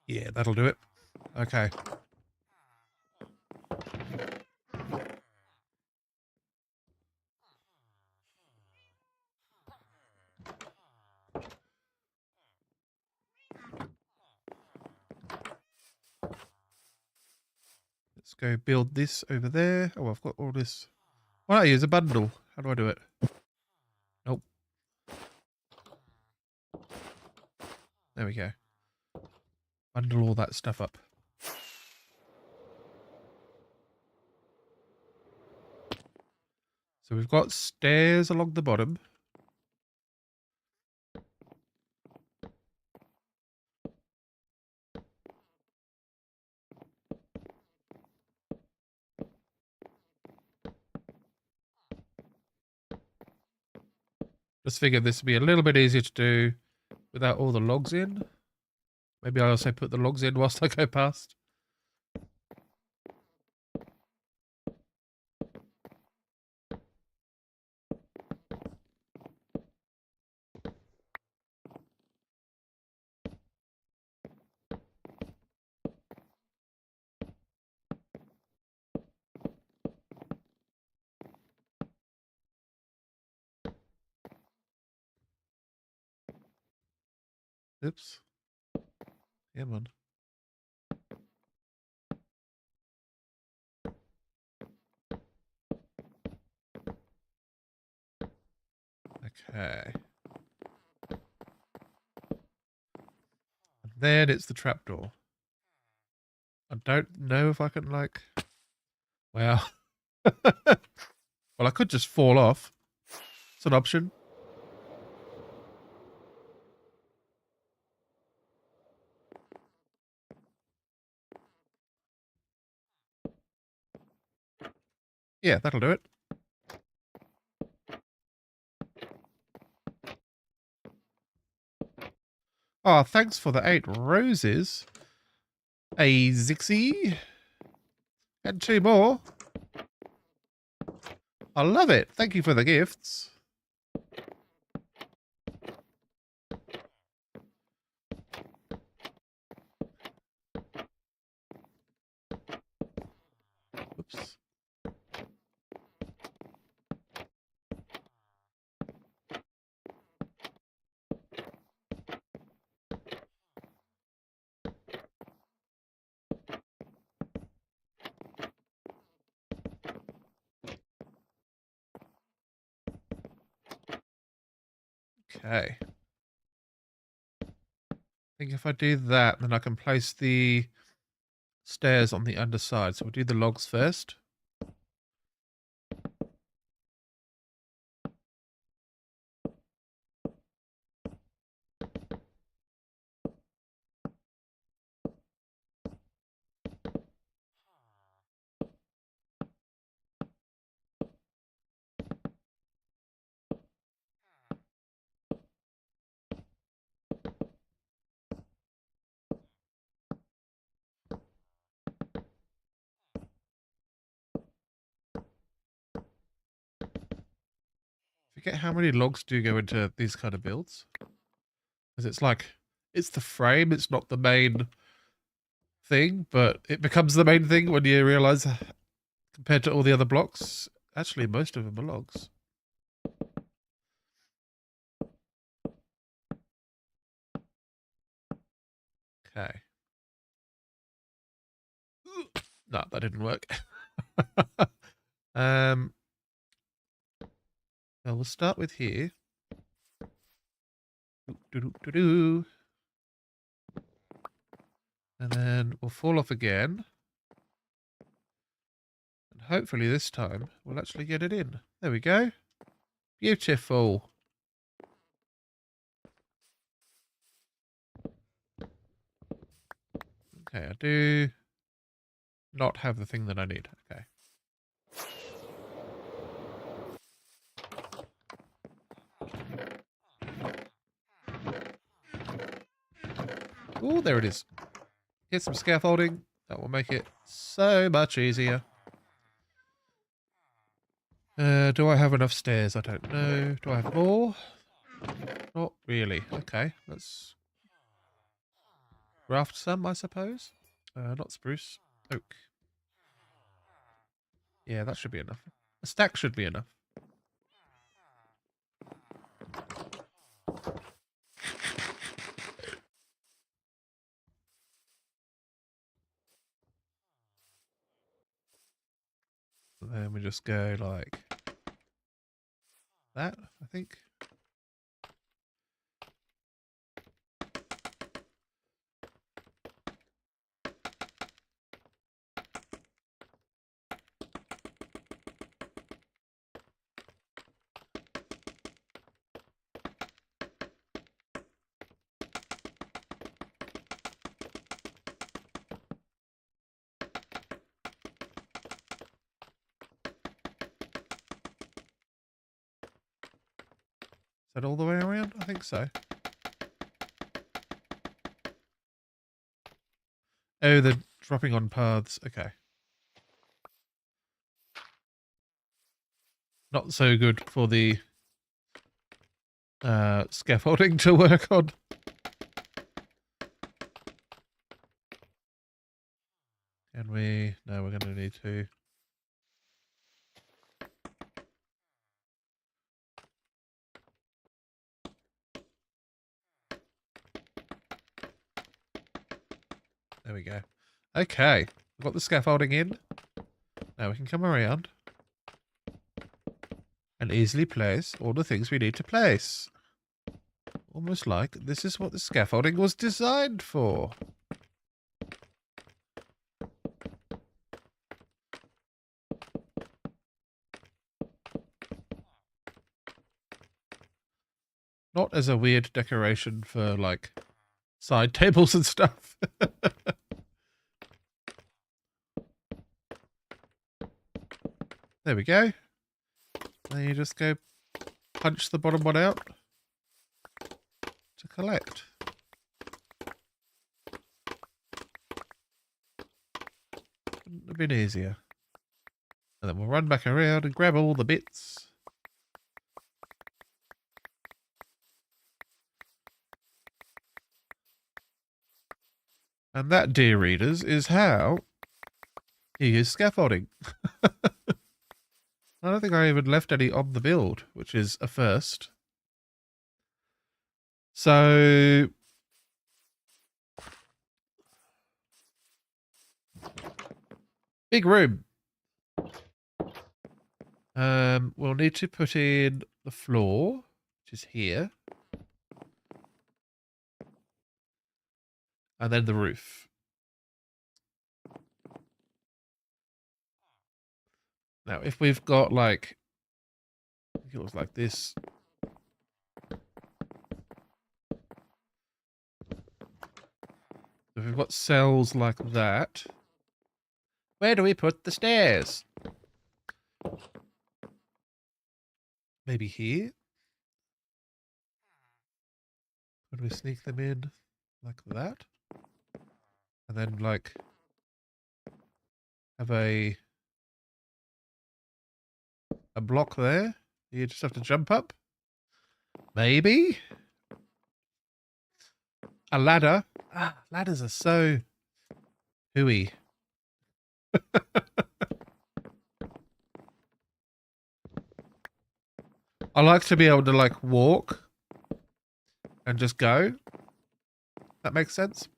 Yeah, that'll do it. Okay. Let's go build this over there. Oh, I've got all this. Why don't I use a bundle? How do I do it? Nope. There we go. Bundle all that stuff up. So we've got stairs along the bottom. Just figured this would be a little bit easier to do without all the logs in. Maybe I also put the logs in whilst I go past. Oops. Yeah, man. Okay. And then it's the trapdoor. I don't know if I can, like... Well... well, I could just fall off. It's an option. Yeah, that'll do it. Oh, thanks for the 8 roses. A Zixie. And 2 more. I love it. Thank you for the gifts. Oops. Okay. I think if I do that, then I can place the stairs on the underside. So we'll do the logs first. forget how many logs do go into these kind of builds. Because it's like, it's the frame, it's not the main thing, but it becomes the main thing when you realize, compared to all the other blocks, actually most of them are logs. Okay. No, that didn't work. Well, we'll start with here. And then we'll fall off again. And hopefully this time we'll actually get it in. There we go. Beautiful. Okay, I do not have the thing that I need. Okay. Oh, there it is. Get some scaffolding. That will make it so much easier. Do I have enough stairs? I don't know. Do I have more? Not really. Okay, let's craft some, I suppose. Not spruce. Oak. Yeah, that should be enough. A stack should be enough. Then we just go like that, I think. Is that all the way around? I think so. Oh, they're dropping on paths. Okay. Not so good for the scaffolding to work on. Can we? No, we're going to need to. There we go. Okay, we've got the scaffolding in. Now we can come around and easily place all the things we need to place. Almost like this is what the scaffolding was designed for. Not as a weird decoration for, like, side tables and stuff. There we go. Then you just go punch the bottom one out to collect. Couldn't have been easier. And then we'll run back around and grab all the bits. And that, dear readers, is how you use scaffolding. I don't think I even left any on the build, which is a first. So big room. We'll need to put in the floor, which is here. And then the roof. Now, if we've got, like, I think it looks like this. If we've got cells like that, where do we put the stairs? Maybe here? Could we sneak them in like that? And then, like, have a block there You just have to jump up? Maybe? A ladder? Ah, ladders are so hooey. I like to be able to, like, walk and just go. That makes sense?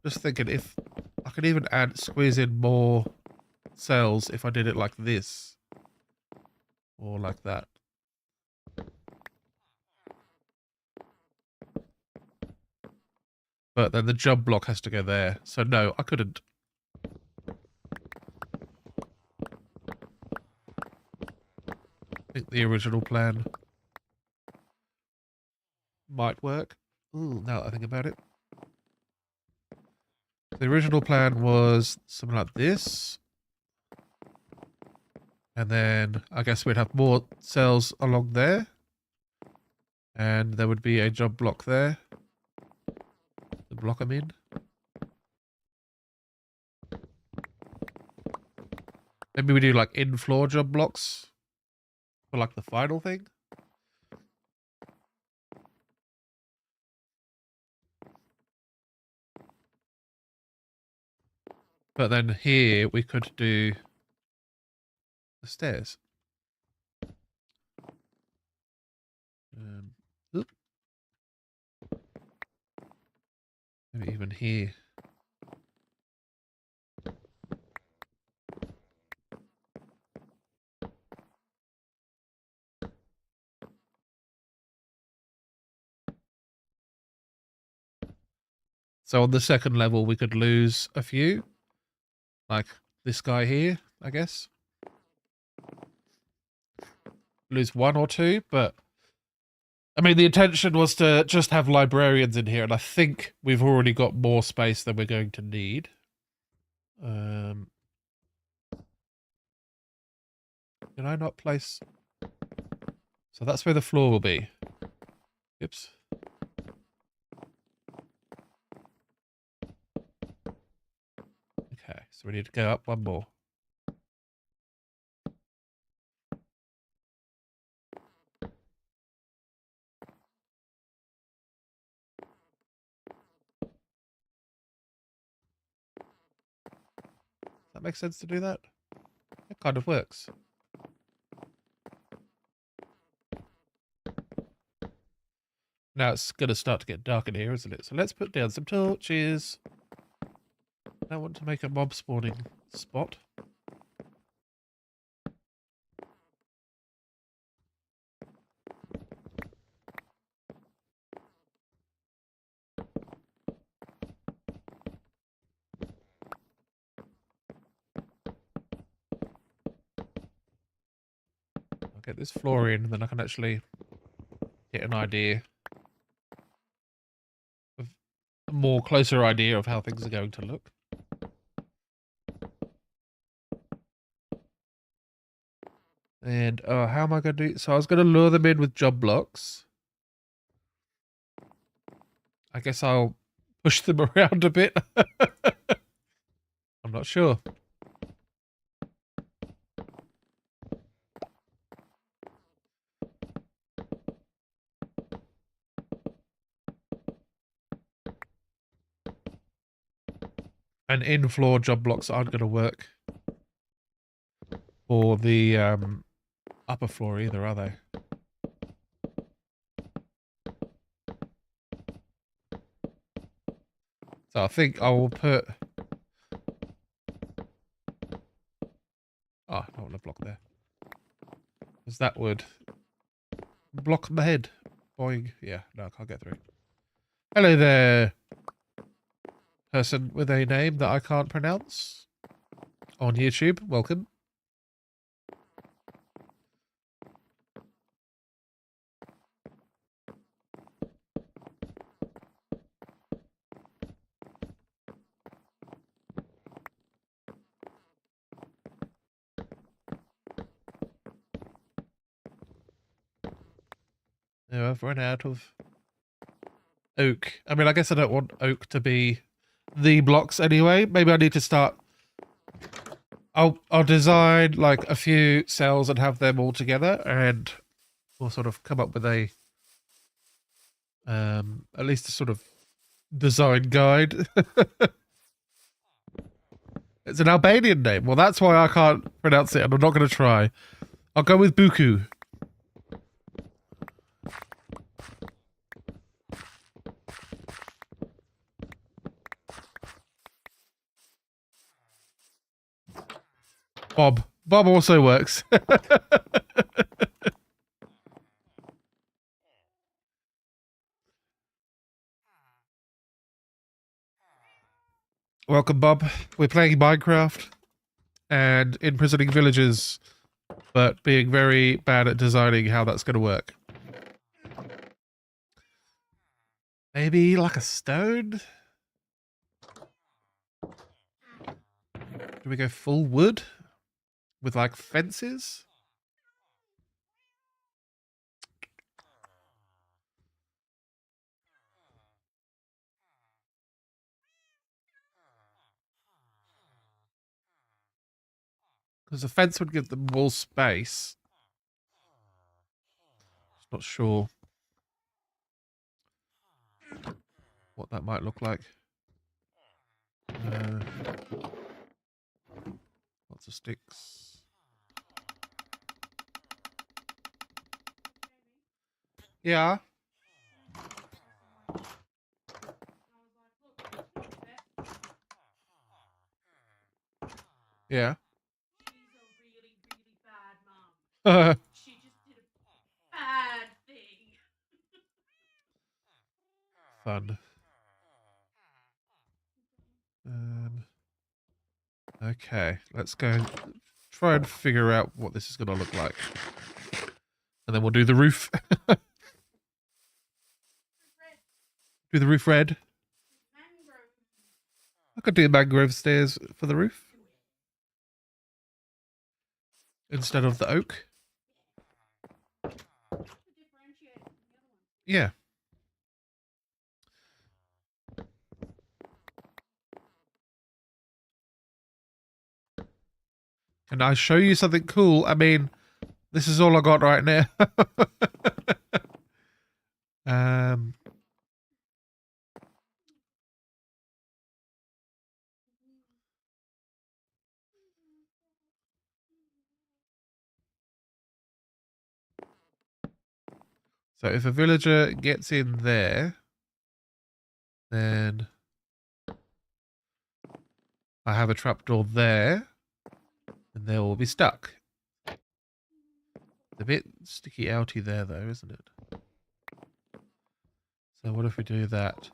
Just thinking if I could even squeeze in more cells if I did it like this. Or like that. But then the jump block has to go there. So no, I couldn't. I think the original plan might work. Ooh, now that I think about it. The original plan was something like this. And then I guess we'd have more cells along there. And there would be a jump block there. The block I'm in. Maybe we do like in-floor jump blocks for like the final thing. But then here we could do the stairs. Oop. Maybe even here. So on the second level, we could lose a few. Like this guy here, I guess. Lose one or two, but I mean, the intention was to just have librarians in here, and I think we've already got more space than we're going to need. Can I not place? So that's where the floor will be. Oops. Okay, so we need to go up one more. Does that make sense to do that? It kind of works. Now it's going to start to get dark in here, isn't it? So let's put down some torches. I want to make a mob spawning spot. I'll get this floor in, and then I can actually get an idea of a more closer idea of how things are going to look. And how am I going to do? So I was going to lure them in with job blocks. I guess I'll push them around a bit. I'm not sure. And in-floor job blocks aren't going to work for the upper floor either, are they? So I think I will put... Oh, I don't want to block there. Because that would block my head. Boing. Yeah, no, I can't get through. Hello there, person with a name that I can't pronounce on YouTube. Welcome. No, I've run out of oak. I mean, I guess I don't want oak to be the blocks anyway. Maybe I need to start. I'll design like a few cells and have them all together, and we'll sort of come up with a at least a sort of design guide. It's an Albanian name. Well, that's why I can't pronounce it, and I'm not going to try. I'll go with Buku. Bob. Bob also works. Welcome, Bob. We're playing Minecraft and imprisoning villagers, but being very bad at designing how that's going to work. Maybe like a stone? Do we go full wood? With like fences? Because a fence would give them more space. Just not sure what that might look like. Lots of sticks. Yeah. Yeah. She's a really, really bad mom. She just did a bad thing. Fun. Okay, let's go and try and figure out what this is going to look like. And then we'll do the roof. Do the roof red. I could do mangrove stairs for the roof. Instead of the oak. Yeah. Can I show you something cool? I mean, this is all I got right now. So if a villager gets in there, then I have a trapdoor there, and they will be stuck. It's a bit sticky outy there though, isn't it? So what if we do that?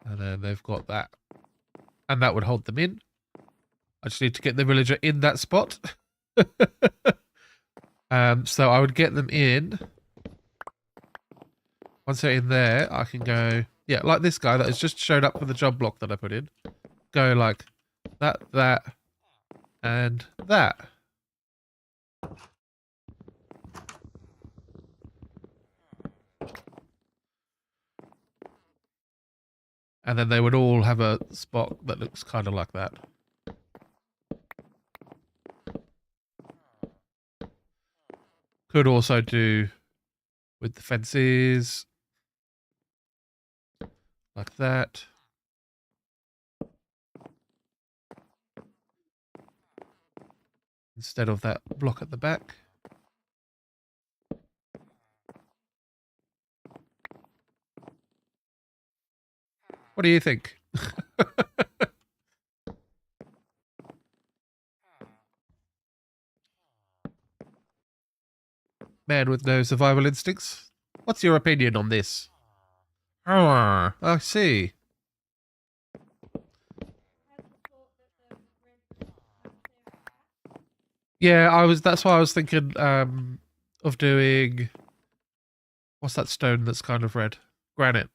And then they've got that. And that would hold them in. I just need to get the villager in that spot. So I would get them in. Once they're in there, I can go, yeah, like this guy that has just showed up for the job block that I put in. Go like that, and that. And then they would all have a spot that looks kind of like that. Could also do with the fences. Like that. Instead of that block at the back. What do you think? Man with no survival instincts. What's your opinion on this? Oh, I see. Yeah, that's why I was thinking of doing, what's that stone that's kind of red? Granite.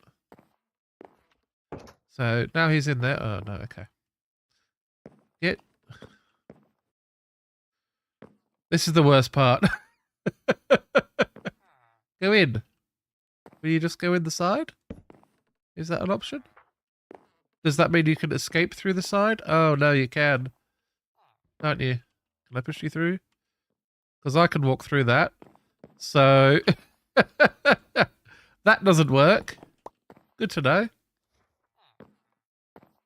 So now he's in there. Oh no, okay. Get. This is the worst part. Go in. Will you just go in the side? Is that an option? Does that mean you can escape through the side? Oh, no, you can. Can't you? Can I push you through? Because I can walk through that. So, that doesn't work. Good to know.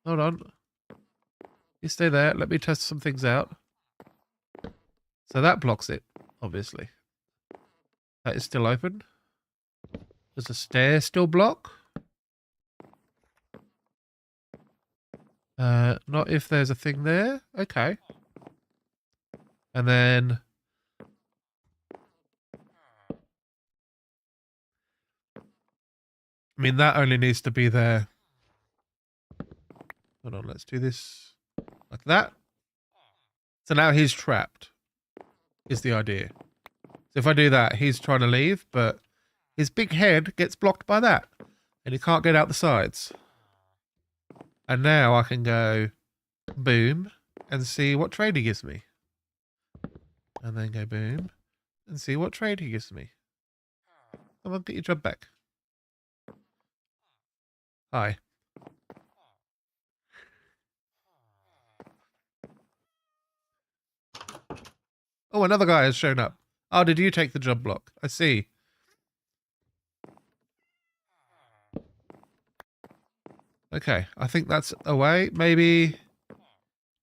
Hold on. You stay there. Let me test some things out. So that blocks it, obviously. That is still open. Does the stair still block? Not if there's a thing there. Okay. And then... I mean, that only needs to be there. Hold on, let's do this like that. So now he's trapped, is the idea. So if I do that, he's trying to leave, but his big head gets blocked by that. And he can't get out the sides. And now I can go boom and see what trade he gives me. And then go boom and see what trade he gives me. Come on, get your job back. Hi. Oh, another guy has shown up. Oh, did you take the job block? I see. Okay, I think that's a way. Maybe...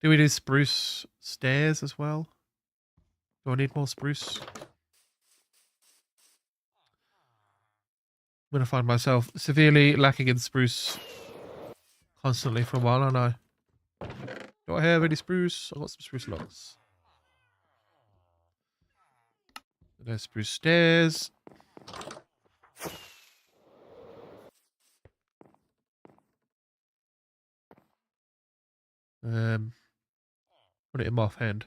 Do we do spruce stairs as well? Do I need more spruce? I'm going to find myself severely lacking in spruce constantly for a while, aren't I? Do I have any spruce? I've got some spruce logs. There's spruce stairs. Put it in my offhand.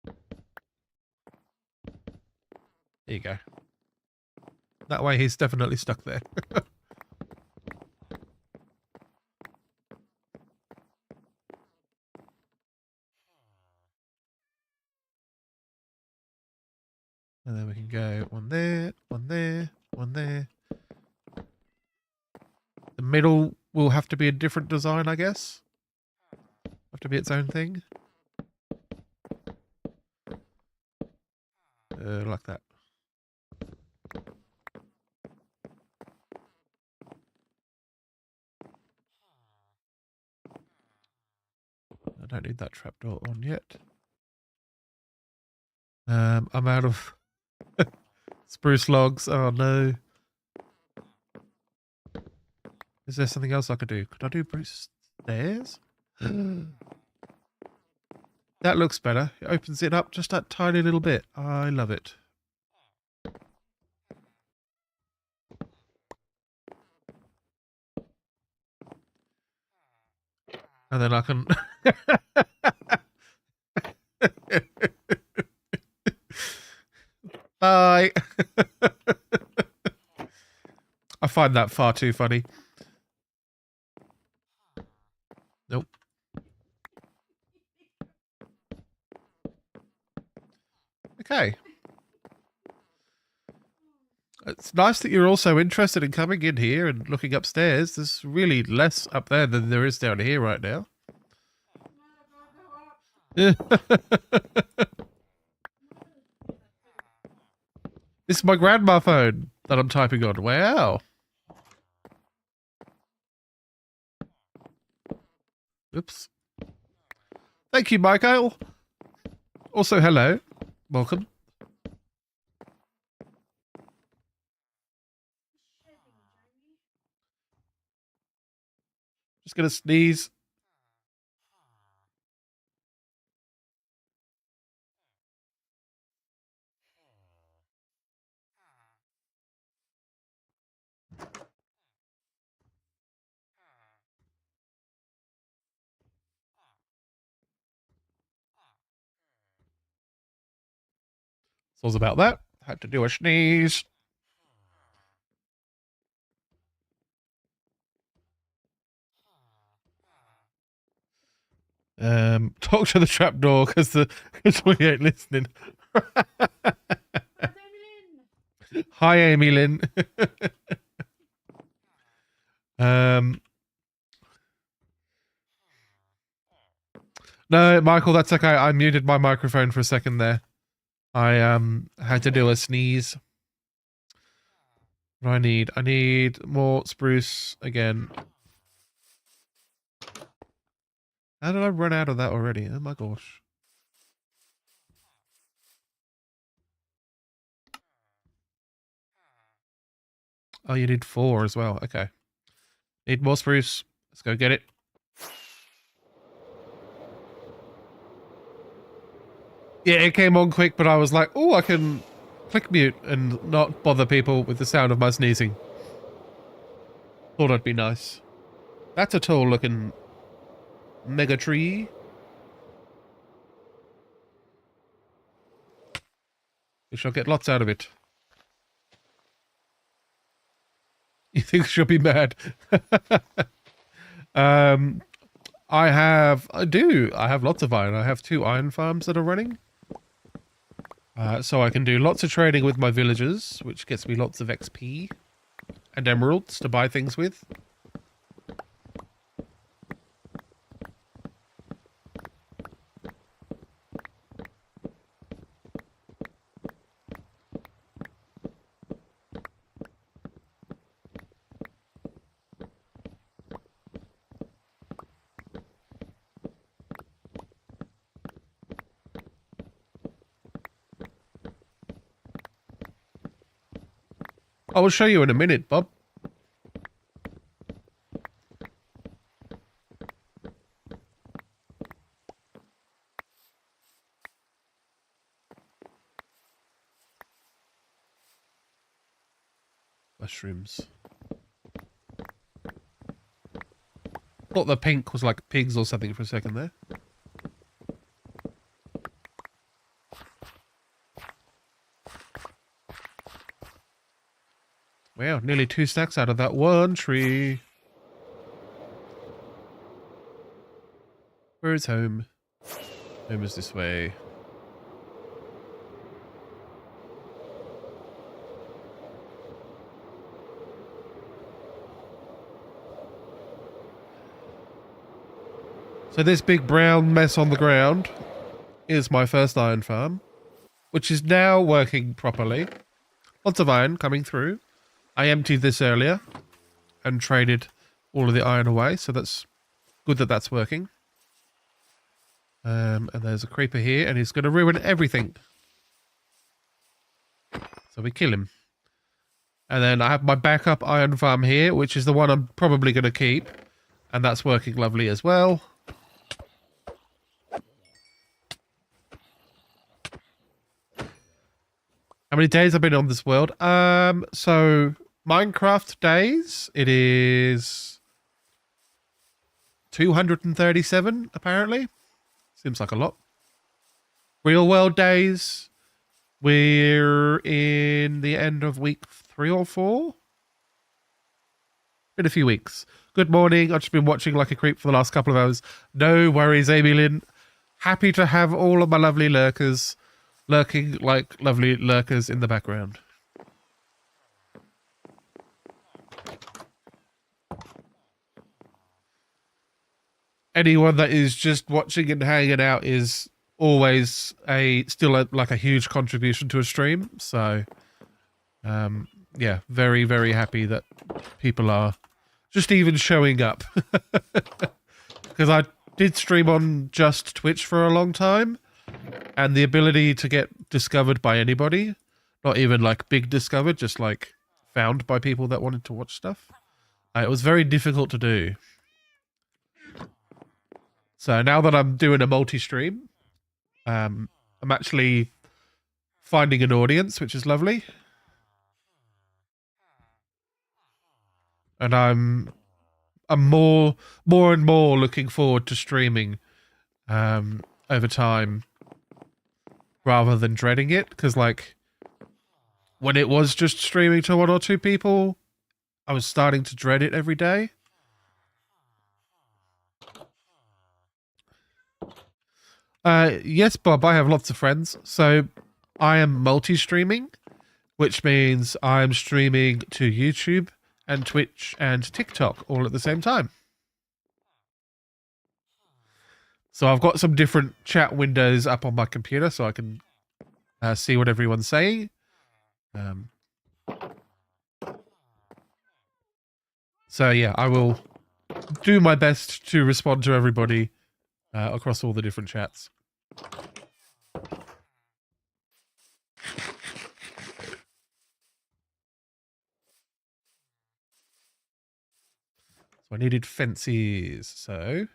There you go. That way he's definitely stuck there. And then we can go one there, one there, one there. The middle will have to be a different design, I guess. Have to be its own thing. Like that. I don't need that trapdoor on yet. I'm out of spruce logs. Oh no. Is there something else I could do? Could I do spruce stairs? That looks better. It opens it up just that tiny little bit. I love it. And then I can... Bye. I find that far too funny. Nope. Okay. It's nice that you're also interested in coming in here and looking upstairs. There's really less up there than there is down here right now. This is my grandma phone that I'm typing on. Wow. Oops. Thank you, Michael. Also, hello. Welcome. Just gonna sneeze. So it was about that. Had to do a sneeze. Talk to the trapdoor because we ain't listening. Hi, Amy Lynn. No, Michael, that's okay. I muted my microphone for a second there. I had to do a sneeze. What do I need? I need more spruce again. How did I run out of that already? Oh my gosh. Oh, you need 4 as well. Okay. Need more spruce. Let's go get it. Yeah, it came on quick, but I was like, oh, I can click mute and not bother people with the sound of my sneezing. Thought it'd be nice. That's a tall looking mega tree. We shall get lots out of it. You think she'll be mad? I have lots of iron. I have 2 iron farms that are running. So I can do lots of trading with my villagers, which gets me lots of XP and emeralds to buy things with. I will show you in a minute, Bob. Mushrooms. Thought the pink was like pigs or something for a second there. Wow, nearly 2 stacks out of that one tree. Where is home? Home is this way. So this big brown mess on the ground is my first iron farm, which is now working properly. Lots of iron coming through. I emptied this earlier and traded all of the iron away, so that's good that that's working. And there's a creeper here, and he's going to ruin everything. So we kill him. And then I have my backup iron farm here, which is the one I'm probably going to keep. And that's working lovely as well. How many days I've been on this world? So Minecraft days, it is 237 apparently. Seems like a lot. Real world days, we're in the end of week 3 or 4. Been a few weeks. Good morning. I've just been watching like a creep for the last couple of hours. No worries, Amy Lynn. Happy to have all of my lovely lurkers lurking like lovely lurkers in the background. Anyone that is just watching and hanging out is always still a huge contribution to a stream. So, yeah, very, very happy that people are just even showing up. Because I did stream on just Twitch for a long time, and the ability to get discovered by anybody, not even like big discovered, just like found by people that wanted to watch stuff, it was very difficult to do. So now that I'm doing a multi-stream, I'm actually finding an audience, which is lovely. And I'm more and more looking forward to streaming over time rather than dreading it, because like when it was just streaming to 1 or 2 people, I was starting to dread it every day. Yes, Bob, I have lots of friends. So I am multi-streaming, which means I'm streaming to YouTube and Twitch and TikTok all at the same time. So I've got some different chat windows up on my computer so I can see what everyone's saying. So yeah, I will do my best to respond to everybody across all the different chats. So I needed fences, so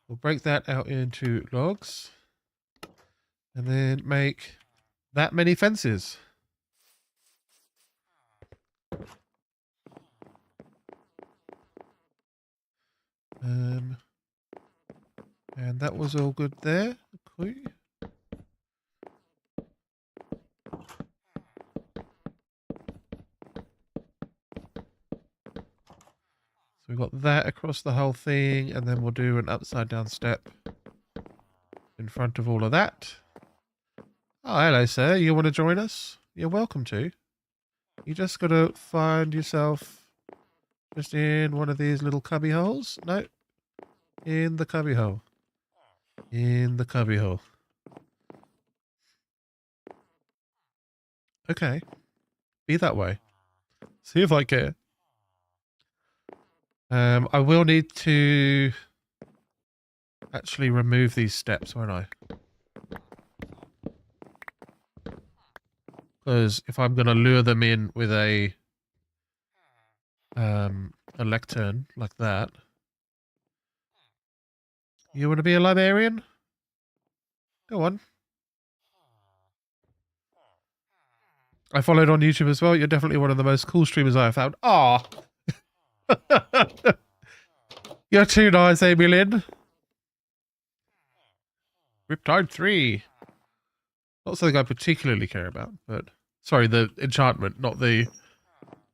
we'll break that out into logs and then make that many fences. And that was all good there. Cool. So we've got that across the whole thing, and then we'll do an upside down step in front of all of that. Oh, hello, sir. You want to join us? You're welcome to. You just got to find yourself just in one of these little cubby holes. No. In the cubby hole. In the cubby hole. Okay. Be that way. See if I care. I will need to actually remove these steps, won't I? Because if I'm going to lure them in with a lectern like that. You want to be a librarian? Go on. I followed on YouTube as well. You're definitely one of the most cool streamers I have found. Ah, you're too nice, Amy Lynn. Riptide 3. Not something I particularly care about, but sorry, the enchantment, not the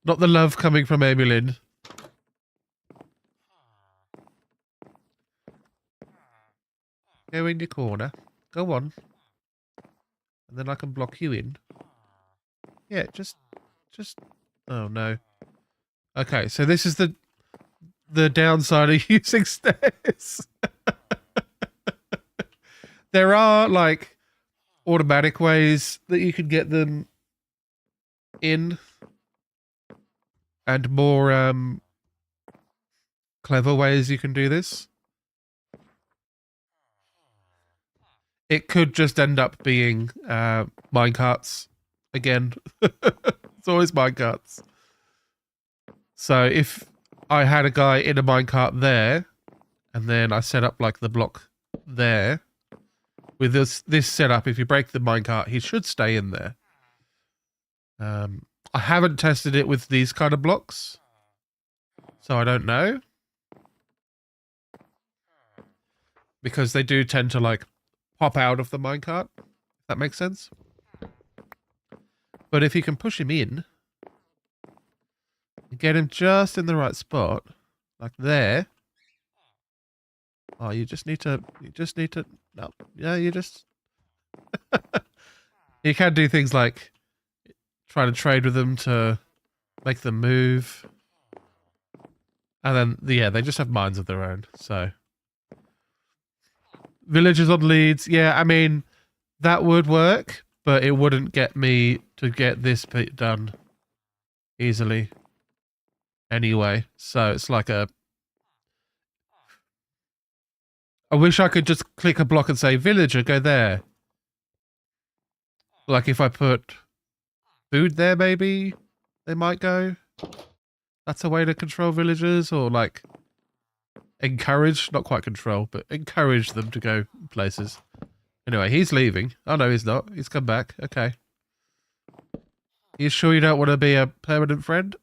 love coming from Amy Lynn. Go in your corner. Go on. And then I can block you in. Yeah, just oh no. Okay, so this is the downside of using stairs. There are like automatic ways that you can get them in and more clever ways you can do this. It could just end up being minecarts again. It's always minecarts. So if I had a guy in a minecart there, and then I set up like the block there, with this setup, if you break the minecart, he should stay in there. I haven't tested it with these kind of blocks, so I don't know. Because they do tend to like pop out of the minecart, if that makes sense. But if you can push him in, and get him just in the right spot, like there. Oh, you just need to, no, yeah, you just, you can do things like try to trade with them to make them move. And then, yeah, they just have minds of their own, so. Villagers on leads, yeah, I mean, that would work, but it wouldn't get me to get this bit done easily anyway. So it's like a... I wish I could just click a block and say, villager, go there. Like if I put food there, maybe they might go. That's a way to control villagers, or like encourage, not quite control, but encourage them to go places. Anyway, he's leaving. Oh no, he's not. He's come back. Okay. You sure you don't want to be a permanent friend?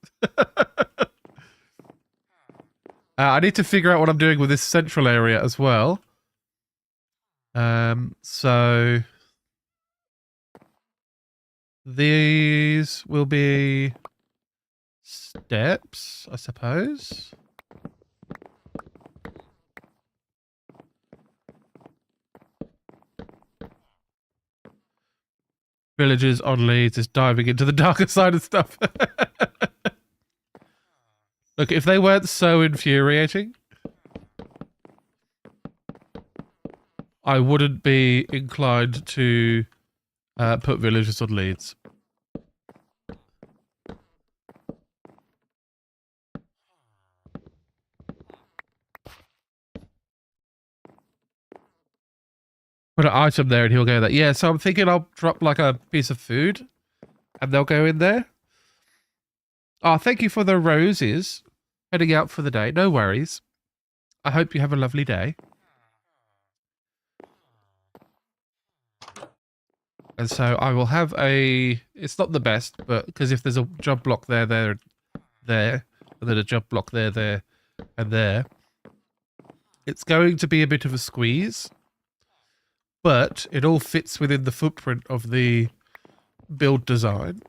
I need to figure out what I'm doing with this central area as well. So these will be steps, I suppose. Villagers on leads is diving into the darker side of stuff. Look, if they weren't so infuriating, I wouldn't be inclined to put villagers on leads. Put an item there and he'll go there. Yeah, so I'm thinking I'll drop like a piece of food and they'll go in there. Oh, thank you for the roses. Heading out for the day. No worries. I hope you have a lovely day. And so I will have a... It's not the best, but because if there's a job block there, and then a job block there, and there, it's going to be a bit of a squeeze. But it all fits within the footprint of the build design.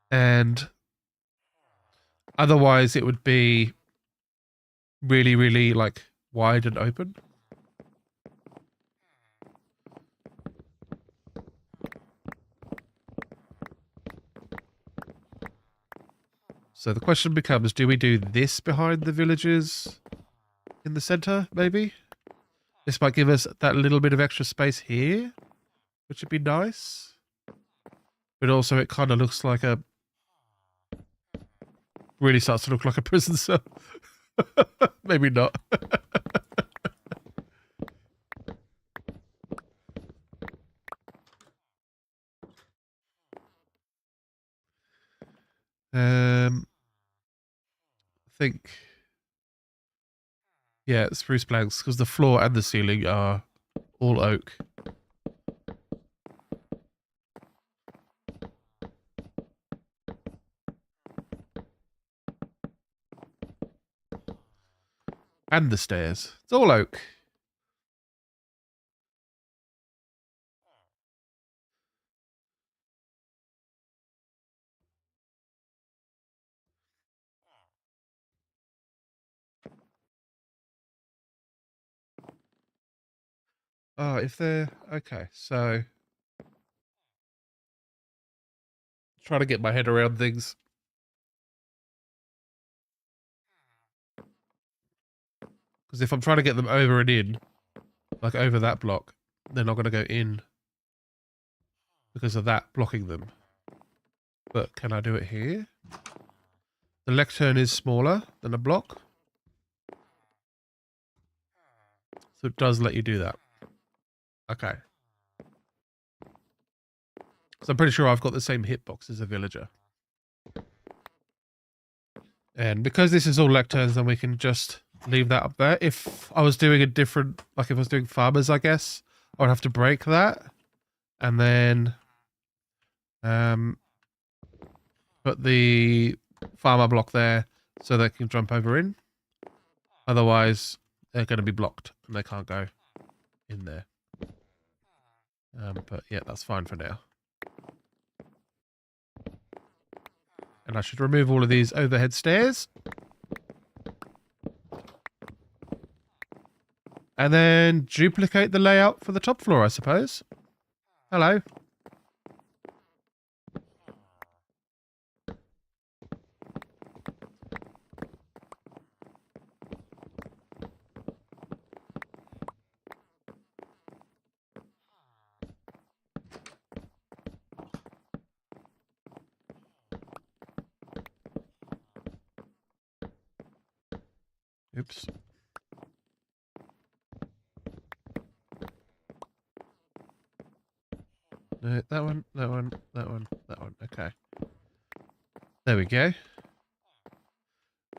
And otherwise it would be really, really like wide and open. So the question becomes, do we do this behind the villages in the center, maybe? This might give us that little bit of extra space here, which would be nice. But also it kind of looks like a... Really starts to look like a prison cell. Maybe not. I think... Yeah, spruce planks, because the floor and the ceiling are all oak. And the stairs. It's all oak. Oh, if they're... Okay, so... Trying to get my head around things. Because if I'm trying to get them over and in, like over that block, they're not going to go in because of that blocking them. But can I do it here? The lectern is smaller than a block. So it does let you do that. Okay. So I'm pretty sure I've got the same hitbox as a villager. And because this is all lecterns, then we can just leave that up there. If I was doing a different, like if I was doing farmers, I guess, I would have to break that. And then put the farmer block there so they can jump over in. Otherwise, they're going to be blocked and they can't go in there. But yeah, that's fine for now. And I should remove all of these overhead stairs. And then duplicate the layout for the top floor, I suppose. Hello. Oops. No, that one, that one, that one, that one. Okay. There we go.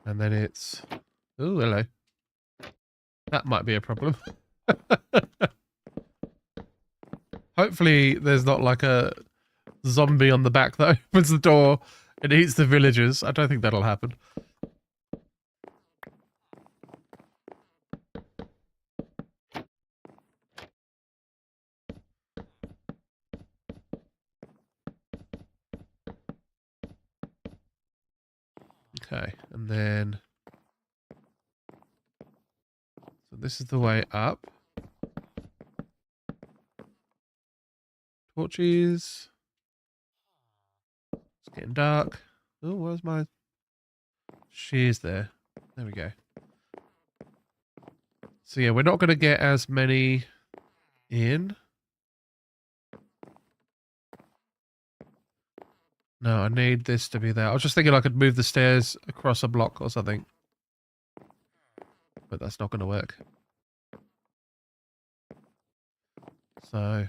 And then it's... Oh, hello. That might be a problem. Hopefully there's not like a zombie on the back that opens the door and eats the villagers. I don't think that'll happen. Okay, and then... So this is the way up. Torches. It's getting dark. Oh, where's my... She's there. There we go. So yeah, we're not going to get as many in. No, I need this to be there. I was just thinking I could move the stairs across a block or something. But that's not going to work. So...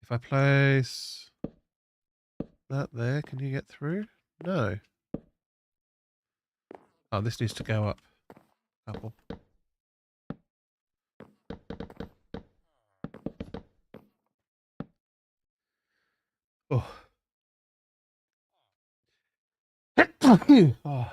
if I place that there, can you get through? No. Oh, this needs to go up a couple. Oh. Oh.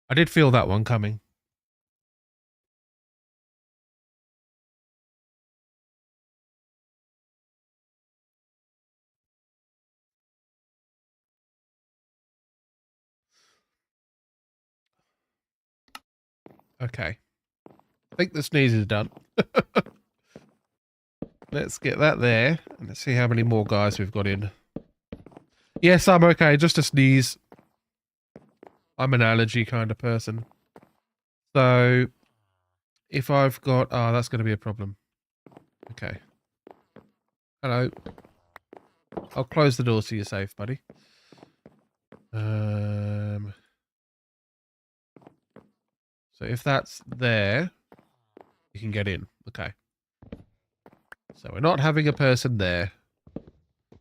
I did feel that one coming. Okay. I think the sneeze is done. Let's get that there. And let's see how many more guys we've got in. Yes, I'm okay. Just a sneeze. I'm an allergy kind of person. So, if I've got... oh, that's going to be a problem. Okay. Hello. I'll close the door so you're safe, buddy. So if that's there, you can get in. Okay. So we're not having a person there.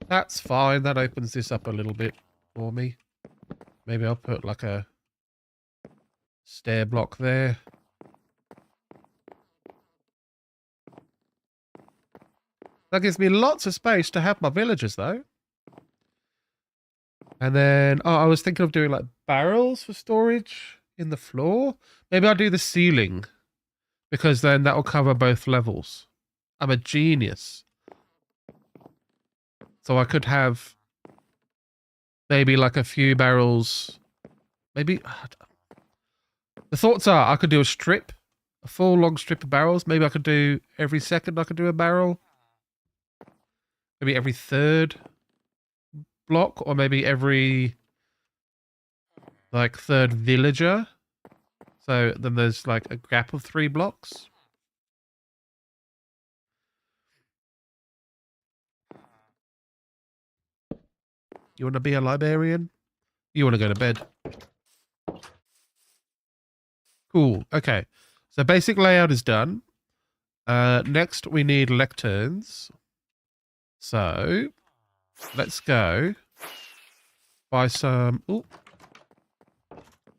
That's fine. That opens this up a little bit for me. Maybe I'll put like a stair block there. That gives me lots of space to have my villagers though. And then, oh, I was thinking of doing like barrels for storage in the floor. Maybe I'll do the ceiling because then that'll cover both levels. I'm a genius. So I could have maybe like a few barrels. Maybe the thoughts are I could do a full long strip of barrels. Maybe I could do every second I could do a barrel. Maybe every third block or maybe every like third villager. So then there's like a gap of 3 blocks. You want to be a librarian? You want to go to bed? Cool. Okay. So basic layout is done. Next we need lecterns. So let's go buy some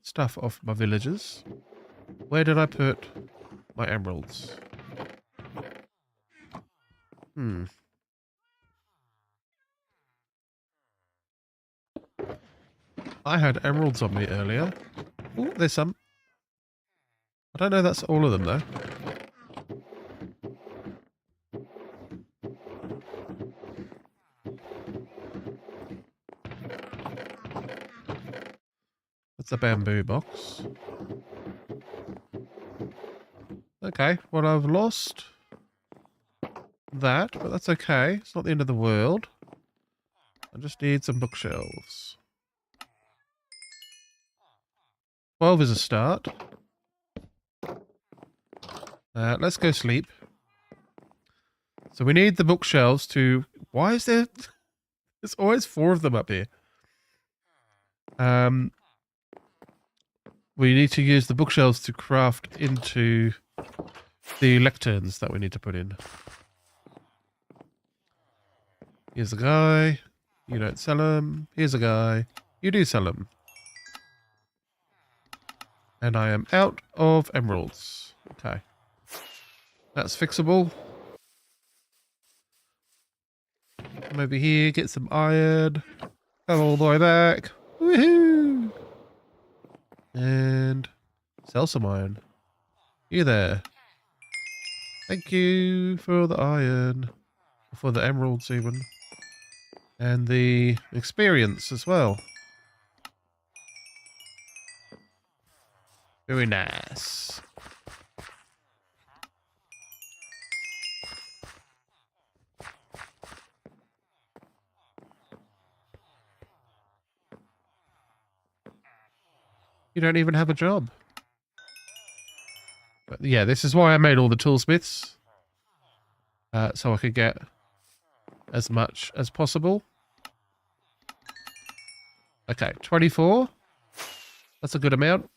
stuff off my villagers. Where did I put my emeralds? I had emeralds on me earlier. Oh, there's some. I don't know that's all of them though. That's a bamboo box. Okay, well I've lost that, but that's okay. It's not the end of the world. I just need some bookshelves. 12 is a start. Let's go sleep. So we need the bookshelves to... why is there... there's always 4 of them up here. We need to use the bookshelves to craft into the lecterns that we need to put in. Here's a guy. You don't sell them. Here's a guy. You do sell them. And I am out of emeralds. Okay. That's fixable. Come over here, get some iron. Come all the way back. Woohoo! And Sell some iron. You there. Thank you for the iron. For the emeralds even. And the experience as well. Very nice. You don't even have a job. But yeah, this is why I made all the toolsmiths. So I could get as much as possible. Okay, 24. That's a good amount.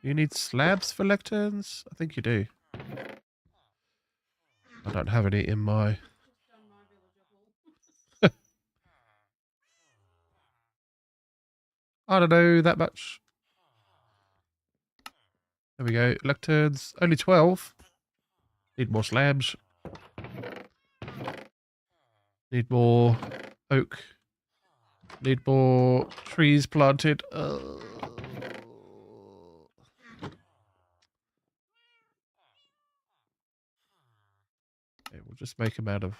You need slabs for lecterns? I think you do. I don't have any in my... Just done my village up all. I don't know that much. There we go. Lecterns. Only 12. Need more slabs. Need more oak. Need more trees planted. Okay, we'll just make them out of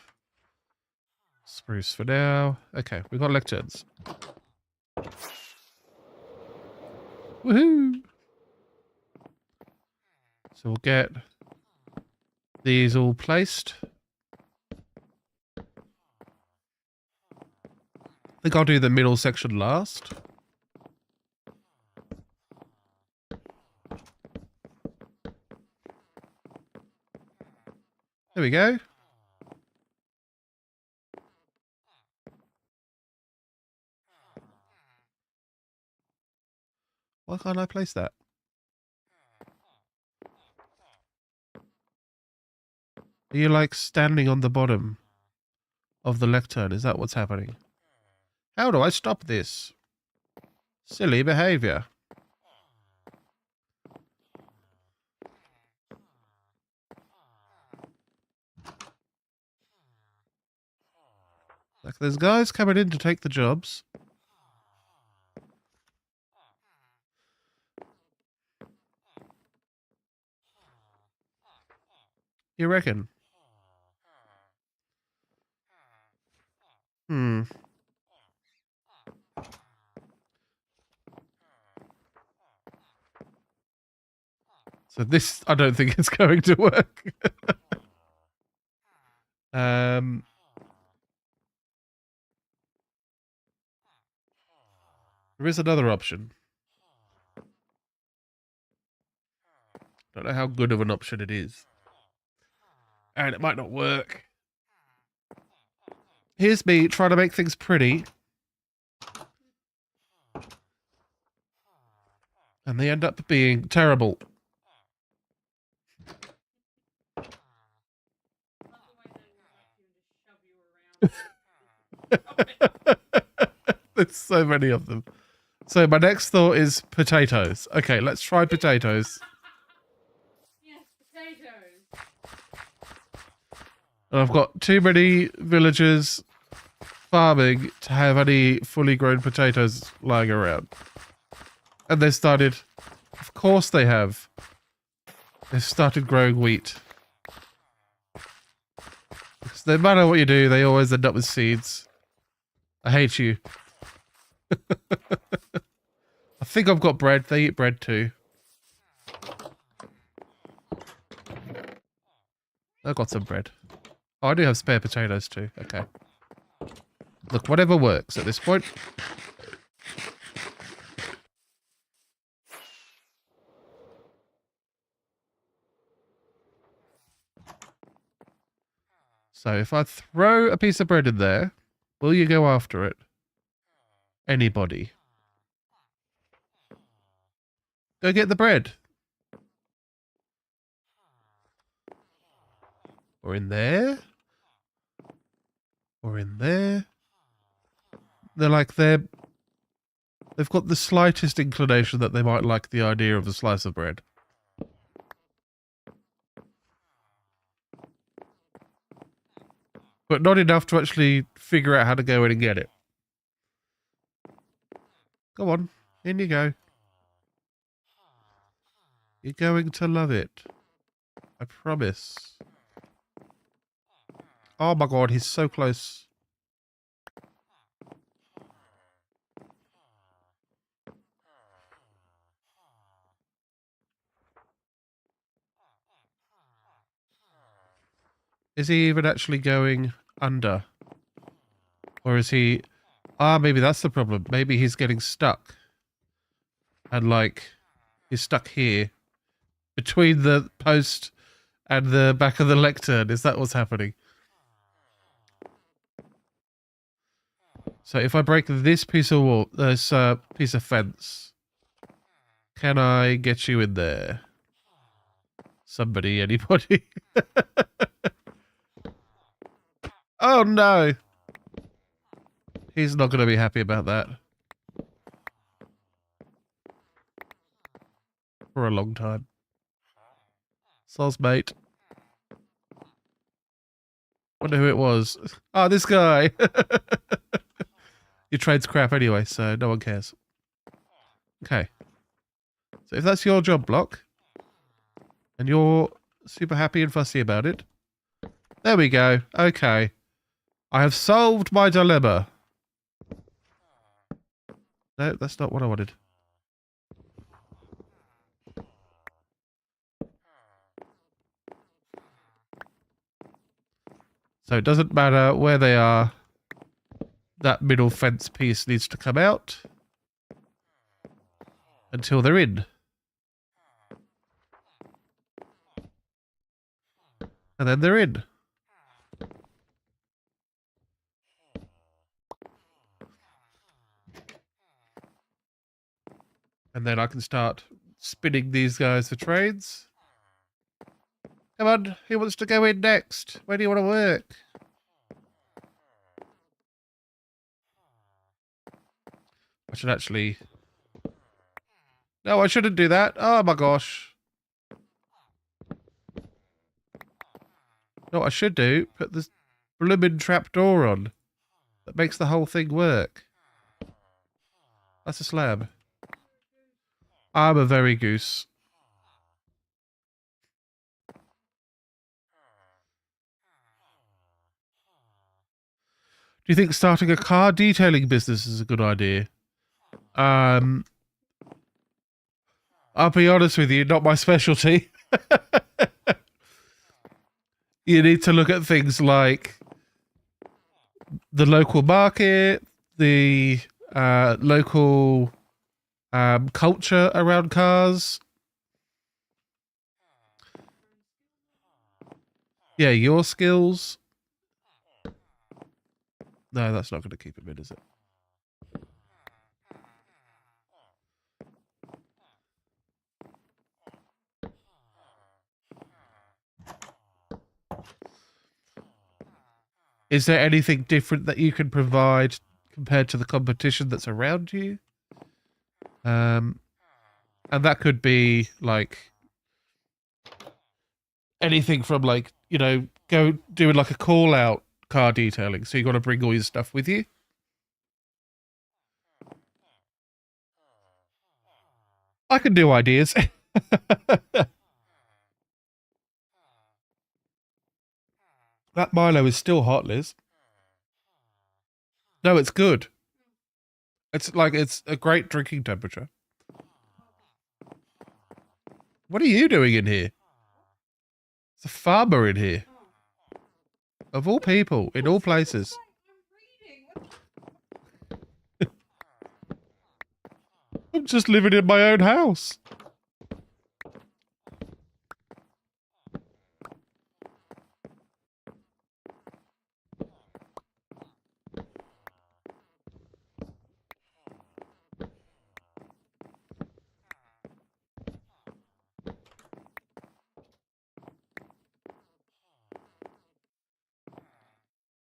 spruce for now. Okay, we've got lecterns. Woohoo! So we'll get these all placed. I think I'll do the middle section last. There we go. Why can't I place that? Are you like standing on the bottom of the lectern? Is that what's happening? How do I stop this? Silly behavior. Like there's guys coming in to take the jobs. You reckon? Hmm. So this, I don't think it's going to work. There is another option. Don't know how good of an option it is. And it might not work. Here's me trying to make things pretty. And they end up being terrible. There's so many of them. So my next thought is potatoes. Okay, let's try potatoes. Yes, potatoes. And I've got too many villagers farming to have any fully grown potatoes lying around. And they started, of course they have. They've started growing wheat. Because no matter what you do, they always end up with seeds. I hate you. I think I've got bread. They eat bread too. I've got some bread. Oh, I do have spare potatoes too. Okay. Look, whatever works at this point. So if I throw a piece of bread in there, will you go after it? Anybody? Go get the bread. Or in there. Or in there. They've got the slightest inclination that they might like the idea of a slice of bread. But not enough to actually figure out how to go in and get it. Go on. In you go. You're going to love it. I promise. Oh my god, he's so close. Is he even actually going under? Or is he... Ah, maybe that's the problem. Maybe he's getting stuck. And like, he's stuck here. Between the post and the back of the lectern. Is that what's happening? So if I break this piece of wall, this piece of fence, can I get you in there? Somebody, anybody? Oh no! He's not going to be happy about that. For a long time. Soz, mate. Wonder who it was. Oh, this guy! Your trade's crap anyway, so no one cares. Okay. So if that's your job block, and you're super happy and fussy about it, there we go. Okay. I have solved my dilemma. No, that's not what I wanted. So it doesn't matter where they are. That middle fence piece needs to come out until they're in. And then they're in. And then I can start spinning these guys for trades. Come on, who wants to go in next? Where do you want to work? I should actually... No, I shouldn't do that. Oh my gosh. No, what I should do, put this blooming trapdoor on. That makes the whole thing work. That's a slab. I'm a very goose. Do you think starting a car detailing business is a good idea? I'll be honest with you, not my specialty. You need to look at things like the local market, the local culture around cars. Yeah, your skills. No, that's not going to keep him in, is it? Is there anything different that you can provide compared to the competition that's around you? And that could be like anything from like, you know, go doing like a call out car detailing. So you got to bring all your stuff with you. I can do ideas. That Milo is still hot, Liz. No, it's good. It's like, it's a great drinking temperature. What are you doing in here? It's a farmer in here. Of all people, in all places. I'm just living in my own house.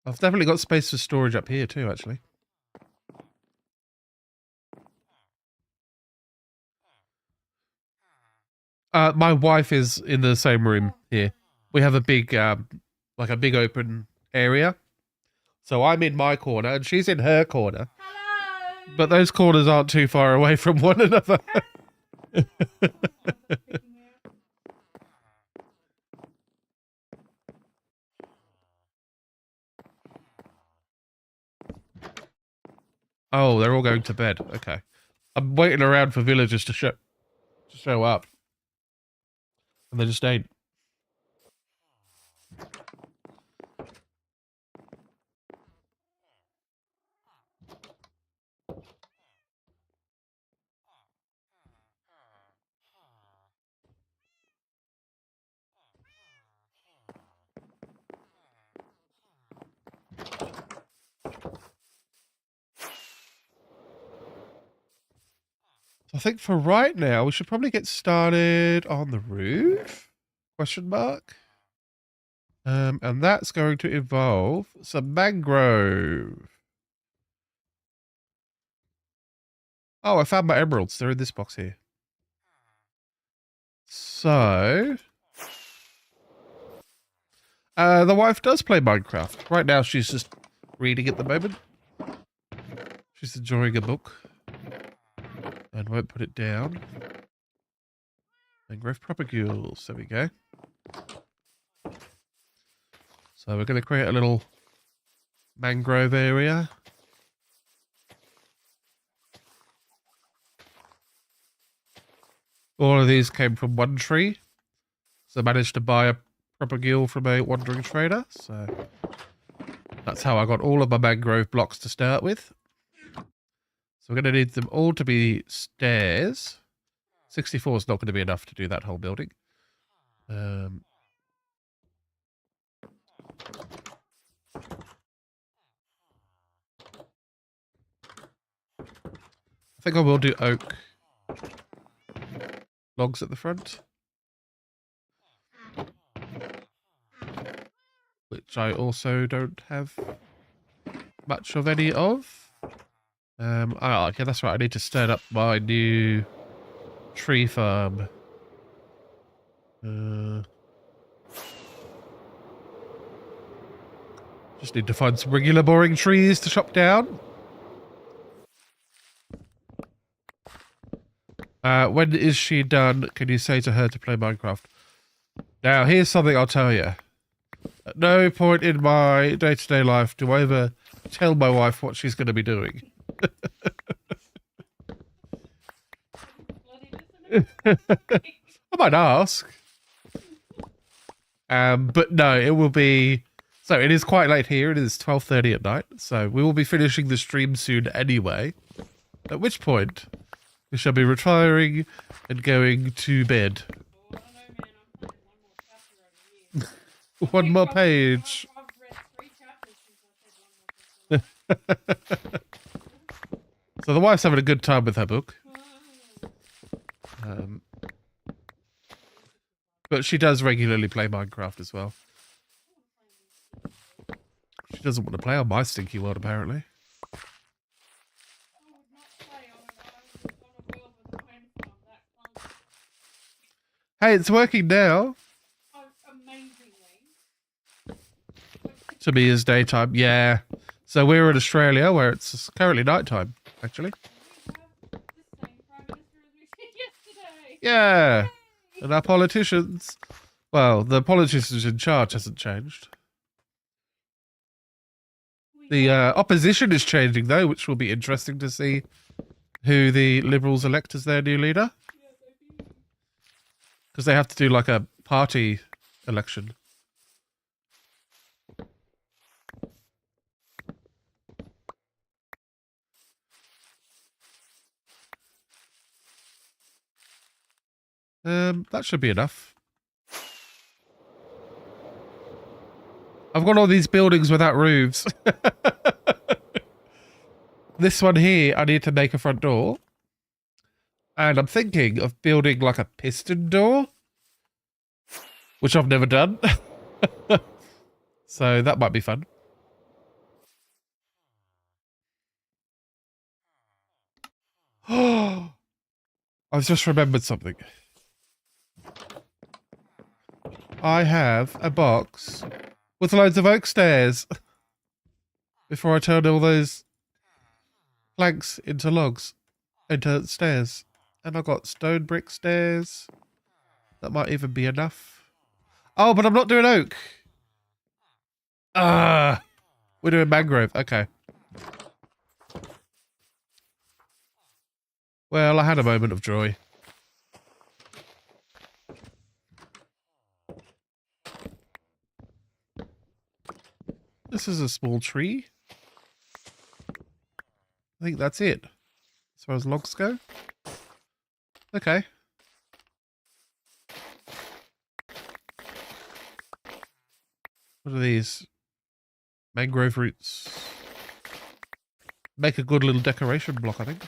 I've definitely got space for storage up here too, actually. My wife is in the same room here. We have a big, like a big open area. So I'm in my corner and she's in her corner. Hello. But those corners aren't too far away from one another. to bed. Okay. I'm waiting around for villagers to show up. And they just ain't. I think for right now, we should probably get started on the roof? Question mark. And that's going to involve some mangrove. Oh, I found my emeralds. They're in this box here. So, the wife does play Minecraft. Right now, she's just reading at the moment. She's enjoying a book. And won't put it down. Mangrove propagules. There we go. So we're going to create a little mangrove area. All of these came from one tree. So I managed to buy a propagule from a wandering trader. So that's how I got all of my mangrove blocks to start with. So we're going to need them all to be stairs. 64 is not going to be enough to do that whole building. I think I will do oak logs at the front. Which I also don't have much of any of. Oh, okay, that's right. I need to start up my new tree farm. Just need to find some regular boring trees to chop down. When is she done? Can you say to her to play Minecraft? Now, here's something I'll tell you. At no point in my day-to-day life do I ever tell my wife what she's going to be doing. I might ask. But no, it will be... So it is quite late here. It is 12:30 at night. So we will be finishing the stream soon anyway. At which point, we shall be retiring and going to bed. Oh, I don't know, man. I'm playing one more chapter over here. One more page. I've read 3 chapters since I said one more chapter. So the wife's having a good time with her book. But she does regularly play Minecraft as well. She doesn't want to play on my stinky world, apparently. Hey, it's working now. Oh, amazingly. To me is daytime. Yeah. So we're in Australia where it's currently nighttime, actually. We have the same Prime Minister as we did yesterday. Yeah. And our politicians... Well, the politicians in charge hasn't changed. The opposition is changing, though, which will be interesting to see who the Liberals elect as their new leader. Because they have to do, like, a party election. That should be enough. I've got all these buildings without roofs. This one here, I need to make a front door. And I'm thinking of building like a piston door. Which I've never done. So that might be fun. I've just remembered something. I have a box with loads of oak stairs. Before I turn all those planks into logs, into stairs. And I've got stone brick stairs. That might even be enough. Oh, but I'm not doing oak. We're doing mangrove. Okay. Well, I had a moment of joy. This is a small tree. I think that's it. As far as logs go. Okay. What are these? Mangrove roots. Make a good little decoration block, I think.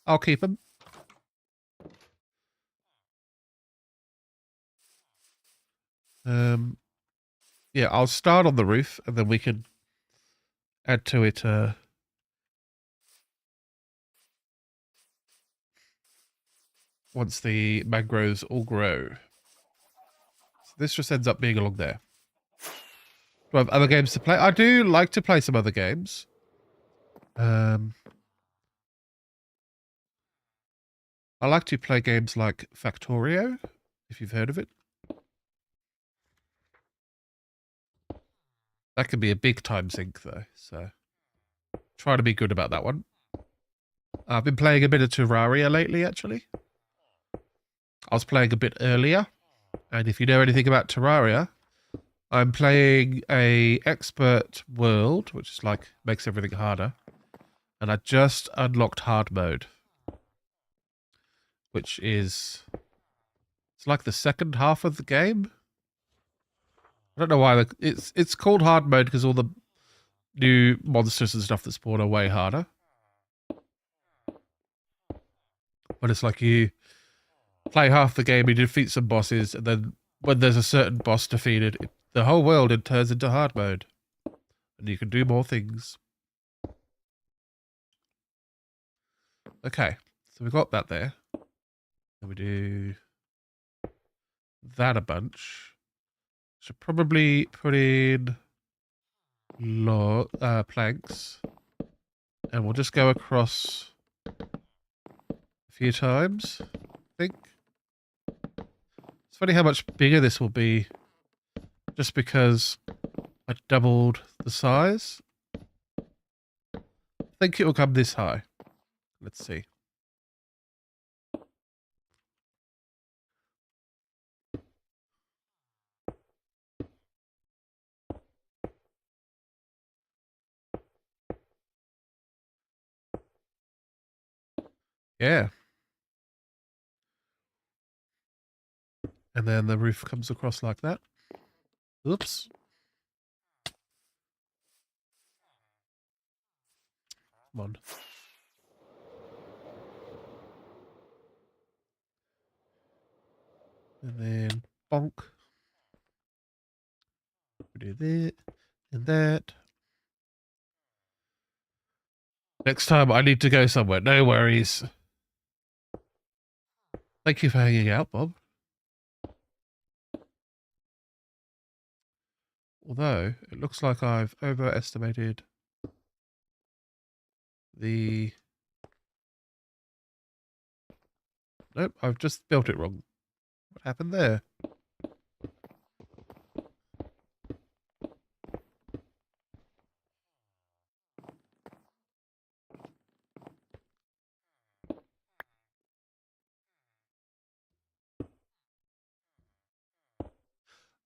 I'll keep them. Yeah, I'll start on the roof, and then we can add to it. Once the mangroves all grow. So this just ends up being along there. Do I have other games to play? I do like to play some other games. I like to play games like Factorio, if you've heard of it. That can be a big time sink, though, so try to be good about that one. I've been playing a bit of Terraria lately, actually. I was playing a bit earlier, and if you know anything about Terraria, I'm playing a expert world, which is like makes everything harder, and I just unlocked hard mode, which is it's like the second half of the game. I don't know why it's called hard mode because all the new monsters and stuff that spawn are way harder. But it's like you play half the game, you defeat some bosses, and then when there's a certain boss defeated, the whole world it turns into hard mode, and you can do more things. Okay, so we got that there. And we do that a bunch. Should probably put in planks, and we'll just go across a few times, I think. It's funny how much bigger this will be just because I doubled the size. I think it will come this high. Let's see. Yeah. And then the roof comes across like that. Oops. Come on. And then bonk. We do that and that. Next time I need to go somewhere. No worries. Thank you for hanging out, Bob. Although, it looks like I've overestimated the... Nope, I've just built it wrong. What happened there?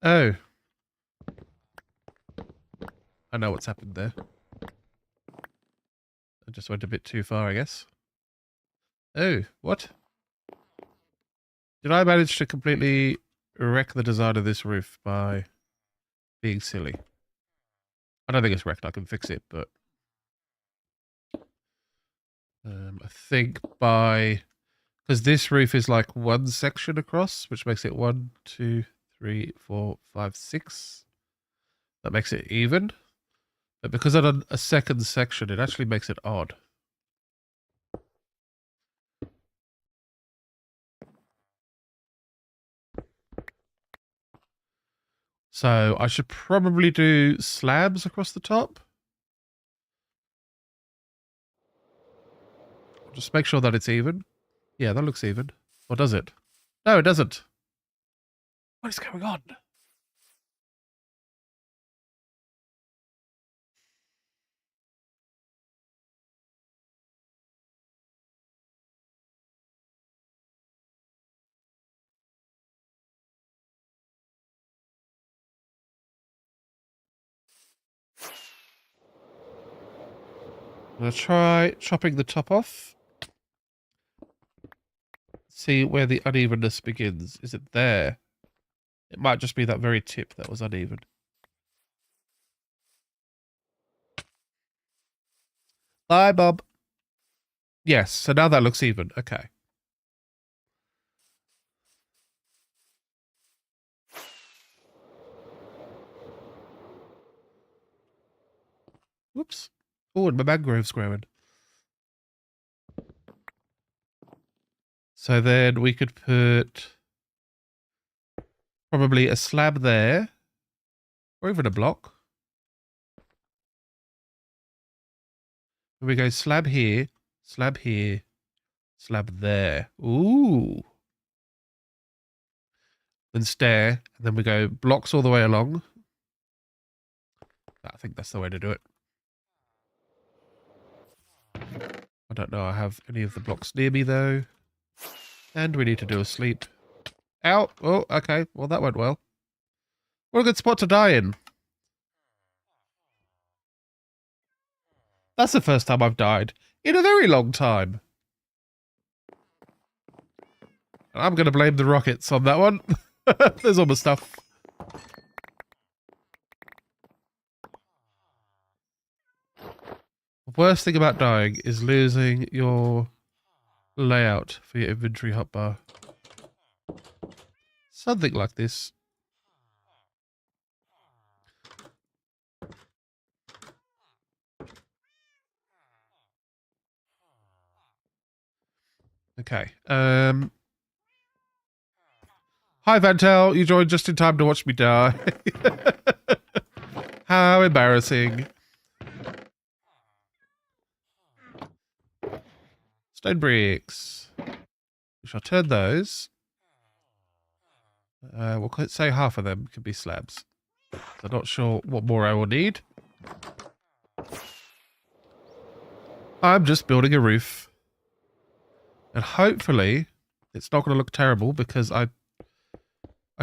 Oh. I know what's happened there. I just went a bit too far, I guess. Oh, what? Did I manage to completely wreck the design of this roof by being silly? I don't think it's wrecked. I can fix it, but I think because this roof is like one section across, which makes it 1, 2, 3, 4, 5, 6. That makes it even. But because I've done a second section, it actually makes it odd. So I should probably do slabs across the top. Just make sure that it's even. Yeah, that looks even. Or does it? No, it doesn't. What is going on? I'm going to try chopping the top off. See where the unevenness begins. Is it there? It might just be that very tip that was uneven. Bye, Bob. Yes, so now that looks even. Okay. Whoops. Oh, and my mangrove's growing. So then we could put probably a slab there, or even a block. And we go slab here, slab there. Ooh. Then stair, and then we go blocks all the way along. I think that's the way to do it. I don't know I have any of the blocks near me though. And we need to do a sleep. Ow! Oh, okay. Well, that went well. What a good spot to die in. That's the first time I've died in a very long time. And I'm going to blame the rockets on that one. There's all my stuff. The worst thing about dying is losing your layout for your inventory hotbar. Something like this. Okay. Hi, Vantel. You joined just in time to watch me die. How embarrassing. Stone bricks. We shall turn those. We'll say half of them could be slabs. I'm not sure what more I will need. I'm just building a roof. And hopefully it's not going to look terrible because I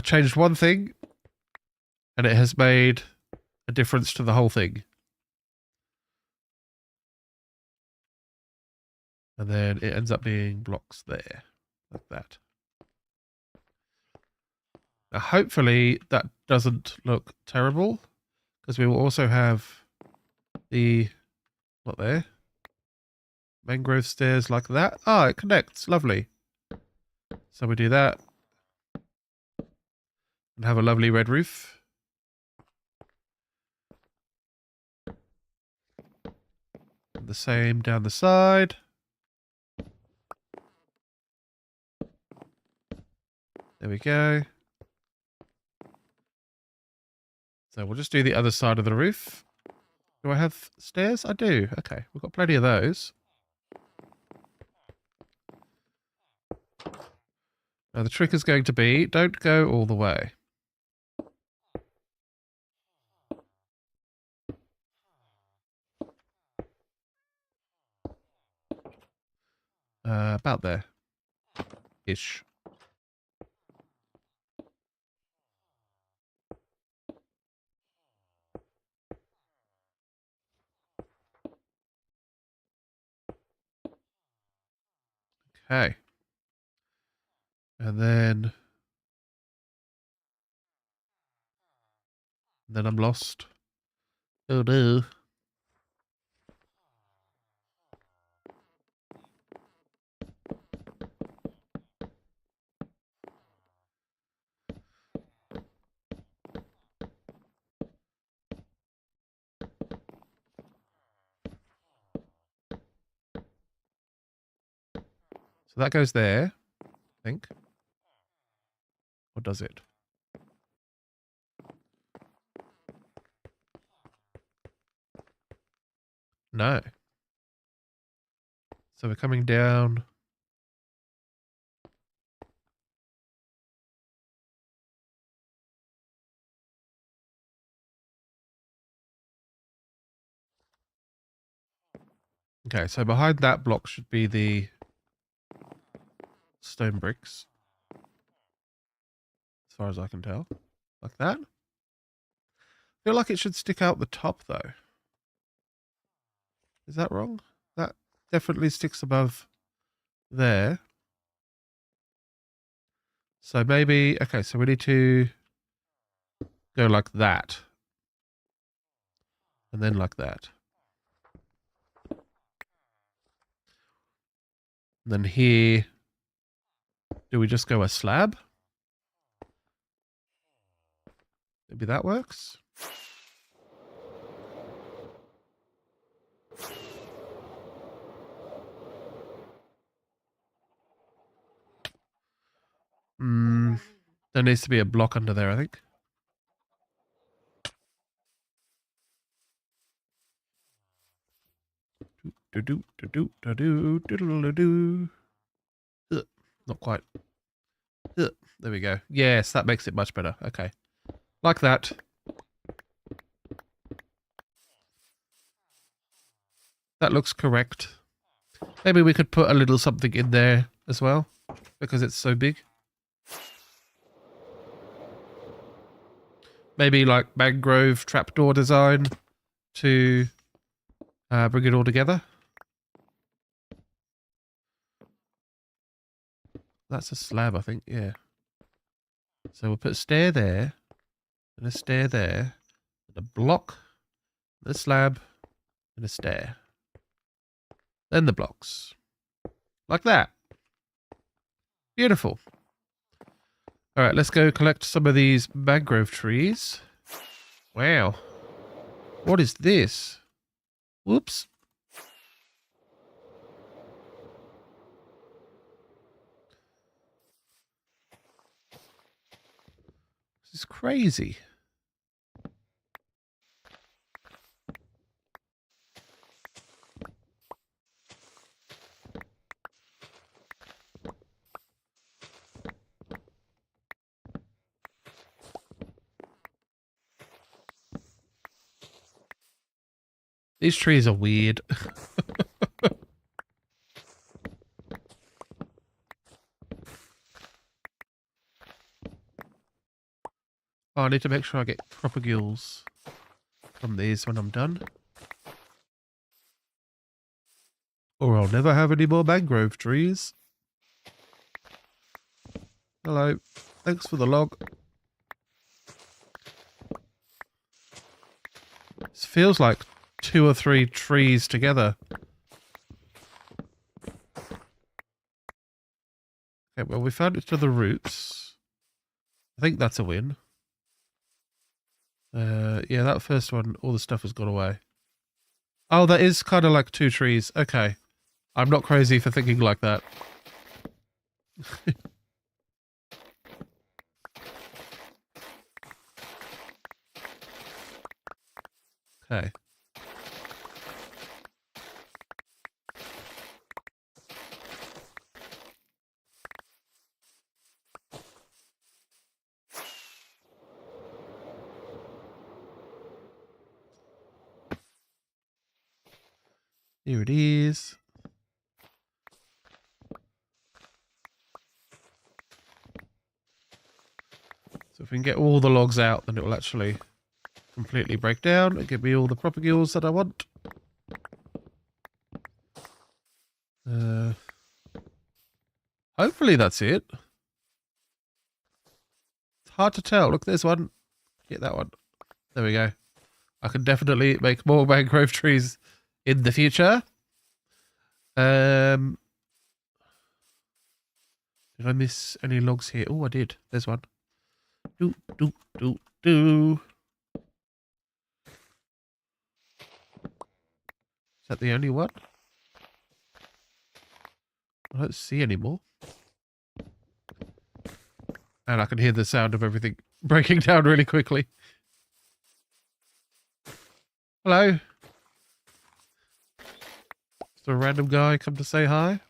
changed one thing and it has made a difference to the whole thing. And then it ends up being blocks there, like that. Now hopefully that doesn't look terrible because we will also have the, not there, mangrove stairs like that. Ah, it connects. Lovely. So we do that. And have a lovely red roof. And the same down the side. There we go. So we'll just do the other side of the roof. Do I have stairs? I do. Okay, we've got plenty of those. Now the trick is going to be, don't go all the way. About there. Ish. Okay. And then I'm lost. Oh no. So that goes there, I think. Or does it? No. So we're coming down. Okay, so behind that block should be the stone bricks. As far as I can tell. Like that. I feel like it should stick out the top though. Is that wrong? That definitely sticks above there. So maybe, okay, so we need to go like that. And then like that. And then here, do we just go a slab? Maybe that works. There needs to be a block under there, I think. Not quite. There we go. Yes, that makes it much better. Okay. Like that. That looks correct. Maybe we could put a little something in there as well, because it's so big. Maybe like mangrove trapdoor design to bring it all together. That's a slab, I think, yeah. So we'll put a stair there, and a stair there, and a block, and a slab, and a stair. Then the blocks. Like that. Beautiful. All right, let's go collect some of these mangrove trees. Wow. What is this? Whoops. This is crazy. These trees are weird. Oh, I need to make sure I get propagules from these when I'm done. Or I'll never have any more mangrove trees. Hello. Thanks for the log. This feels like 2 or 3 trees together. Okay, well, we found it to the roots. I think that's a win. Yeah, that first one, all the stuff has gone away. Oh, that is kind of like 2 trees. Okay. I'm not crazy for thinking like that. Okay. Here it is. So if we can get all the logs out, then it will actually completely break down and give me all the propagules that I want. Hopefully that's it. It's hard to tell. Look, there's one. Get that one. There we go. I can definitely make more mangrove trees in the future. Did I miss any logs here? Oh, I did. There's one. Do. Is that the only one? I don't see any more. And I can hear the sound of everything breaking down really quickly. Hello. Just a random guy come to say hi.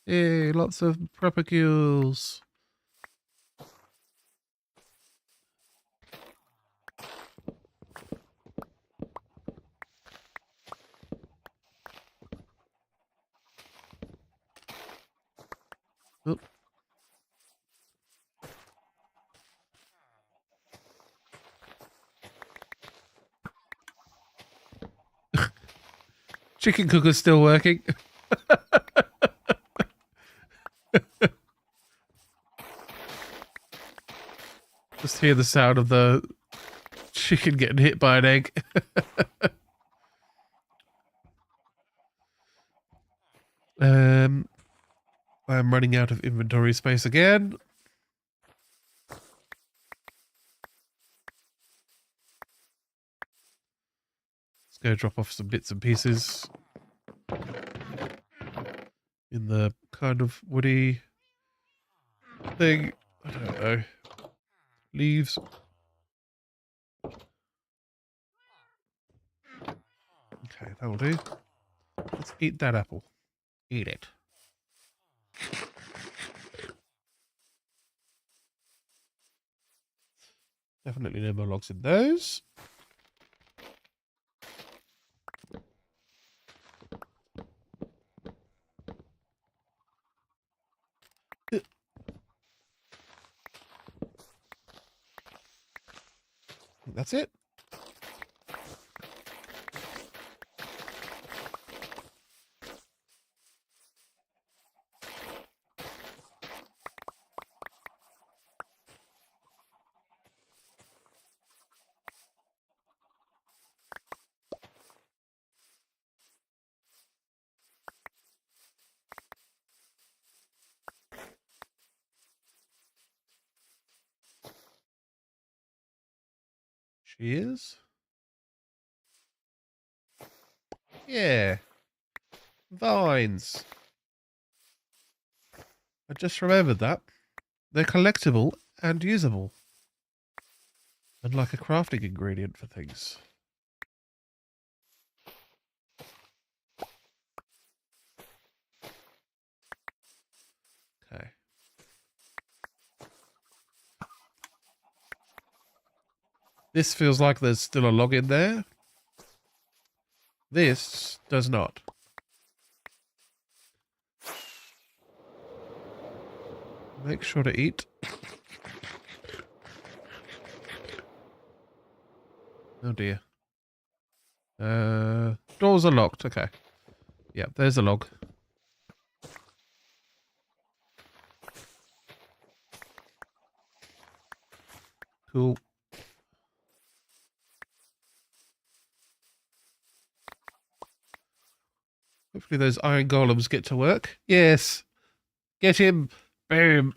Yay, lots of propagules. Oop. Chicken cooker's still working. Just hear the sound of the chicken getting hit by an egg. I'm running out of inventory space again. Let's go drop off some bits and pieces in the kind of woody thing. I don't know. Leaves. Okay, that'll do. Let's eat that apple. Eat it. Definitely no more logs in those. That's it. Cheers. Yeah. Vines. I just remembered that. They're collectible and usable. And like a crafting ingredient for things. Okay. This feels like there's still a log in there. This does not. Make sure to eat. Oh dear. Doors are locked. Okay. Yeah, there's a log. Cool. Hopefully those iron golems get to work. Yes. Get him. Boom.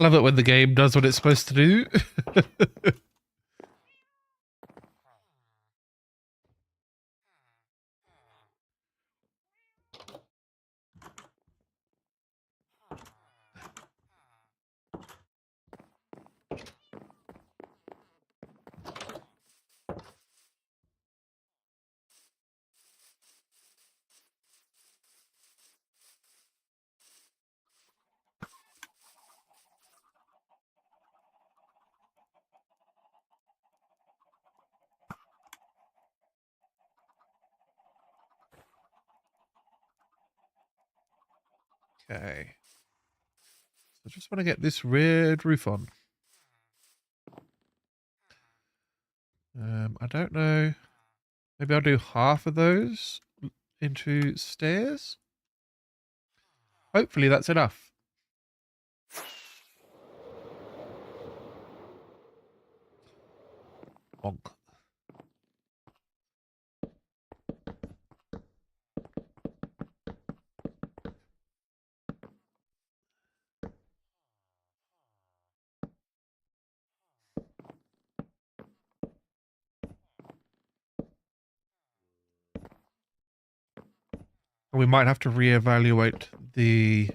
Love it when the game does what it's supposed to do. Okay. So I just want to get this red roof on. I don't know. Maybe I'll do half of those into stairs. Hopefully that's enough. Bonk. We might have to reevaluate the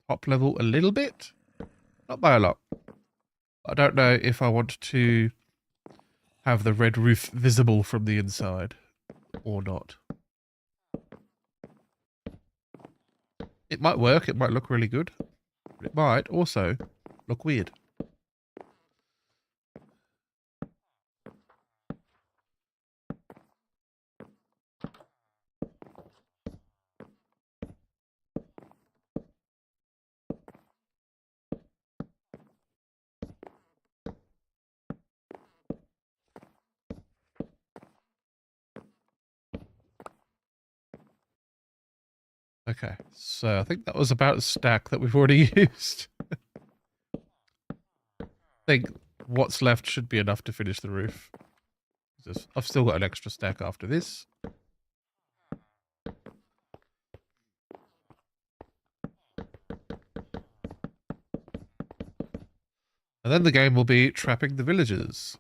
top level a little bit. Not by a lot. I don't know if I want to have the red roof visible from the inside. or not. It might work. It might look really good. But it might also look weird. Okay, so I think that was about a stack that we've already used. I think what's left should be enough to finish the roof. I've still got an extra stack after this. And then the game will be trapping the villagers.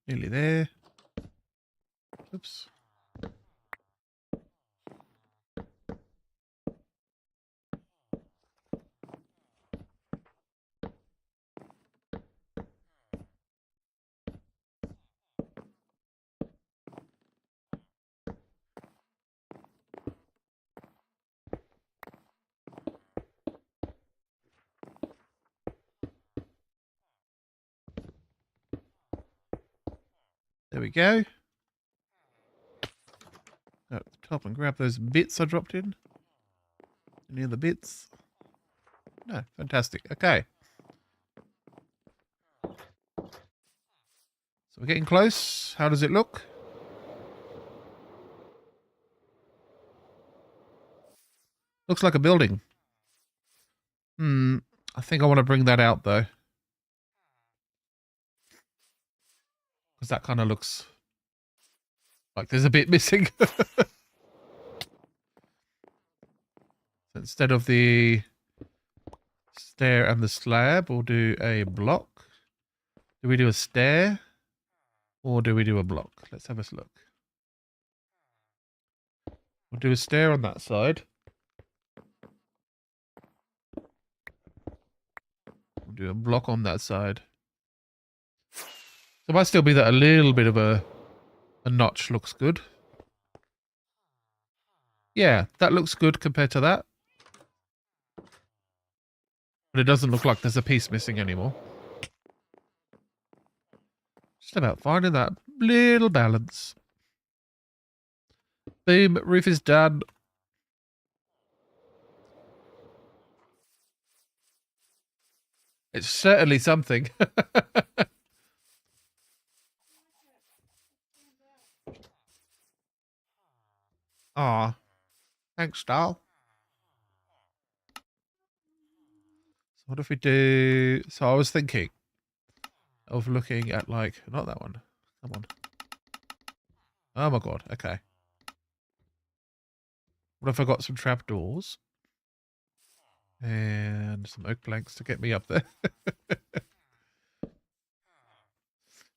Nearly there. Oops. There we go. Go at the top and grab those bits I dropped in. Any other bits? No, fantastic. Okay. So we're getting close. How does it look? Looks like a building. I think I want to bring that out though. Because that kind of looks like there's a bit missing. So instead of the stair and the slab, we'll do a block. Do we do a stair? Or do we do a block? Let's have a look. We'll do a stair on that side. We'll do a block on that side. So it might still be that a little bit of a notch looks good. Yeah, that looks good compared to that. But it doesn't look like there's a piece missing anymore. Just about finding that little balance. Boom, roof is done. It's certainly something. Aw. Thanks, doll. So what if we do... So I was thinking of looking at like... Not that one. Come on. Oh my god. Okay. What if I got some trapdoors? And some oak planks to get me up there.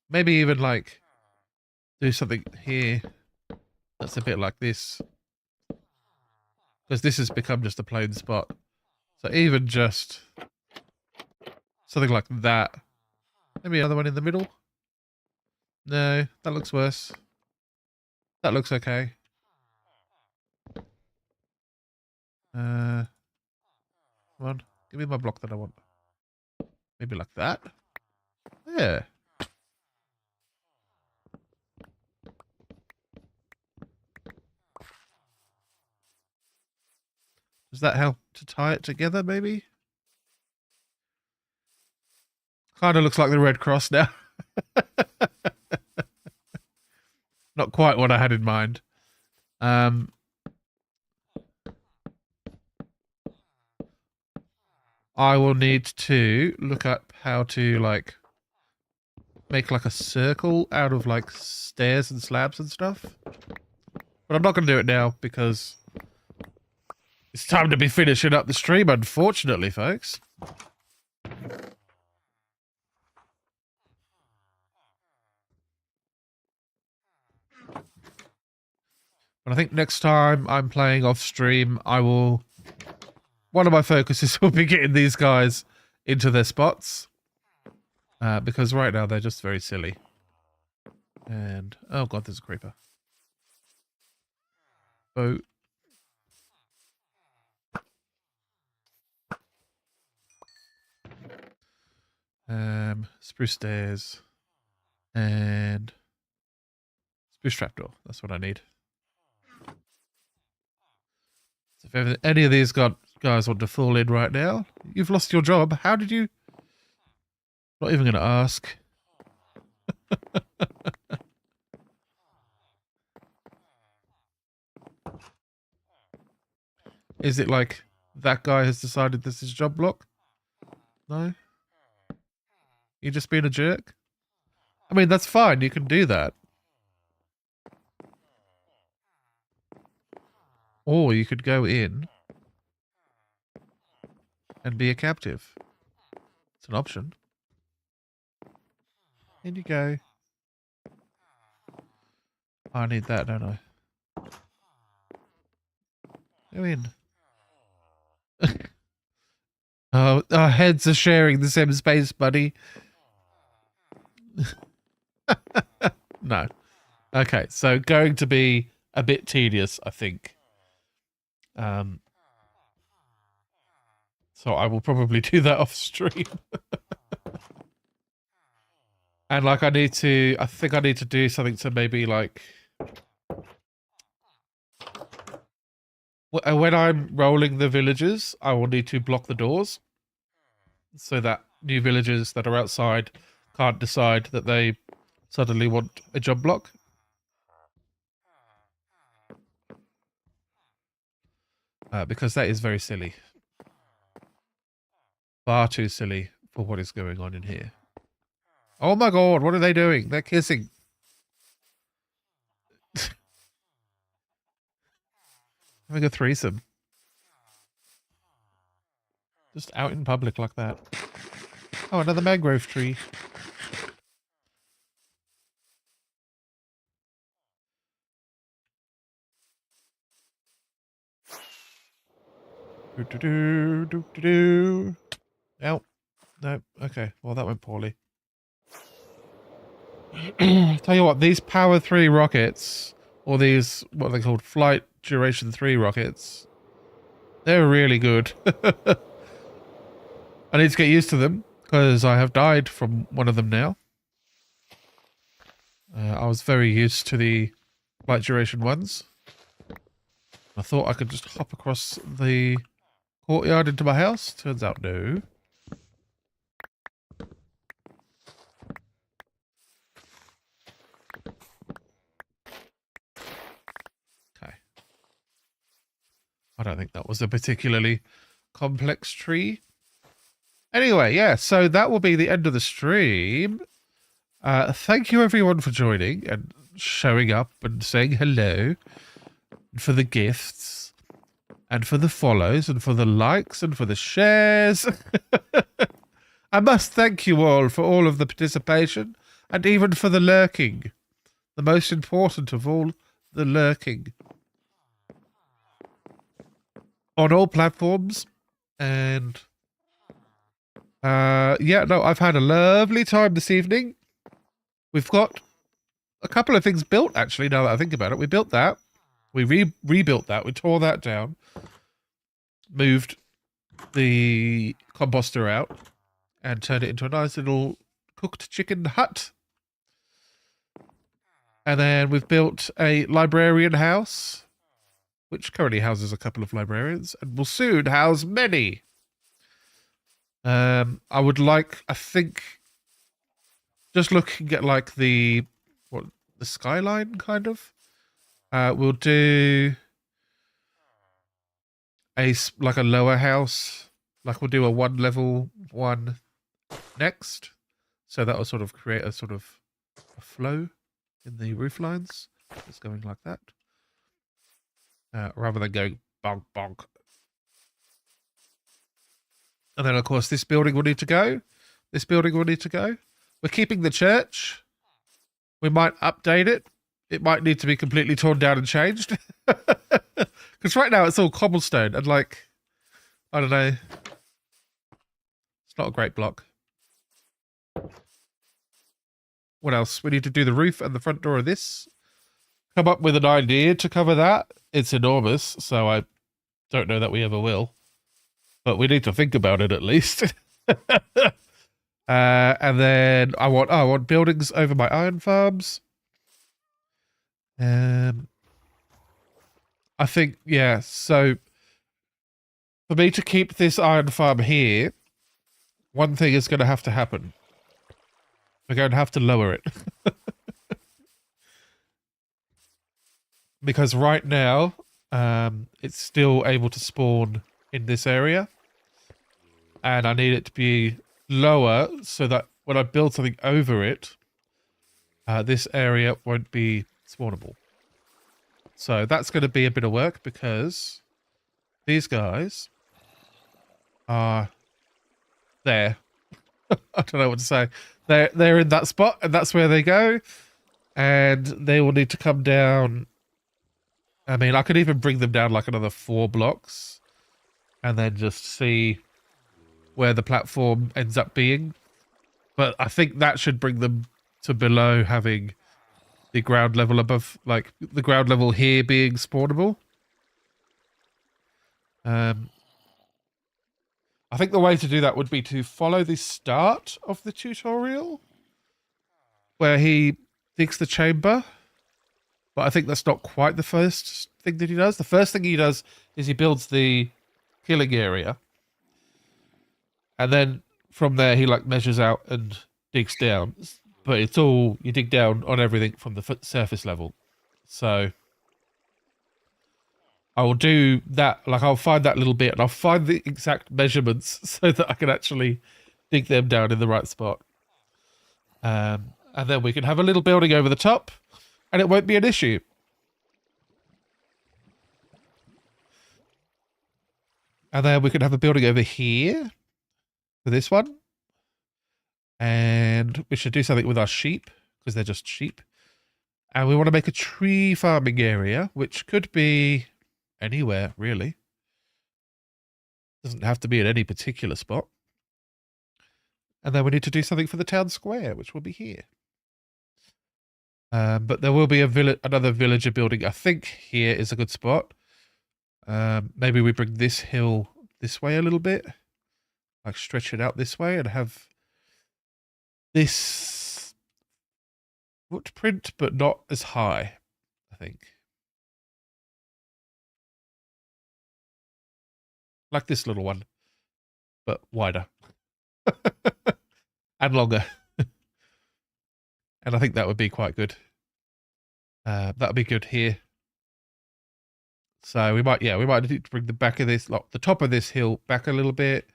Maybe even like do something here that's a bit like this. Because this has become just a plain spot. So even just something like that. Maybe another one in the middle. No, that looks worse. That looks okay. Come on, give me my block that I want. Maybe like that. Yeah. Does that help to tie it together, maybe? Kind of looks like the Red Cross now. Not quite what I had in mind. I will need to look up how to like make like a circle out of like stairs and slabs and stuff. But I'm not going to do it now because it's time to be finishing up the stream, unfortunately, folks. But I think next time I'm playing off stream, I will... One of my focuses will be getting these guys into their spots. Because right now they're just very silly. And... Oh god, there's a creeper. Oh. Spruce stairs. And... Spruce trapdoor. That's what I need. So if any of these guys want to fall in right now, you've lost your job. How did you... Not even going to ask. Is it like that guy has decided this is job block? No? You just being a jerk? I mean, that's fine. You can do that. Or you could go in and be a captive. It's an option. In you go. I need that, don't I? Go in. Oh, our heads are sharing the same space, buddy. No. Okay, so going to be a bit tedious, I think. So I will probably do that off stream. And like I think I need to do something to maybe like... When I'm rolling the villagers, I will need to block the doors. So that new villagers that are outside can't decide that they suddenly want a job block. Because that is very silly. Far too silly for what is going on in here. Oh my god, what are they doing? They're kissing. Having a threesome. Just out in public like that. Oh, another mangrove tree. Do. Oh, no. Okay. Well, that went poorly. Tell you what, these Power 3 rockets, or these, what are they called, Flight Duration 3 rockets, they're really good. I need to get used to them, because I have died from one of them now. I was very used to the Flight Duration ones. I thought I could just hop across the courtyard into my house. Turns out no. Okay. I don't think that was a particularly complex tree. Anyway, yeah, so that will be the end of the stream. Thank you everyone for joining and showing up and saying hello. And for the gifts. And for the follows, and for the likes, and for the shares. I must thank you all for all of the participation, and even for the lurking. The most important of all, the lurking. On all platforms. And... yeah, no, I've had a lovely time this evening. We've got a couple of things built, actually, now that I think about it. We built that. We rebuilt that. We tore that down. Moved the composter out and turned it into a nice little cooked chicken hut. And then we've built a librarian house, which currently houses a couple of librarians and will soon house many. I would like, I think just looking at like the skyline kind of. We'll do like a lower house. Like we'll do a 1 level 1 next. So that will sort of create a sort of a flow in the roof lines. It's going like that. Rather than going bonk bonk. And then of course this building will need to go. This building will need to go. We're keeping the church. We might update it. It might need to be completely torn down and changed. Because right now it's all cobblestone and like, I don't know. It's not a great block. What else? We need to do the roof and the front door of this. Come up with an idea to cover that. It's enormous, so I don't know that we ever will. But we need to think about it at least. And then I want buildings over my iron farms. I think, yeah, so for me to keep this iron farm here, one thing is going to have to happen. We're going to have to lower it. Because right now, it's still able to spawn in this area. And I need it to be lower so that when I build something over it, this area won't be spawnable. So that's going to be a bit of work because these guys are there. I don't know what to say. They're in that spot and that's where they go. And they will need to come down. I mean, I could even bring them down like another 4 blocks and then just see where the platform ends up being. But I think that should bring them to below having the ground level above, like the ground level here being spawnable. I think the way to do that would be to follow the start of the tutorial where he digs the chamber. But I think that's not quite the first thing that he does. The first thing he does is he builds the killing area. And then from there, he like measures out and digs down. But it's all, you dig down on everything from the surface level. So I will do that. Like I'll find that little bit and I'll find the exact measurements so that I can actually dig them down in the right spot. And then we can have a little building over the top and it won't be an issue. And then we can have a building over here for this one. And we should do something with our sheep because they're just sheep. And we want to make a tree farming area, which could be anywhere, really. Doesn't have to be at any particular spot. And then we need to do something for the town square, which will be here. But there will be another villager building. I think here is a good spot. Maybe we bring this hill this way a little bit. Like stretch it out this way and have this footprint, but not as high, I think. Like this little one, but wider. And longer. And I think that would be quite good. That would be good here. So we might need to bring the back of this, like the top of this hill back a little bit.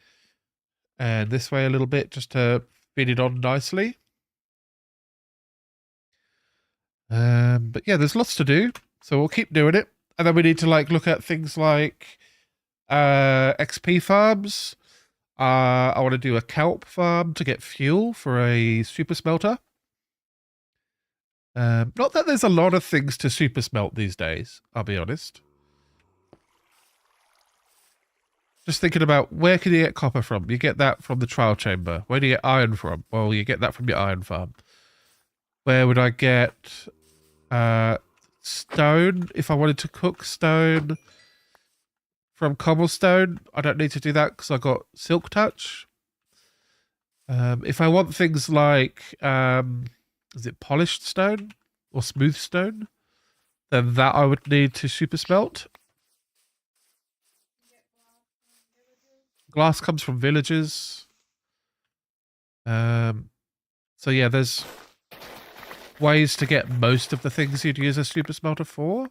And this way a little bit, just to fit it on nicely. But yeah, there's lots to do. So we'll keep doing it. And then we need to like look at things like XP farms. I want to do a kelp farm to get fuel for a super smelter. Not that there's a lot of things to super smelt these days, I'll be honest. Just thinking about where can you get copper from? You get that from the trial chamber. Where do you get iron from? Well, you get that from your iron farm. Where would I get stone? If I wanted to cook stone from cobblestone, I don't need to do that because I got silk touch. If I want things like, is it polished stone or smooth stone? Then that I would need to super smelt. Glass comes from villages. So yeah, there's ways to get most of the things you'd use a super smelter for.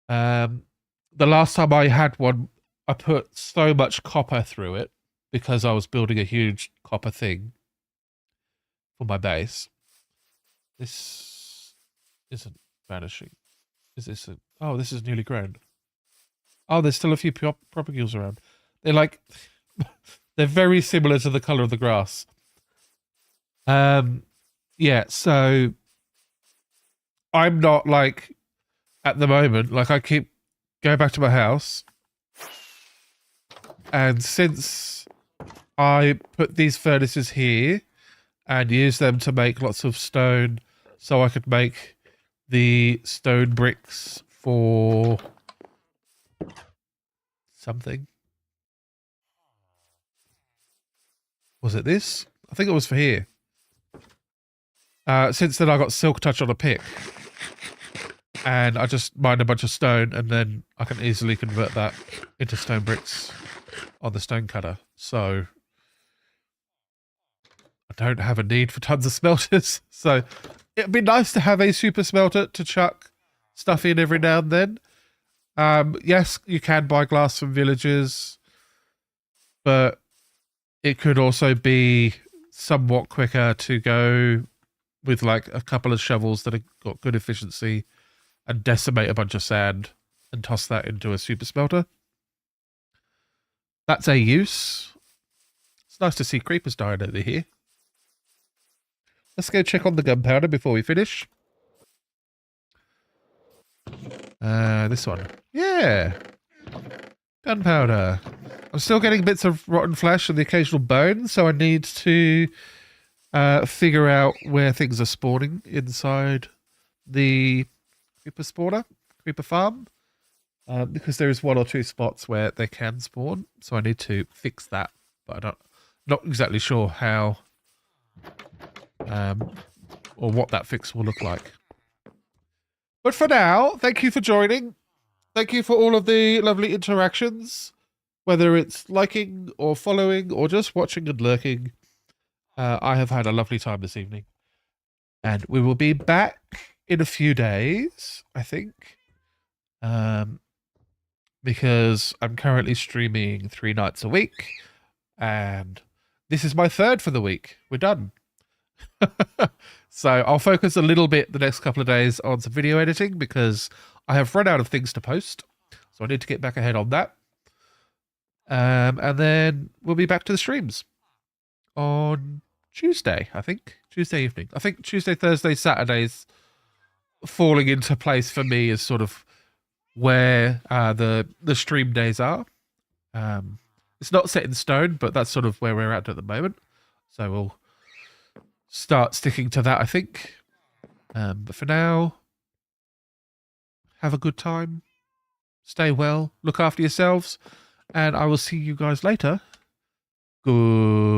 The last time I had one, I put so much copper through it because I was building a huge copper thing for my base. This isn't vanishing. Is this a... Oh, this is newly grown. Oh, there's still a few propagules around. They're like... they're very similar to the color of the grass. Yeah, so... I'm not like... At the moment, like I keep going back to my house. And since I put these furnaces here and use them to make lots of stone so I could make the stone bricks for something. Was it this? I think it was for here. Since then I got silk touch on a pick. And I just mined a bunch of stone and then I can easily convert that into stone bricks on the stone cutter. So I don't have a need for tons of smelters. So it'd be nice to have a super smelter to chuck stuff in every now and then. Yes, you can buy glass from villagers, but it could also be somewhat quicker to go with like a couple of shovels that have got good efficiency and decimate a bunch of sand and toss that into a super smelter. That's a use. It's nice to see creepers dying over here. Let's go check on the gunpowder before we finish. This one. Yeah. Gunpowder. I'm still getting bits of rotten flesh and the occasional bone, so I need to figure out where things are spawning inside the creeper farm. Because there is one or two spots where they can spawn, so I need to fix that. But I'm not exactly sure how or what that fix will look like. But for now, thank you for joining. Thank you for all of the lovely interactions, whether it's liking or following or just watching and lurking. I have had a lovely time this evening. And we will be back in a few days, I think. Because I'm currently streaming 3 nights a week. And this is my 3rd for the week. We're done. So I'll focus a little bit the next couple of days on some video editing because I have run out of things to post. So I need to get back ahead on that. And then we'll be back to the streams on Tuesday, I think. Tuesday evening. I think Tuesday, Thursday, Saturdays falling into place for me is sort of where the stream days are. It's not set in stone, but that's sort of where we're at the moment. So we'll start sticking to that, I think. But for now, have a good time. Stay well. Look after yourselves. And I will see you guys later. Good.